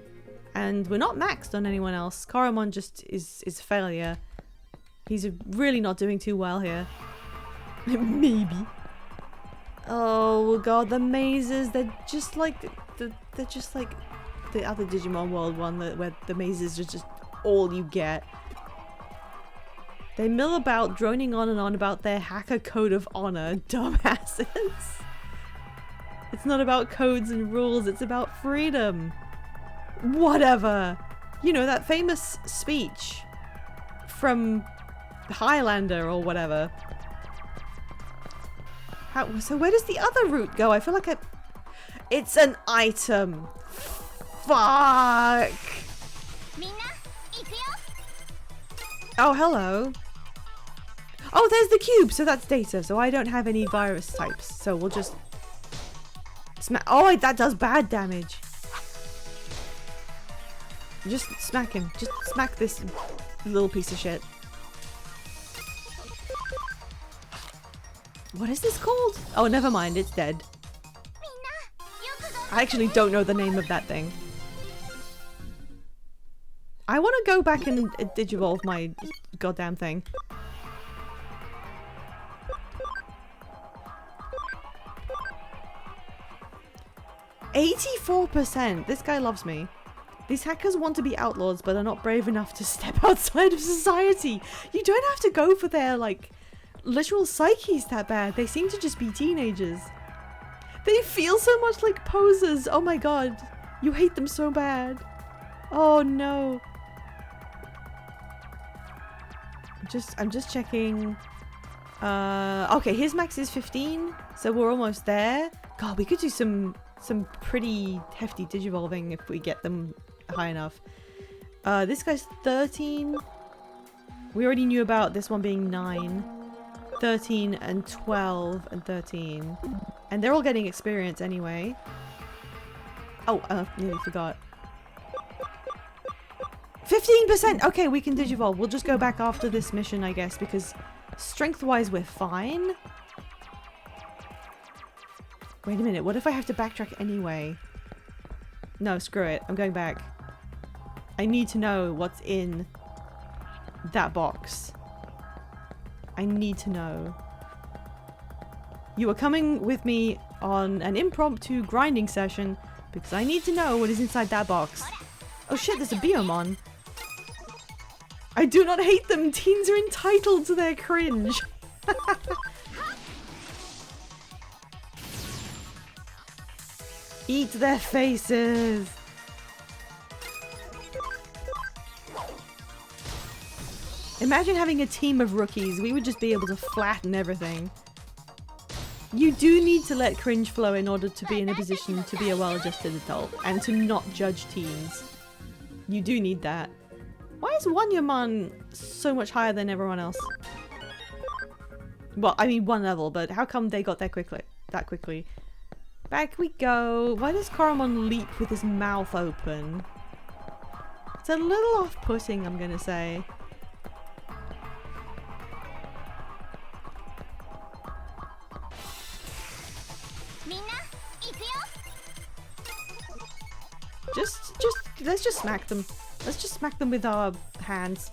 And we're not maxed on anyone else. Koromon just is a failure. He's really not doing too well here. Maybe. Oh god, the mazes, they're just like the other Digimon World one where the mazes are just all you get. They mill about, droning on and on about their hacker code of honor, dumbasses. It's not about codes and rules, it's about freedom. Whatever. You know, that famous speech from Highlander or whatever. So where does the other route go? I feel like it's an item. Fuck. Oh, hello. Oh, there's the cube. So that's data. So I don't have any virus types. So we'll just smack. Oh, that does bad damage. Just smack him. Just smack this little piece of shit. What is this called? Oh, never mind. It's dead. I actually don't know the name of that thing. I want to go back and digivolve my goddamn thing. 84%. This guy loves me. These hackers want to be outlaws, but are not brave enough to step outside of society. You don't have to go for their, like, literal psyches that bad. They seem to just be teenagers. They feel so much like posers. Oh my god. You hate them so bad. Oh no. I'm just checking. Okay, his max is 15, so we're almost there. God, we could do some pretty hefty digivolving if we get them high enough. This guy's 13. We already knew about this one being 9. 13 and 12 and 13. And they're all getting experience anyway. Oh, nearly forgot. 15%! Okay, we can digivolve. We'll just go back after this mission, I guess, because strength-wise we're fine. Wait a minute, what if I have to backtrack anyway? No, screw it. I'm going back. I need to know what's in that box. I need to know. You are coming with me on an impromptu grinding session because I need to know what is inside that box. Oh shit, there's a Biomon. I do not hate them. Teens are entitled to their cringe. Eat their faces! Imagine having a team of rookies. We would just be able to flatten everything. You do need to let cringe flow in order to be in a position to be a well-adjusted adult and to not judge teens. You do need that. Why is Wanyamon so much higher than everyone else? Well, I mean one level, but how come they got there that quickly? Back we go. Why does Koromon leap with his mouth open? It's a little off-putting, I'm gonna say. Let's just smack them. Let's just smack them with our hands.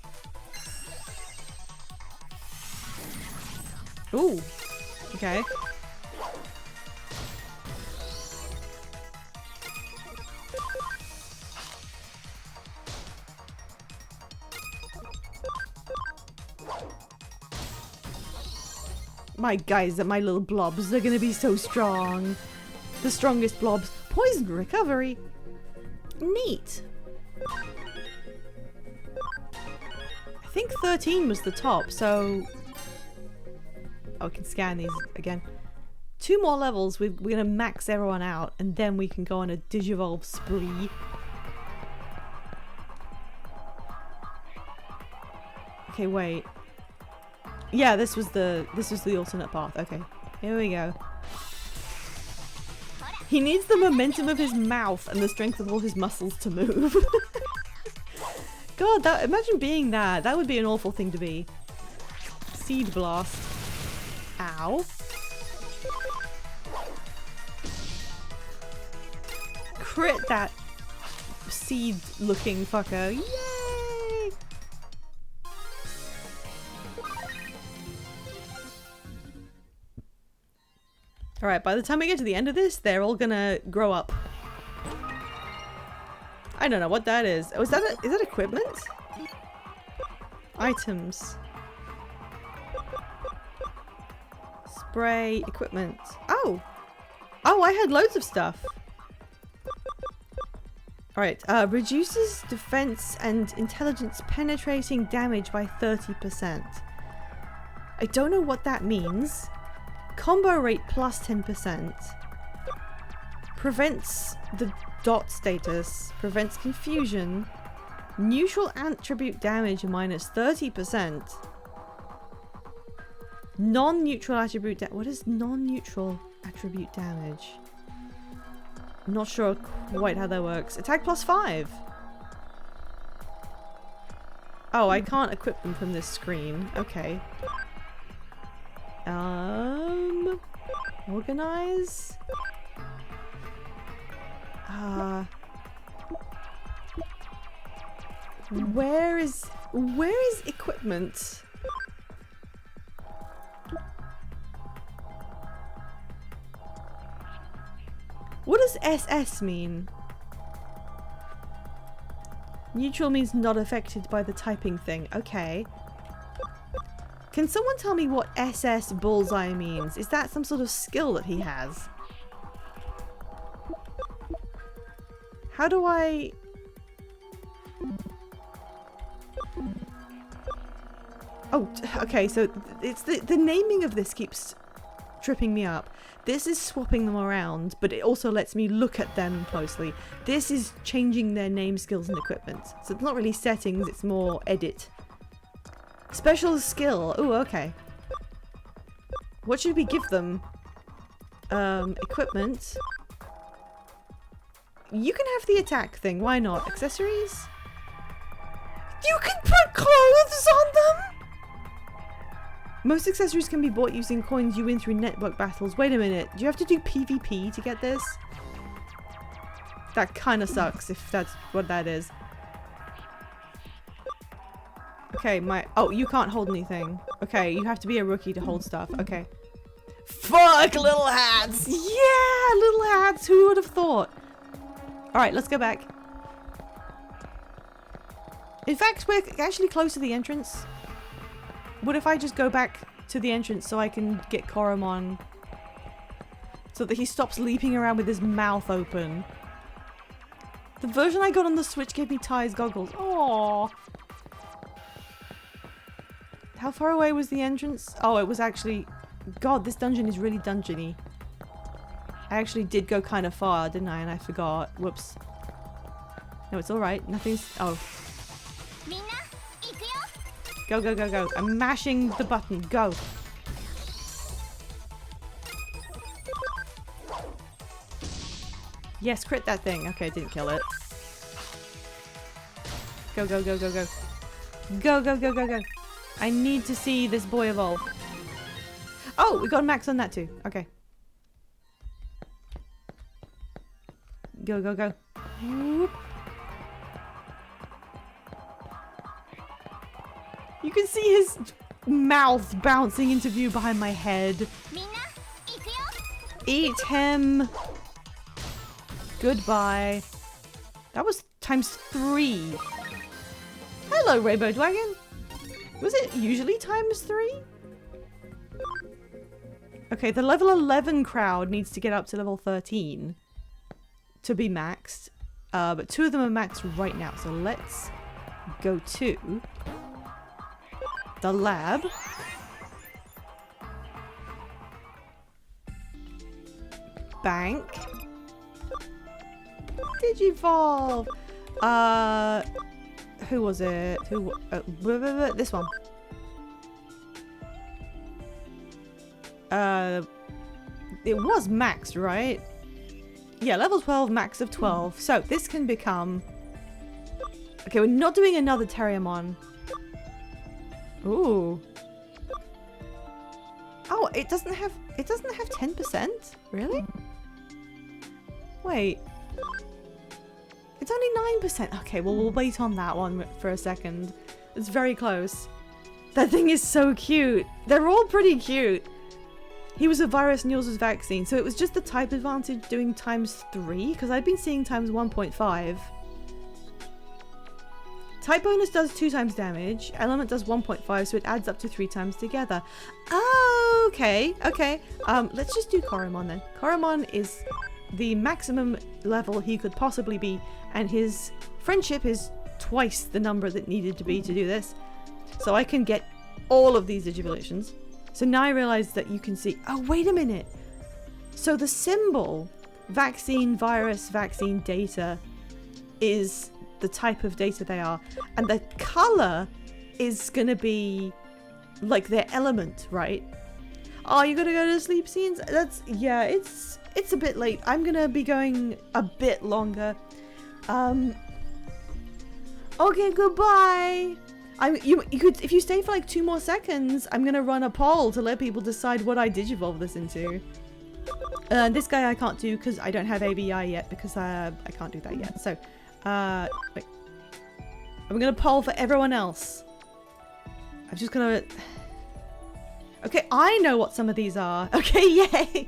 Ooh. Okay. My guys, my little blobs, they're gonna be so strong. The strongest blobs. Poison recovery. Neat. I think 13 was the top, so... Oh, we can scan these again. 2 more levels, we're gonna max everyone out, and then we can go on a Digivolve spree. Okay, wait. Yeah, this was the alternate path. Okay, here we go. He needs the momentum of his mouth and the strength of all his muscles to move. God, imagine being that. That would be an awful thing to be. Seed blast. Ow. Crit that seed looking fucker. Yay! Alright, by the time we get to the end of this, they're all gonna grow up. I don't know what that is. Oh, is that equipment? Items. Spray, equipment. Oh! Oh, I had loads of stuff. Alright, reduces defense and intelligence penetrating damage by 30%. I don't know what that means. Combo rate plus 10%. Prevents the dot status. Prevents confusion. Neutral attribute damage minus 30%. Non-neutral attribute what is non-neutral attribute damage? I'm not sure quite how that works. Attack plus 5. Oh, I can't equip them from this screen. Okay. Organize? Where is equipment? What does SS mean? Neutral means not affected by the typing thing. Okay. Can someone tell me what SS bullseye means? Is that some sort of skill that he has? How do I... Oh, okay, so it's the naming of this keeps tripping me up. This is swapping them around, but it also lets me look at them closely. This is changing their name, skills, and equipment. So it's not really settings, it's more edit. Special skill. Oh, okay. What should we give them? Equipment. You can have the attack thing. Why not? Accessories? You can put clothes on them? Most accessories can be bought using coins you win through network battles. Wait a minute. Do you have to do PvP to get this? That kind of sucks if that's what that is. Okay, oh, you can't hold anything. Okay, you have to be a rookie to hold stuff. Okay. Fuck, little hats! Yeah, little hats! Who would have thought? Alright, let's go back. In fact, we're actually close to the entrance. What if I just go back to the entrance so I can get Koromon? so that he stops leaping around with his mouth open. The version I got on the Switch gave me Ty's goggles. Aww. How far away was the entrance? Oh, it was actually... God, this dungeon is really dungeony. I actually did go kind of far, didn't I? And I forgot. Whoops. No, it's alright. Nothing's... Oh. Go, go, go, go. I'm mashing the button. Go. Yes, crit that thing. Okay, didn't kill it. Go, go, go, go, go. Go, go, go, go, go. I need to see this boy evolve. Oh, we got a max on that too. Okay. Go, go, go. Whoop. You can see his mouth bouncing into view behind my head. Eat him. Goodbye. That was ×3. Hello, Rainbow Dragon. Was it usually ×3? Okay, the level 11 crowd needs to get up to level 13 to be maxed. But 2 of them are maxed right now. So let's go to the lab. Bank. Digivolve. Who was it? This one. It was maxed, right? Yeah, level 12, max of 12. So this can become... Okay, we're not doing another Terriermon. Ooh. Oh, it doesn't have 10%? Really? Wait. It's only 9%. Okay, well, we'll wait on that one for a second. It's very close. That thing is so cute. They're all pretty cute. He was a virus and yours was vaccine. So it was just the type advantage doing ×3, because I've been seeing ×1.5. Type bonus does 2 times damage. Element does 1.5, so it adds up to 3 times together. Oh, okay, okay. Let's just do Koromon then. Koromon is the maximum level he could possibly be, and his friendship is twice the number that needed to be to do this. So I can get all of these Digivolutions. So now I realize that you can see... Oh, wait a minute. So the symbol, vaccine, virus, vaccine, data, is the type of data they are. And the color is going to be like their element, right? Oh, you gotta go to sleep scenes? That's... Yeah, it's a bit late. I'm going to be going a bit longer. Okay, goodbye. You could, if you stay for like 2 more seconds, I'm gonna run a poll to let people decide what I digivolve this into. This guy I can't do because I don't have ABI yet, because I can't do that yet. So, wait. I'm gonna poll for everyone else. I'm just gonna... Okay, I know what some of these are. Okay, yay!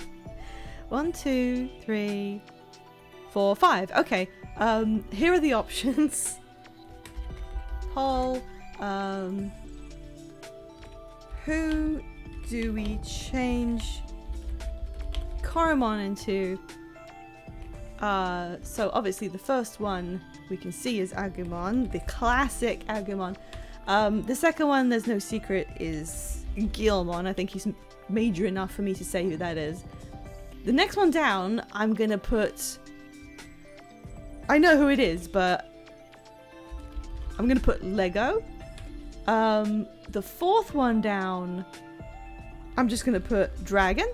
1, 2, 3, 4, 5. Okay, here are the options. Poll. Who do we change Koromon into? So obviously the first one we can see is Agumon, the classic Agumon. The second one, there's no secret, is Guilmon. I think he's major enough for me to say who that is. The next one down, I'm gonna put... I know who it is, but I'm gonna put Lego. The fourth one down, I'm just gonna put Dragon.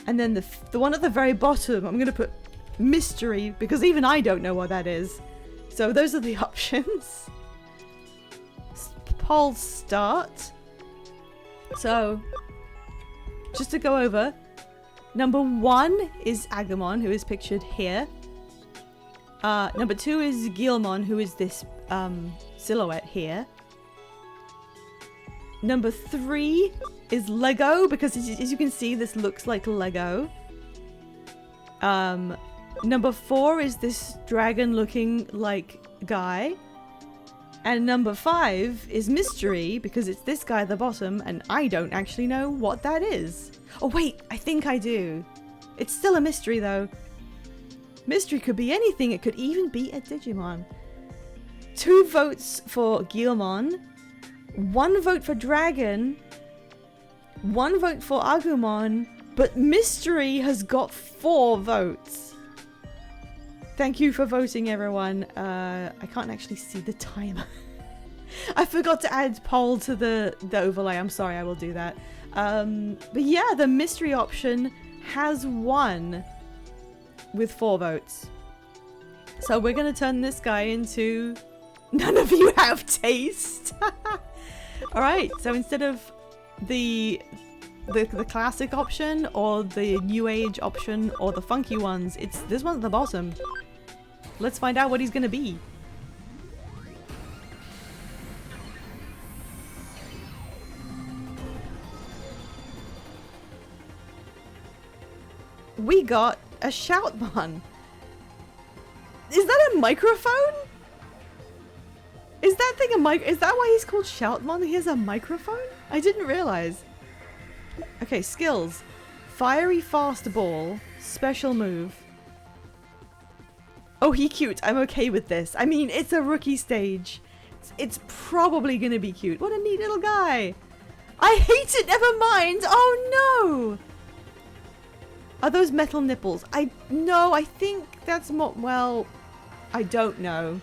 And then the one at the very bottom, I'm gonna put Mystery, because even I don't know what that is. So those are the options. Poll start. So, just to go over, number 1 is Agumon, who is pictured here. Number 2 is Guilmon, who is this silhouette here. Number 3 is Lego, because as you can see, this looks like Lego. Number 4 is this dragon-looking like guy. And number 5 is Mystery, because it's this guy at the bottom, and I don't actually know what that is. Oh wait, I think I do. It's still a mystery though. Mystery could be anything. It could even be a Digimon. 2 votes for Guilmon. 1 vote for Dragon. 1 vote for Agumon. But Mystery has got 4 votes. Thank you for voting, everyone. I can't actually see the timer. I forgot to add poll to the overlay. I'm sorry, I will do that. But yeah, the mystery option has won with 4 votes. So we're going to turn this guy into none of you have taste. Alright, so instead of the classic option or the new age option or the funky ones, it's this one at the bottom. Let's find out what he's going to be. We got a Shoutmon. Is that a microphone? Is that thing a mic? Is that why he's called Shoutmon? He has a microphone? I didn't realize. Okay, skills. Fiery fast ball. Special move. Oh, he cute. I'm okay with this. I mean, it's a rookie stage. It's probably gonna be cute. What a neat little guy. I hate it. Never mind. Oh no. Are those metal nipples? No, I think that's more, well, I don't know.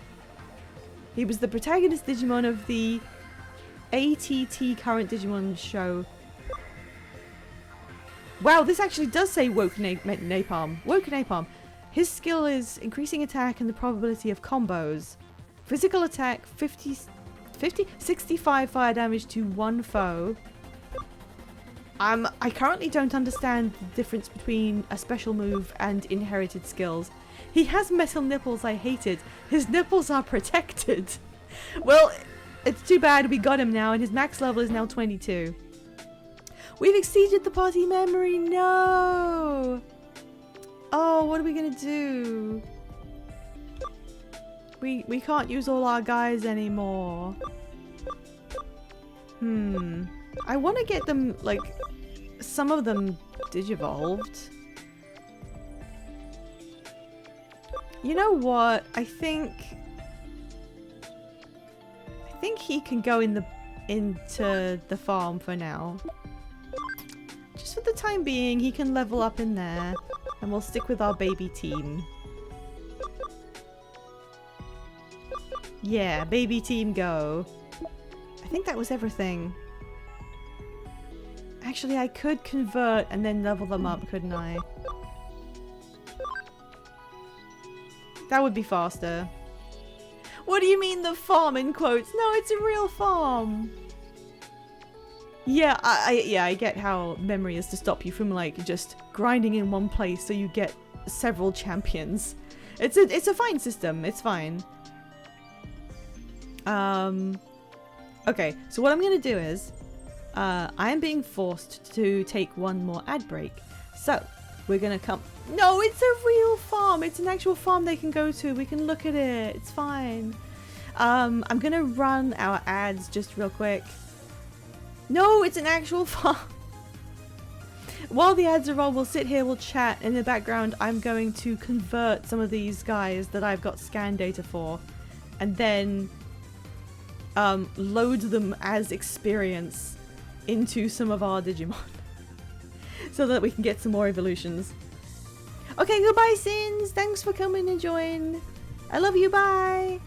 He was the protagonist Digimon of the ATT Current Digimon show. Wow, this actually does say Woke Napalm. Woke Napalm. His skill is increasing attack and the probability of combos. Physical attack, 65 fire damage to 1 foe. I currently don't understand the difference between a special move and inherited skills. He has metal nipples, I hate it. His nipples are protected. Well, it's too bad we got him now and his max level is now 22. We've exceeded the party memory, no! Oh, what are we gonna do? We can't use all our guys anymore. I want to get them, like, some of them digivolved. You know what? I think he can go into the farm for now. Just for the time being, he can level up in there, and we'll stick with our baby team. Yeah, baby team go. I think that was everything. Actually, I could convert and then level them up, couldn't I? That would be faster. What do you mean the farm in quotes? No, it's a real farm. Yeah, I get how memory is to stop you from like just grinding in one place so you get several champions. It's a fine system. It's fine. Okay, so what I'm gonna do is I am being forced to take one more ad break. So we're gonna come. No, it's a real farm. It's an actual farm they can go to. We can look at it. It's fine. I'm gonna run our ads just real quick. No, it's an actual farm. While the ads are on, we'll sit here, we'll chat. In the background, I'm going to convert some of these guys that I've got scan data for, and then load them as experience into some of our Digimon so that we can get some more evolutions. Okay, goodbye, Sins. Thanks for coming and join. I love you. Bye.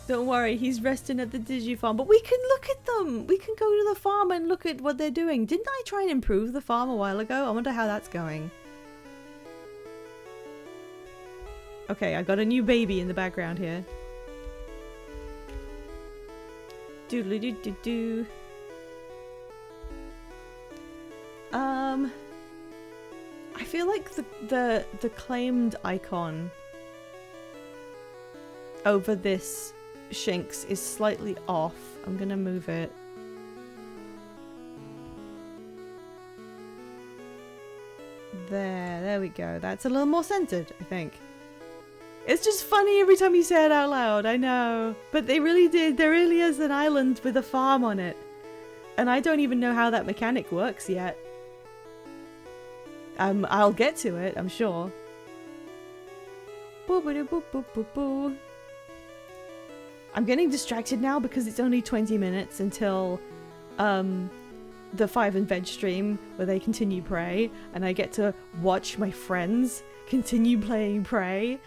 Don't worry, he's resting at the Digifarm, but we can look at them. We can go to the farm and look at what they're doing. Didn't I try and improve the farm a while ago? I wonder how that's going. Okay, I got a new baby in the background here. Doodly doo doo doo. I feel like the claimed icon over this Shinx is slightly off. I'm gonna move it. There we go. That's a little more centered, I think. It's just funny every time you say it out loud, I know. But they really did. There really is an island with a farm on it. And I don't even know how that mechanic works yet. I'll get to it, I'm sure. Boo-ba-doo-boo-boo-boo-boo. I'm getting distracted now because it's only 20 minutes until the 5 and Veg stream where they continue Prey, and I get to watch my friends continue playing Prey.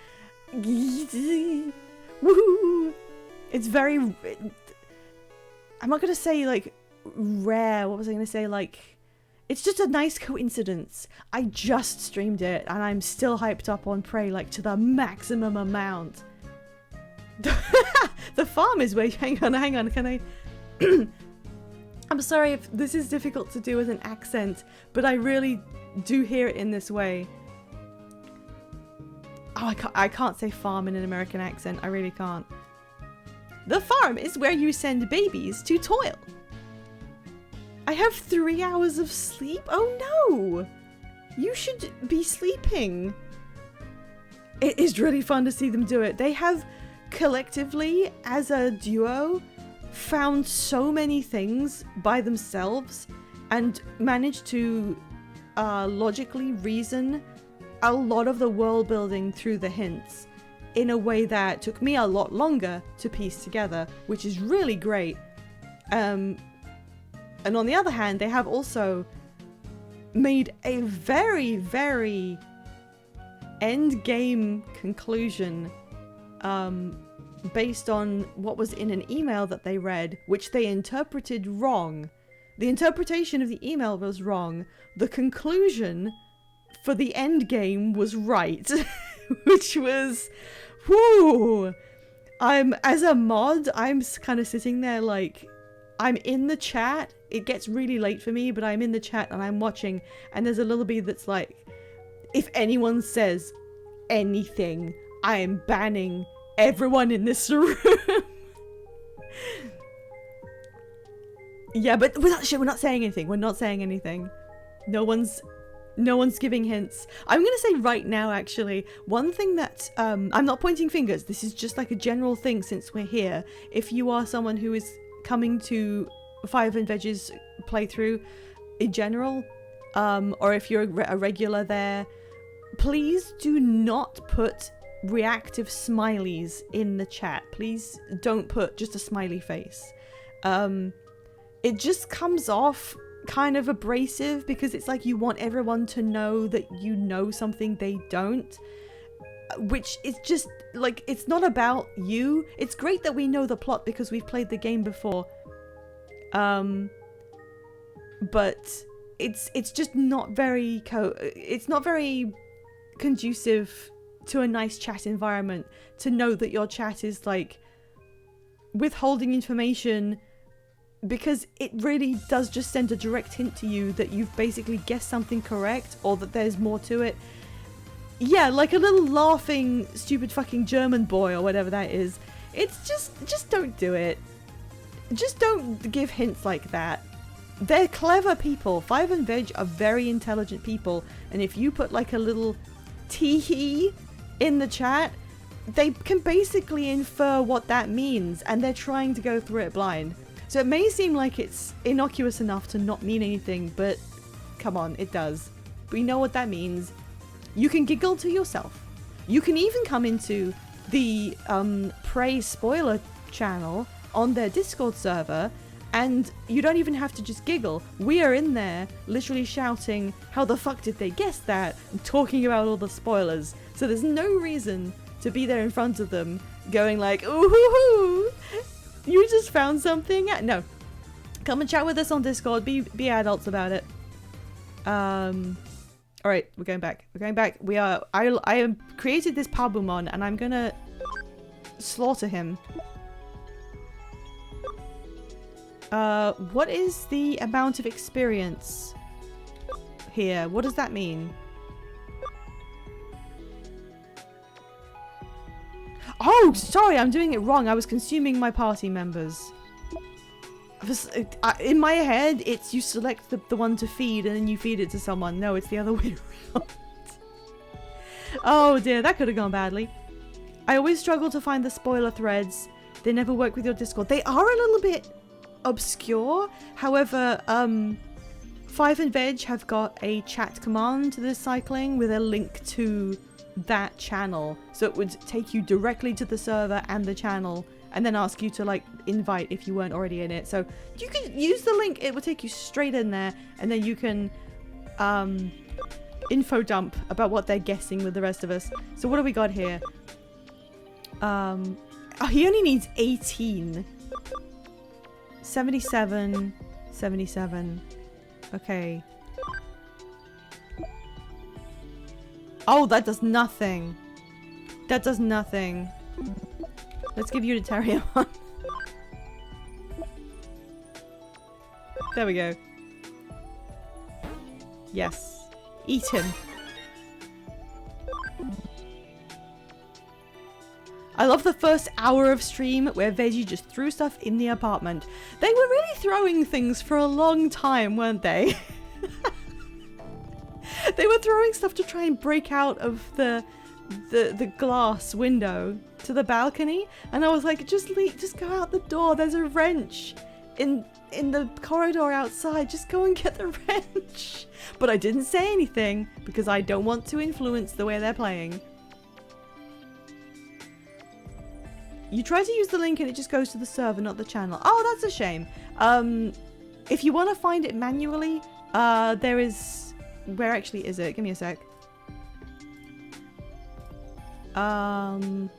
Woohoo! It's very... I'm not gonna say like rare. What was I gonna say? Like, it's just a nice coincidence. I just streamed it and I'm still hyped up on Prey like to the maximum amount. The farm is where... Hang on, can I... I'm sorry if this is difficult to do with an accent, but I really do hear it in this way. Oh, I can't say farm in an American accent. I really can't. The farm is where you send babies to toil. I have 3 hours of sleep? Oh no! You should be sleeping. It is really fun to see them do it. They have collectively, as a duo, found so many things by themselves and managed to logically reason a lot of the world building through the hints in a way that took me a lot longer to piece together, which is really great. And on the other hand, they have also made a very, very end game conclusion based on what was in an email that they read, which they interpreted wrong. The interpretation of the email was wrong. The conclusion for the end game was right. Which was... whoo! As a mod, I'm kind of sitting there like... I'm in the chat. It gets really late for me, but I'm in the chat and I'm watching. And there's a little bit that's like... if anyone says anything, I am banning everyone in this room. Yeah, but we're not saying anything. We're not saying anything. No one's giving hints. I'm gonna say right now, actually, one thing that I'm not pointing fingers. This is just like a general thing since we're here. If you are someone who is coming to 5 and Veg's playthrough in general, or if you're a regular there, please do not put reactive smileys in the chat. Please don't put just a smiley face. It just comes off kind of abrasive because it's like you want everyone to know that you know something they don't, which is just like, it's not about you. It's great that we know the plot because we've played the game before, but it's just not very it's not very conducive to a nice chat environment to know that your chat is like withholding information, because it really does just send a direct hint to you that you've basically guessed something correct or that there's more to it. Yeah, like a little laughing stupid fucking German boy or whatever that is. It's just don't do it. Just don't give hints like that. They're clever people. 5 and Veg are very intelligent people, and if you put like a little tee-hee in the chat, they can basically infer what that means, and they're trying to go through it blind. So it may seem like it's innocuous enough to not mean anything, but come on, it does. We know what that means. You can giggle to yourself. You can even come into the Prey spoiler channel on their Discord server, and you don't even have to just giggle. We are in there literally shouting, how the fuck did they guess that? And talking about all the spoilers. So there's no reason to be there in front of them going like, ooh hoo hoo, you just found something. No, come and chat with us on Discord. Be adults about it. All right, we're going back. We are. I have created this Pabumon, and I'm gonna slaughter him. What is the amount of experience here? What does that mean? Oh, sorry, I'm doing it wrong. I was consuming my party members. In my head, it's you select the one to feed and then you feed it to someone. No, it's the other way around. Oh dear, that could have gone badly. I always struggle to find the spoiler threads. They never work with your Discord. They are a little bit obscure. However, Five and Veg have got a chat command to this cycling with a link to that channel. So it would take you directly to the server and the channel and then ask you to like invite if you weren't already in it. So you can use the link. It will take you straight in there and then you can info dump about what they're guessing with the rest of us. So what do we got here? Oh, he only needs 18. 77, 77. Okay. Oh, that does nothing. That does nothing. Let's give you to Terriamon. There we go. Yes. Eat him. I love the first hour of stream where Veggie just threw stuff in the apartment. They were really throwing things for a long time, weren't they? They were throwing stuff to try and break out of the glass window to the balcony, and I was like, just go out the door. There's a wrench in the corridor outside. Just go and get the wrench. But I didn't say anything because I don't want to influence the way they're playing. You try to use the link and it just goes to the server, not the channel. Oh, that's a shame. If you want to find it manually, there is... Where actually is it? Give me a sec. Oh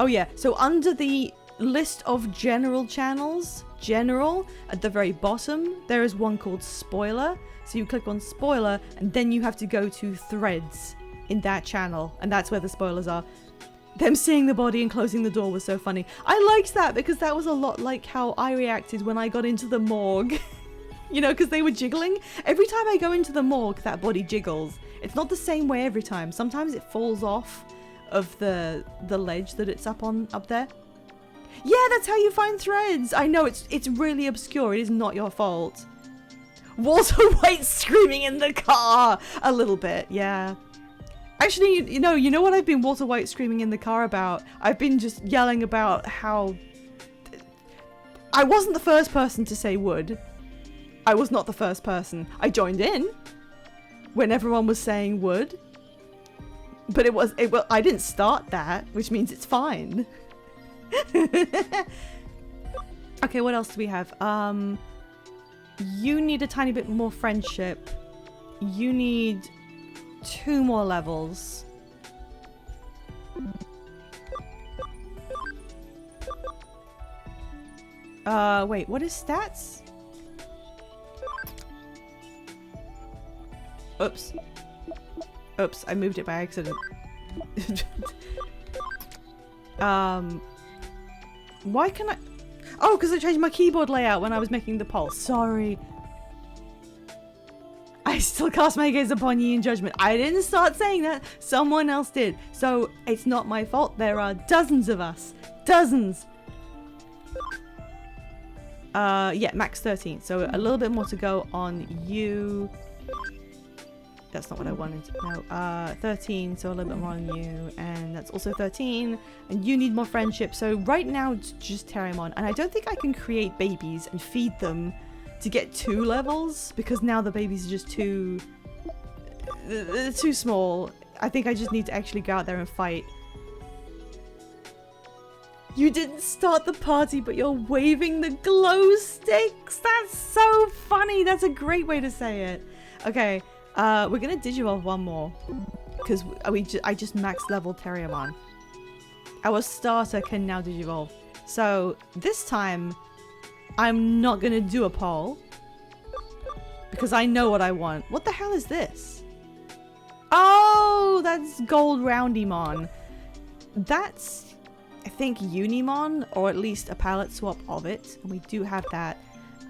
yeah, so under the list of general channels, general, at the very bottom, there is one called spoiler. So you click on spoiler and then you have to go to threads in that channel, and that's where the spoilers are. Them seeing the body and closing the door was so funny. I liked that because that was a lot like how I reacted when I got into the morgue. You know, because they were jiggling. Every time I go into the morgue, that body jiggles. It's not the same way every time. Sometimes it falls off of the ledge that it's up there. Yeah, that's how you find threads. I know it's really obscure. It is not your fault. Walter White screaming in the car. A little bit, yeah. Actually, you know what I've been Walter White screaming in the car about? I've been just yelling about how... I wasn't the first person to say would. I was not the first person. I joined in when everyone was saying would. But I didn't start that, which means it's fine. Okay, what else do we have? You need a tiny bit more friendship. You need 2 more levels. Wait, what is stats? Oops. Oops, I moved it by accident. Why can I... Oh, because I changed my keyboard layout when I was making the poll. Sorry. I still cast my gaze upon ye in judgment. I didn't start saying that. Someone else did. So it's not my fault. There are dozens of us. Dozens. Yeah, max 13. So a little bit more to go on you. That's not what I wanted. No, 13, so a little bit more on you. And that's also 13. And you need more friendship. So right now, it's just Terriamon. And I don't think I can create babies and feed them to get 2 levels. Because now the babies are just too small. I think I just need to actually go out there and fight. You didn't start the party, but you're waving the glow sticks. That's so funny. That's a great way to say it. Okay. We're gonna Digivolve one more because I just max level Terriamon. Our starter can now Digivolve. So this time, I'm not gonna do a poll because I know what I want. What the hell is this? Oh, that's Gold Roundymon. That's, I think, Unimon, or at least a palette swap of it. And we do have that.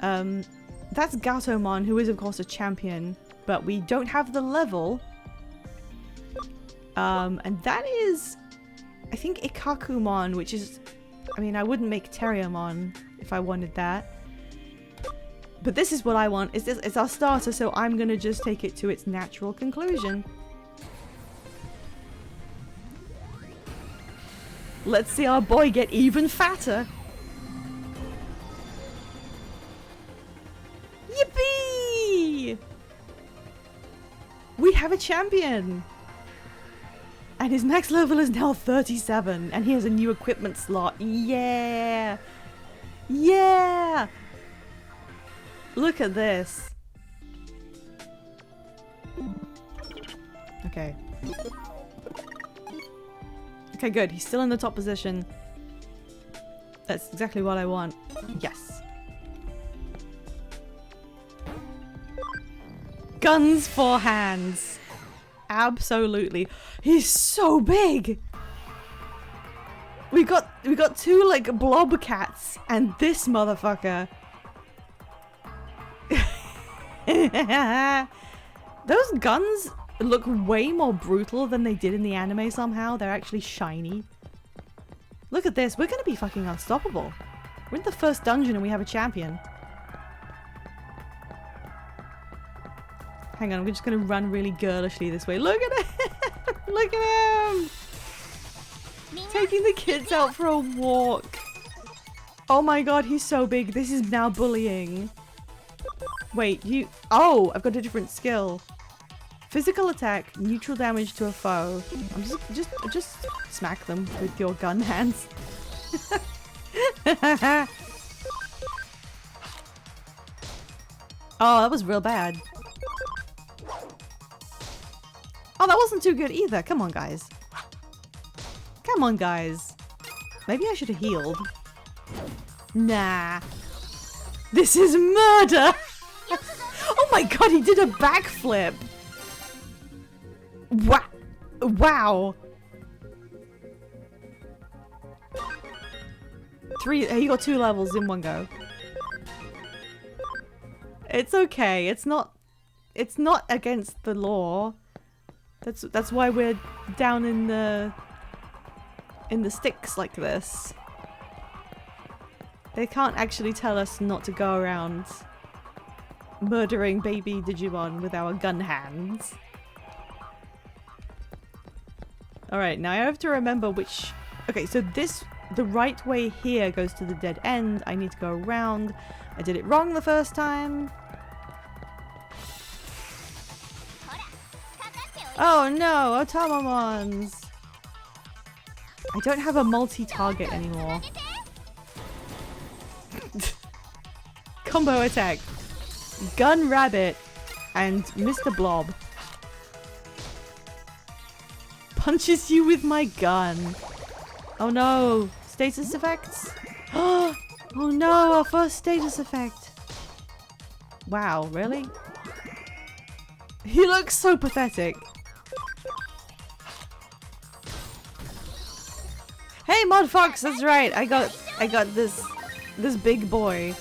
That's Gatomon, who is of course a champion. But we don't have the level. And that is, I think, Ikakumon, which is, I mean, I wouldn't make Terriamon if I wanted that. But this is what I want. It's our starter, so I'm going to just take it to its natural conclusion. Let's see our boy get even fatter. Yippee! We have a champion! And his max level is now 37, and he has a new equipment slot. Yeah! Yeah! Look at this. Okay. Okay, good. He's still in the top position. That's exactly what I want. Yes. Guns for hands. Absolutely. He's so big. We got two like blob cats and this motherfucker. Those guns look way more brutal than they did in the anime somehow. They're actually shiny. Look at this. We're gonna be fucking unstoppable. We're in the first dungeon and we have a champion. Hang on, I'm just gonna run really girlishly this way. Look at him! Look at him! Taking the kids out for a walk. Oh my god, he's so big. This is now bullying. Wait, you... Oh, I've got a different skill. Physical attack, neutral damage to a foe. I'm just smack them with your gun hands. Oh, that was real bad. Oh, that wasn't too good either. Come on, guys. Come on, guys. Maybe I should have healed. Nah. This is murder! Oh my god, he did a backflip! Wow! He got 2 levels in one go. It's okay. It's not against the law. That's why we're down in the sticks like this. They can't actually tell us not to go around murdering baby Digimon with our gun hands. Alright, now I have to remember which... Okay, so the right way here goes to the dead end. I need to go around. I did it wrong the first time. Oh no, Otamamons! I don't have a multi-target anymore. Combo attack. Gun Rabbit and Mr. Blob. Punches you with my gun. Oh no, status effects? Oh no, our first status effect. Wow, really? He looks so pathetic. Hey, Mod Fox, that's right. I got this big boy.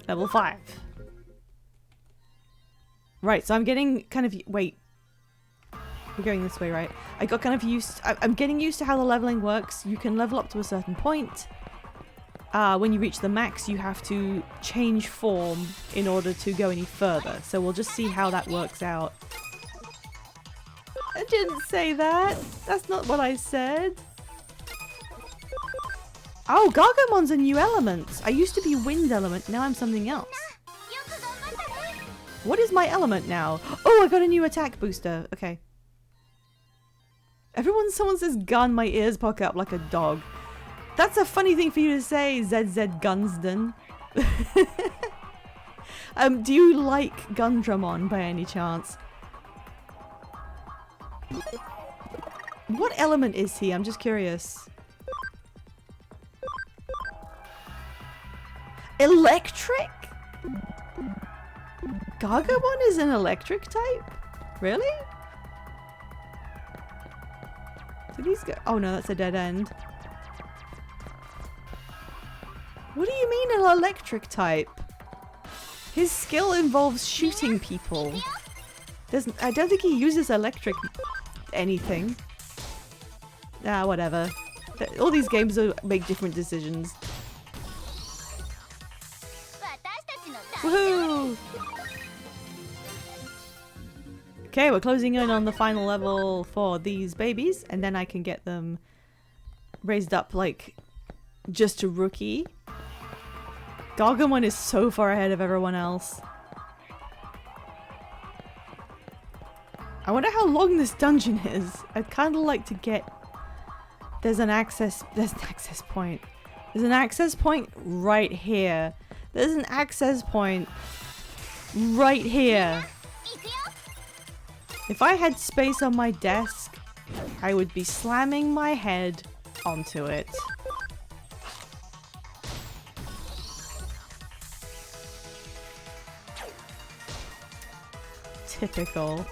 Level 5. Right, so I'm getting kind of... Wait. We're going this way, right? I got kind of used... I'm getting used to how the leveling works. You can level up to a certain point. When you reach the max, you have to change form in order to go any further. So we'll just see how that works out. I didn't say that. That's not what I said. Oh, Gargomon's a new element. I used to be wind element, now I'm something else. What is my element now? Oh, I got a new attack booster. Okay. Someone says gun, my ears poke up like a dog. That's a funny thing for you to say, ZZ Gunsden. Do you like Gundramon by any chance? What element is he? I'm just curious. Electric? Gargomon is an electric type? Really? Did these go? Oh no, that's a dead end. What do you mean an electric type? His skill involves shooting people. I don't think he uses electric anything. Ah, whatever. All these games make different decisions. Woohoo! Okay, we're closing in on the final level for these babies, and then I can get them raised up like just a rookie. Gargomon is so far ahead of everyone else. I wonder how long this dungeon is. I'd kind of like to get... There's an access point. There's an access point right here. There's an access point right here. If I had space on my desk, I would be slamming my head onto it. Typical.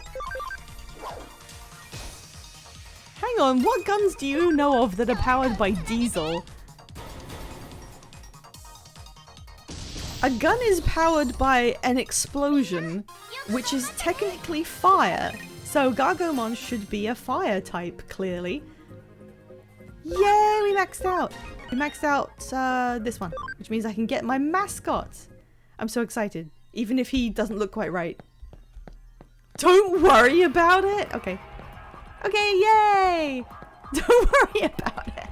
Hang on, what guns do you know of that are powered by diesel? A gun is powered by an explosion, which is technically fire. So Gargomon should be a fire type, clearly. Yay, we maxed out! We maxed out this one, which means I can get my mascot. I'm so excited, even if he doesn't look quite right. Don't worry about it! Okay. Okay, yay! Don't worry about it.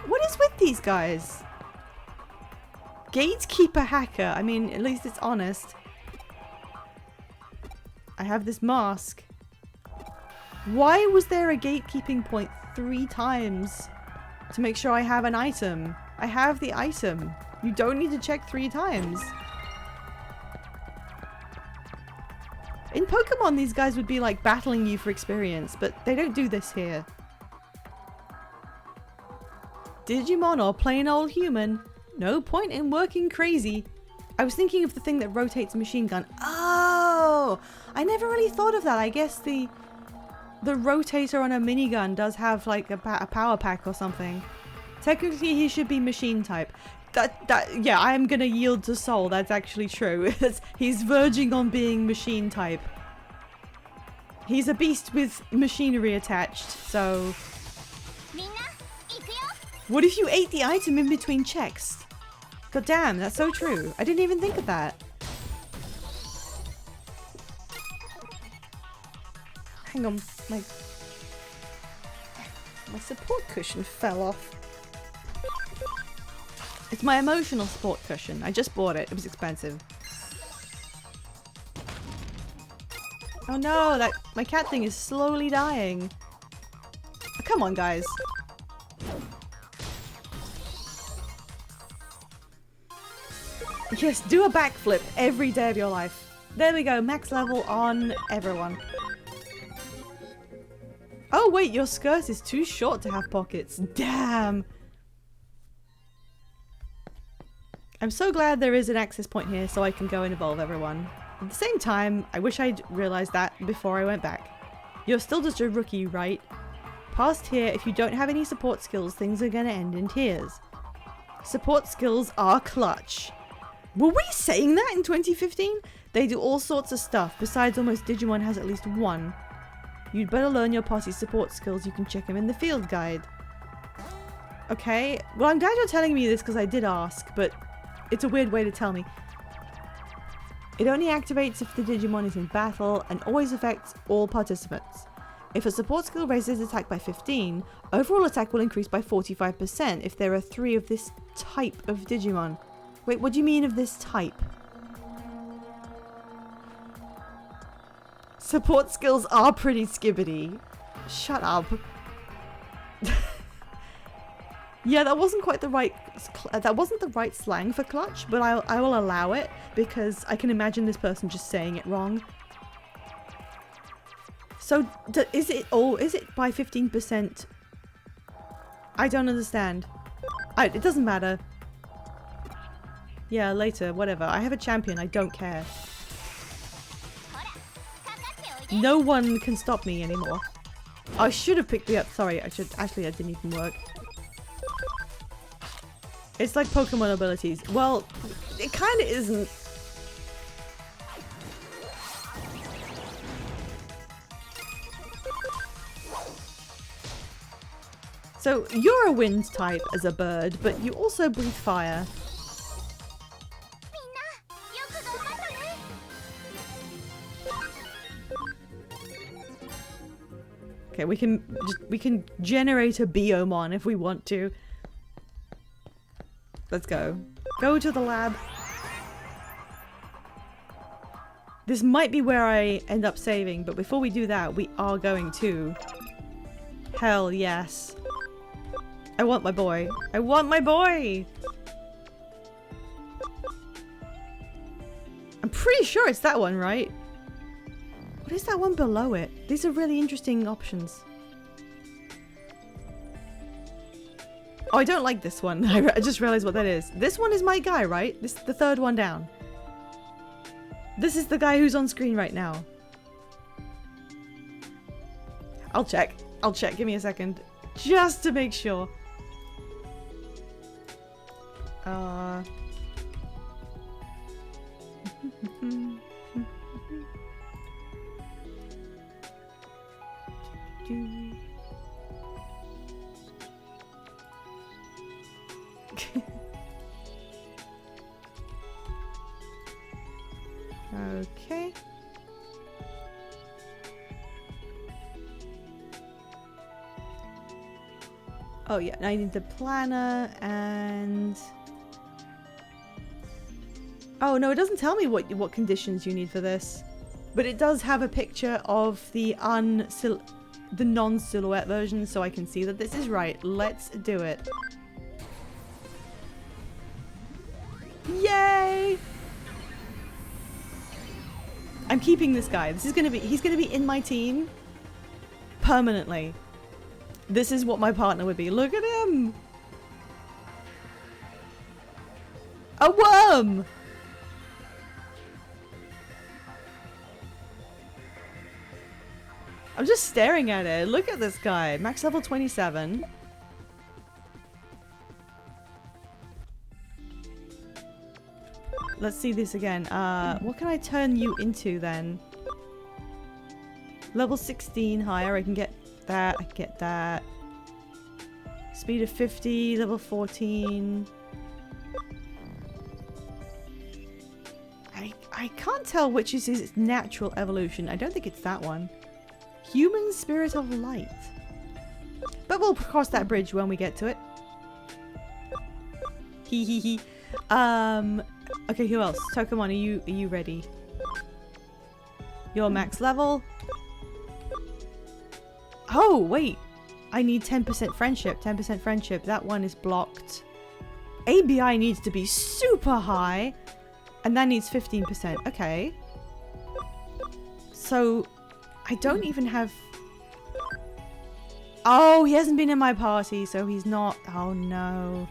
What is with these guys? Gatekeeper hacker. I mean, at least it's honest. I have this mask. Why was there a gatekeeping point 3 times to make sure I have an item? I have the item. You don't need to check 3 times. In Pokemon, these guys would be like battling you for experience, but they don't do this here. Digimon or plain old human, no point in working crazy. I was thinking of the thing that rotates a machine gun. Oh! I never really thought of that. I guess the rotator on a minigun does have like a power pack or something. Technically, he should be machine type. Yeah, I am gonna yield to Soul. That's actually true. He's verging on being machine type. He's a beast with machinery attached, so... What if you ate the item in between checks? God damn, that's so true. I didn't even think of that. Hang on, my support cushion fell off. It's my emotional support cushion. I just bought it. It was expensive. Oh no, my cat thing is slowly dying. Oh, come on, guys. Yes, do a backflip every day of your life. There we go, max level on everyone. Oh wait, your skirt is too short to have pockets. Damn. I'm so glad there is an access point here so I can go and evolve everyone. At the same time, I wish I'd realized that before I went back. You're still just a rookie, right? Past here, if you don't have any support skills, things are gonna end in tears. Support skills are clutch. Were we saying that in 2015? They do all sorts of stuff, besides almost Digimon has at least one. You'd better learn your party's support skills, you can check them in the field guide. Okay, well I'm glad you're telling me this because I did ask, but it's a weird way to tell me. It only activates if the Digimon is in battle and always affects all participants. If a support skill raises attack by 15, overall attack will increase by 45% if there are 3 of this type of Digimon. Wait, what do you mean of this type? Support skills are pretty skibbity. Shut up. Yeah, that wasn't quite the right... that wasn't the right slang for clutch, but I will allow it because I can imagine this person just saying it wrong. So, is it by 15%? I don't understand. It doesn't matter. Yeah, later, whatever. I have a champion, I don't care. No one can stop me anymore. I should have picked the up. Sorry, actually, that didn't even work. It's like Pokemon abilities. Well, it kind of isn't. So, you're a wind type as a bird, but you also breathe fire. Okay, we can generate a Biomon if we want to. Let's go. Go to the lab. This might be where I end up saving, but before we do that, we are going to... Hell yes. I want my boy. I want my boy! I'm pretty sure it's that one, right? What is that one below it? These are really interesting options. Oh, I don't like this one. I just realized what that is. This one is my guy, right? This is the third one down. This is the guy who's on screen right now. I'll check. I'll check. Give me a second. Just to make sure. Okay. Oh yeah, I need the planner and... Oh no, it doesn't tell me what conditions you need for this. But it does have a picture of the non-silhouette version, so I can see that this is right. Let's do it. Yay! I'm keeping this guy. He's gonna be in my team permanently. This is what my partner would be. Look at him! A worm! I'm just staring at it. Look at this guy. Max level 27. Let's see this again. What can I turn you into then? Level 16 higher. I can get that. I can get that. Speed of 50. Level 14. I can't tell which is his natural evolution. I don't think it's that one. Human Spirit of Light. But we'll cross that bridge when we get to it. Hee hee hee. Okay, who else? Tokamon, are you ready? You're max level. Oh, wait. I need 10% friendship. 10% friendship. That one is blocked. ABI needs to be super high. And that needs 15%. Okay. So, I don't even have... Oh, he hasn't been in my party, so he's not... Oh, no.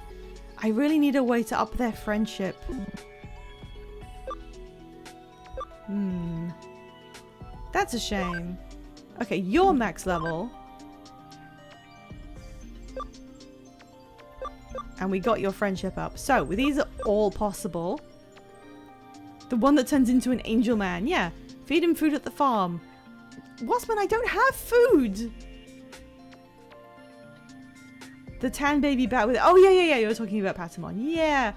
I really need a way to up their friendship. That's a shame. Okay, you're max level. And we got your friendship up. So, these are all possible. The one that turns into an angel man. Yeah. Feed him food at the farm. Waspman, I don't have food! The tan baby bat with... Oh, yeah. You're talking about Patamon. Yeah.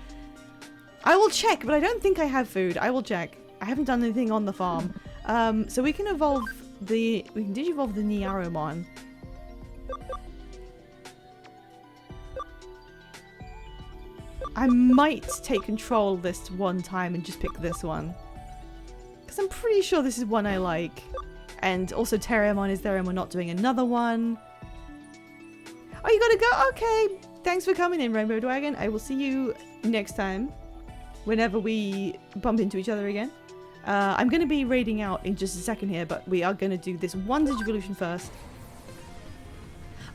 I will check, but I don't think I have food. I will check. I haven't done anything on the farm. So we can evolve the... We can digivolve the Niaromon. I might take control this one time and just pick this one. Because I'm pretty sure this is one I like. And also Terriermon is there and we're not doing another one. Oh, you gotta go? Okay. Thanks for coming in, Rainbow Dragon. I will see you next time. Whenever we bump into each other again. I'm going to be raiding out in just a second here, but we are going to do this one Digivolution first.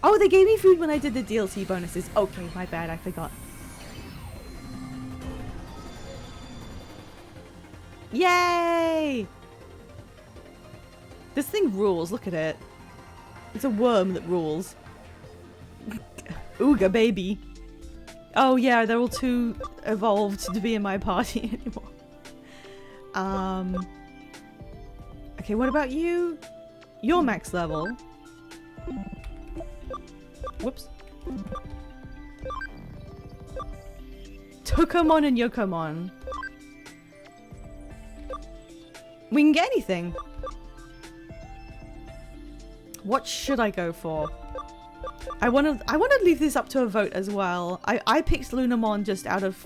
Oh, they gave me food when I did the DLC bonuses. Okay, my bad. I forgot. Yay! This thing rules. Look at it. It's a worm that rules. Ooga baby. Oh yeah, they're all too evolved to be in my party anymore. Okay, what about you? You're max level. Whoops. Tokamon and Yokomon. We can get anything. What should I go for? I want to leave this up to a vote as well. I picked Lunamon just out of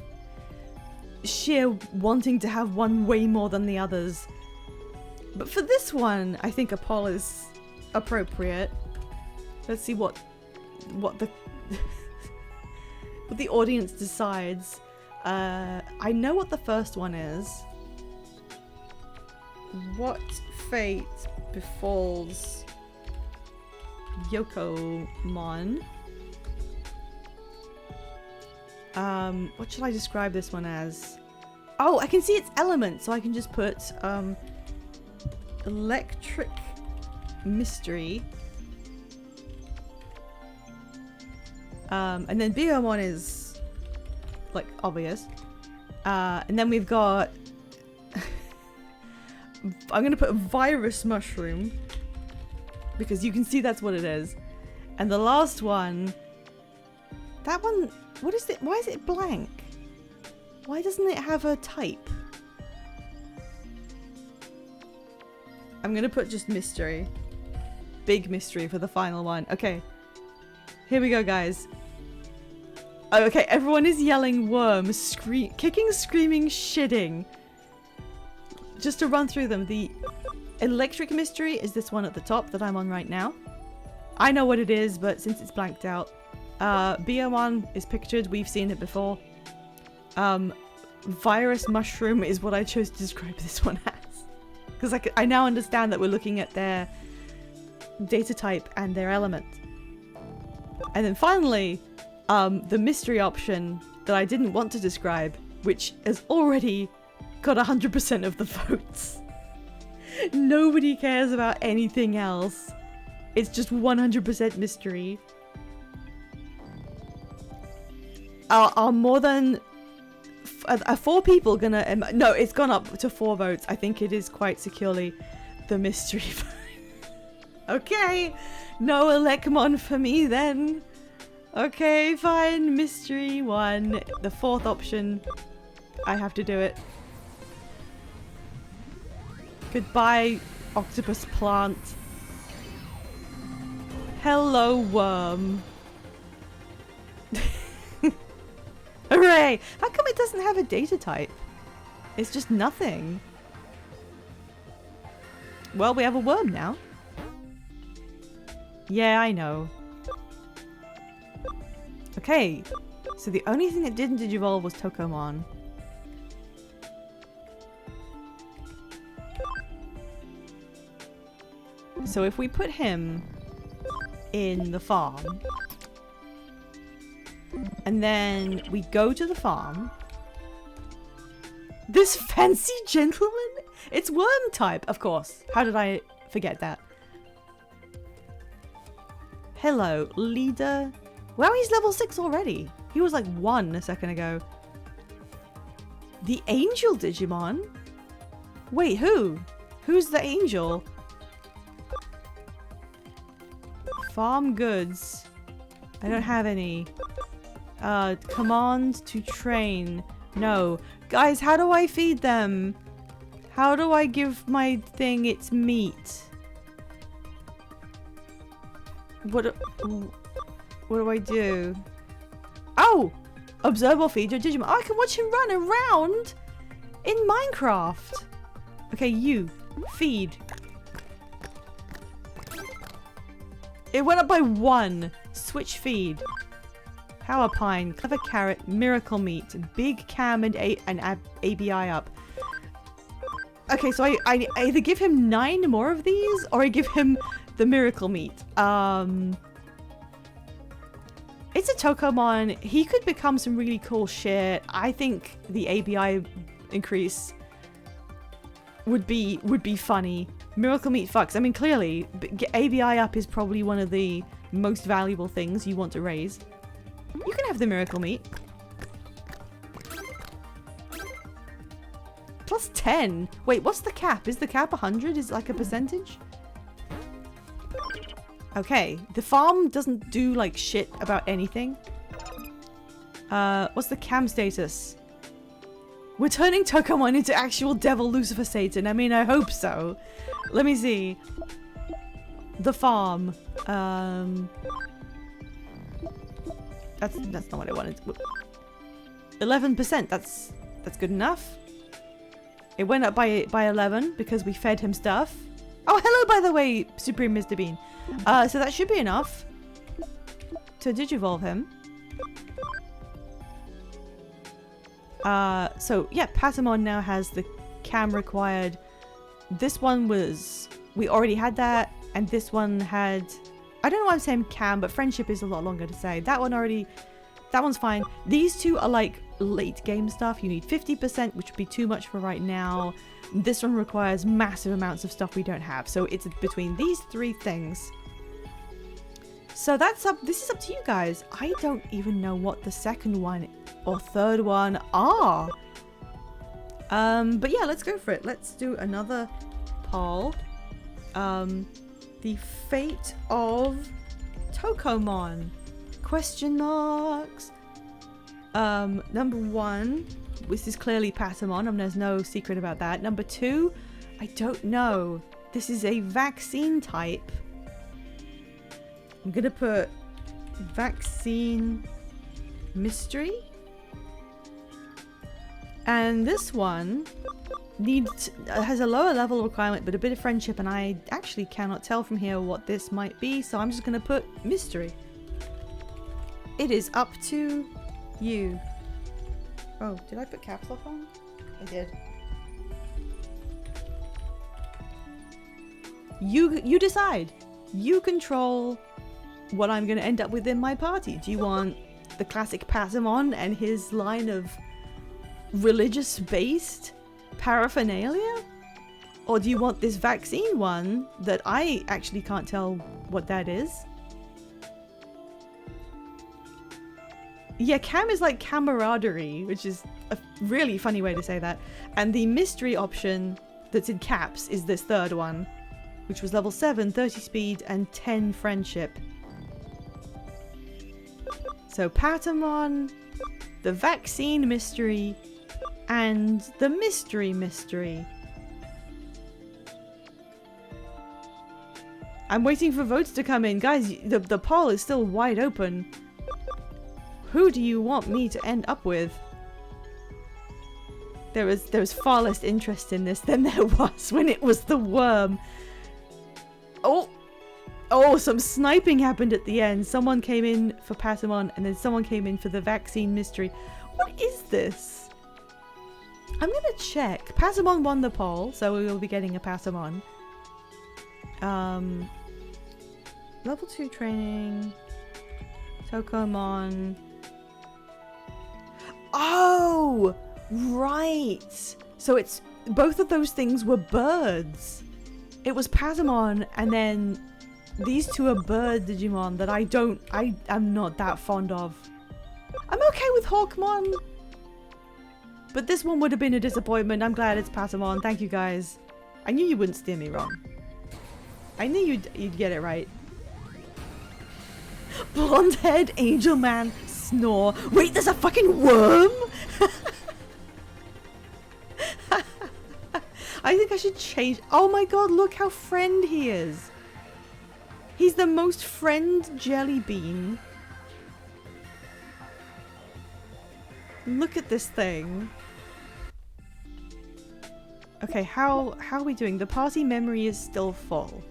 sheer wanting to have one way more than the others. But for this one, I think a poll is appropriate. Let's see what the what the audience decides. I know what the first one is. What fate befalls Yokomon? What should I describe this one as? Oh, I can see its element, so I can just put electric mystery. And then Biyomon is like obvious. And then we've got I'm gonna put a virus mushroom because you can see that's what it is. And the last one, that one, what is it? Why is it blank? Why doesn't it have a type? I'm gonna put just mystery. Big mystery for the final one. Okay. Here we go, guys. Oh, okay, everyone is yelling worm, kicking, screaming, shitting. Just to run through them, the electric mystery is this one at the top that I'm on right now. I know what it is, but since it's blanked out. Biyomon is pictured, we've seen it before. Virus mushroom is what I chose to describe this one as. Because I now understand that we're looking at their data type and their element. And then finally, the mystery option that I didn't want to describe, which has already got 100% of the votes. Nobody cares about anything else. It's just 100% mystery. Are more than... Are 4 people gonna... No, it's gone up to 4 votes. I think it is quite securely the mystery vote. Okay, no Elecmon for me then. Okay, fine. Mystery 1. The 4th option. I have to do it. Goodbye, octopus plant. Hello, worm. Hooray! How come it doesn't have a data type? It's just nothing. Well, we have a worm now. Yeah, I know. Okay, so the only thing that didn't digivolve was Tokomon. So if we put him in the farm, and then we go to the farm, this fancy gentleman? It's worm type, of course. How did I forget that? Hello, leader. Wow, he's level 6 already. He was like 1 a second ago. The angel Digimon? Wait, who? Who's the angel? Farm goods. I don't have any. Command to train. No. Guys, how do I feed them? How do I give my thing its meat? What do I do? Oh! Observe or feed your Digimon. Oh, I can watch him run around in Minecraft. Okay, you. Feed. It went up by 1. Switch feed. Power Pine. Clever Carrot. Miracle Meat. Big Cam and ABI up. Okay, so I either give him 9 more of these, or I give him the Miracle Meat. It's a Tokomon. He could become some really cool shit. I think the ABI increase would be funny. Miracle Meat fucks. I mean, clearly, ABI up is probably one of the most valuable things you want to raise. You can have the Miracle Meat. Plus 10. Wait, what's the cap? Is the cap 100? Is it like a percentage? Okay, the farm doesn't do like shit about anything. What's the cam status? We're turning Tokomon into actual devil Lucifer Satan. I mean, I hope so. Let me see. the farm. That's not what I wanted. 11%. That's good enough. It went up by 11 because we fed him stuff. Oh, hello, by the way, Supreme Mr. Bean. So that should be enough to digivolve him. So yeah, Patamon now has the cam required. This one was, we already had that, and this one had, I don't know why I'm saying cam, but friendship is a lot longer to say. That one's fine. These two are like late game stuff. You need 50%, which would be too much for right now. This one requires massive amounts of stuff we don't have. So it's between these three things. So that's up. This is up to you guys. I don't even know what the second one or third one are. But yeah, let's go for it. Let's do another poll. The fate of Tokomon? Question marks. Number 1, this is clearly Patamon. There's no secret about that. Number 2, I don't know. This is a vaccine type. I'm gonna put vaccine mystery. And this one has a lower level requirement but a bit of friendship, and I actually cannot tell from here what this might be, so I'm just gonna put mystery. It is up to you. Oh, did I put caps lock on? I did. You decide. You control what I'm going to end up with in my party. Do you want the classic Patamon and his line of religious-based paraphernalia? Or do you want this vaccine one that I actually can't tell what that is? Yeah, cam is like camaraderie, which is a really funny way to say that. And the mystery option that's in caps is this third one, which was level 7, 30 speed, and 10 friendship. So Patamon, the vaccine mystery, and the mystery. I'm waiting for votes to come in. Guys, the poll is still wide open. Who do you want me to end up with? There was far less interest in this than there was when it was the worm. Oh, some sniping happened at the end. Someone came in for Patamon and then someone came in for the vaccine mystery. What is this? I'm gonna check. Patamon won the poll, so we will be getting a Patamon. Level 2 training. Tokomon. Oh! Right! So it's... both of those things were birds. It was Patamon, and then these two are bird Digimon that I am not that fond of. I'm okay with Hawkmon, but this one would have been a disappointment. I'm glad it's Patamon. Thank you guys. I knew you wouldn't steer me wrong. I knew you'd get it right. Blonde-haired angel man snore. Wait, there's a fucking worm? I think I should change. Oh my god, look how friend he is. He's the most friend jelly bean. Look at this thing. Okay, how are we doing? The party memory is still full.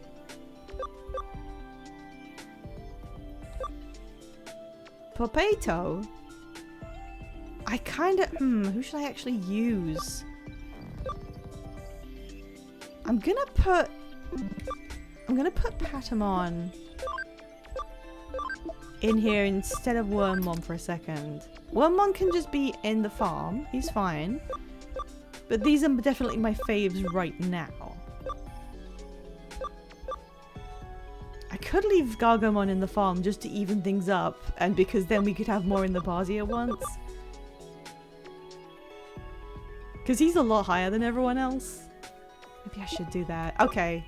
Potato? I kinda... who should I actually use? I'm gonna put Patamon in here instead of Wormmon for a second. Wormmon can just be in the farm. He's fine. But these are definitely my faves right now. I could leave Gargomon in the farm just to even things up, and because then we could have more in the party at once. Because he's a lot higher than everyone else. Maybe I should do that. Okay.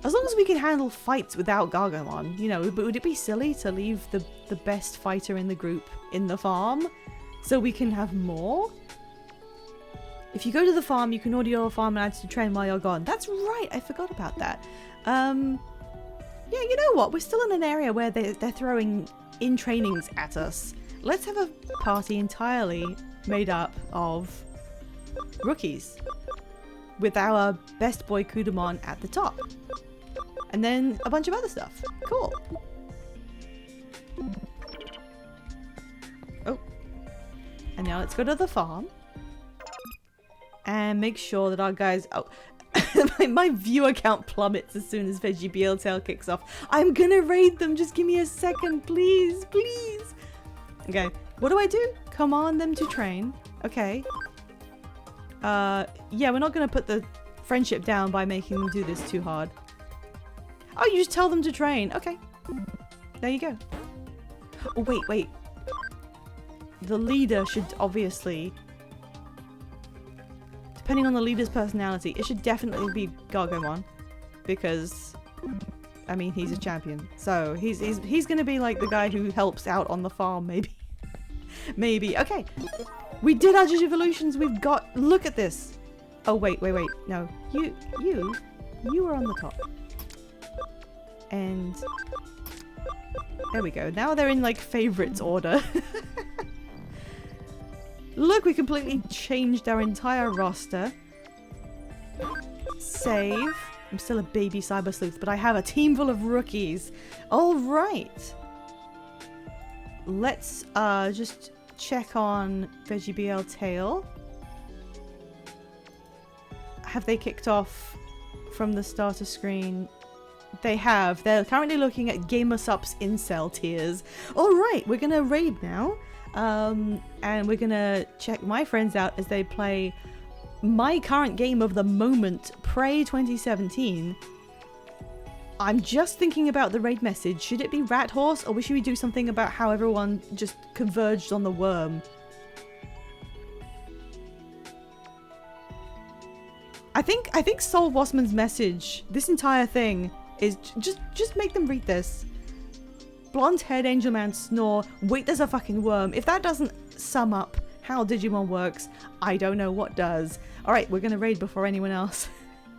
As long as we can handle fights without Gargomon, you know, would it be silly to leave the best fighter in the group in the farm so we can have more? If you go to the farm, you can order your farm ads to train while you're gone. That's right, I forgot about that. Yeah, you know what? We're still in an area where they're throwing in trainings at us. Let's have a party entirely made up of rookies with our best boy Kudamon at the top. And then a bunch of other stuff. Cool. Oh. And now let's go to the farm. And make sure that our guys... Oh. my viewer count plummets as soon as Veggie BL Tail kicks off. I'm gonna raid them. Just give me a second, please. Please. Okay. What do? Command them to train. Okay. Yeah, we're not gonna put the friendship down by making them do this too hard. Oh, you just tell them to train. Okay. There you go. Oh, wait. The leader should obviously... Depending on the leader's personality, it should definitely be Gargomon. Because, I mean, he's a champion. So, he's gonna be like the guy who helps out on the farm, maybe. Maybe. Okay. We did our Digivolutions. We've got... Look at this. Oh, wait. No. You are on the top. And... There we go. Now they're in, like, favorites order. Look, we completely changed our entire roster. Save. I'm still a baby Cyber Sleuth, but I have a team full of rookies. Alright. Let's just check on Veggie BL Tail. Have they kicked off from the starter screen? They have. They're currently looking at Gamer Sup's incel tiers. Alright, we're gonna raid now. And we're gonna check my friends out as they play my current game of the moment, Prey 2017. I'm just thinking about the raid message. Should it be Rat Horse, or should we do something about how everyone just converged on the worm? I think Sol Wasman's message, this entire thing, is just make them read this. Blonde-haired angel man snore. Wait, there's a fucking worm. If that doesn't sum up how Digimon works, I don't know what does. Alright, we're gonna raid before anyone else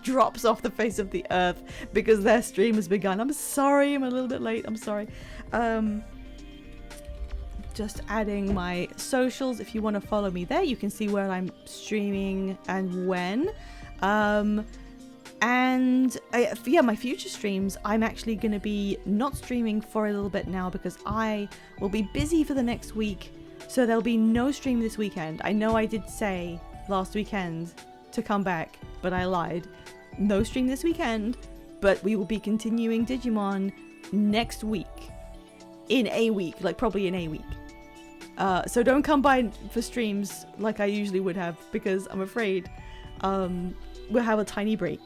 drops off the face of the earth because their stream has begun. I'm sorry, I'm a little bit late. I'm sorry. Just adding my socials. If you want to follow me there, you can see where I'm streaming and when. Yeah, my future streams, I'm actually going to be not streaming for a little bit now because I will be busy for the next week. So there'll be no stream this weekend. I know I did say last weekend to come back, but I lied. No stream this weekend, but we will be continuing Digimon next week. In a week, like probably in a week. So don't come by for streams like I usually would have because I'm afraid we'll have a tiny break.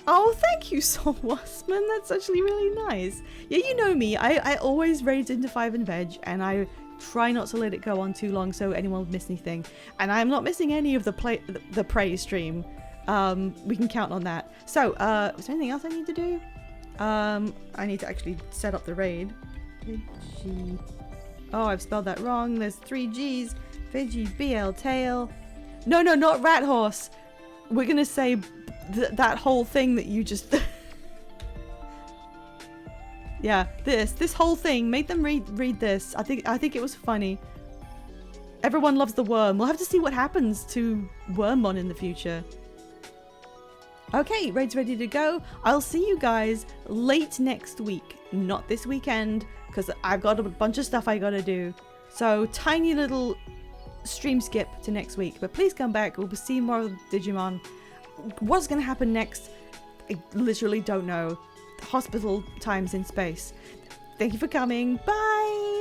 Oh, thank you, Sol Wasman. That's actually really nice. Yeah, you know me. I always raid into 5 and Veg, and I try not to let it go on too long so anyone will miss anything. And I'm not missing any of the Prey stream. We can count on that. So, is there anything else I need to do? I need to actually set up the raid. Veggie. Oh, I've spelled that wrong. There's 3 G's. Veggie BL Tail. No, not Rat Horse. We're gonna say that whole thing that you just... Yeah, this whole thing. Make them read this. I think it was funny. Everyone loves the worm. We'll have to see what happens to Wormmon in the future. Okay, raid's ready to go. I'll see you guys late next week. Not this weekend, because I've got a bunch of stuff I gotta do. So, tiny little stream skip to next week. But please come back. We'll see more of Digimon. What's gonna happen next? I literally don't know. Hospital times in space. Thank you for coming. Bye!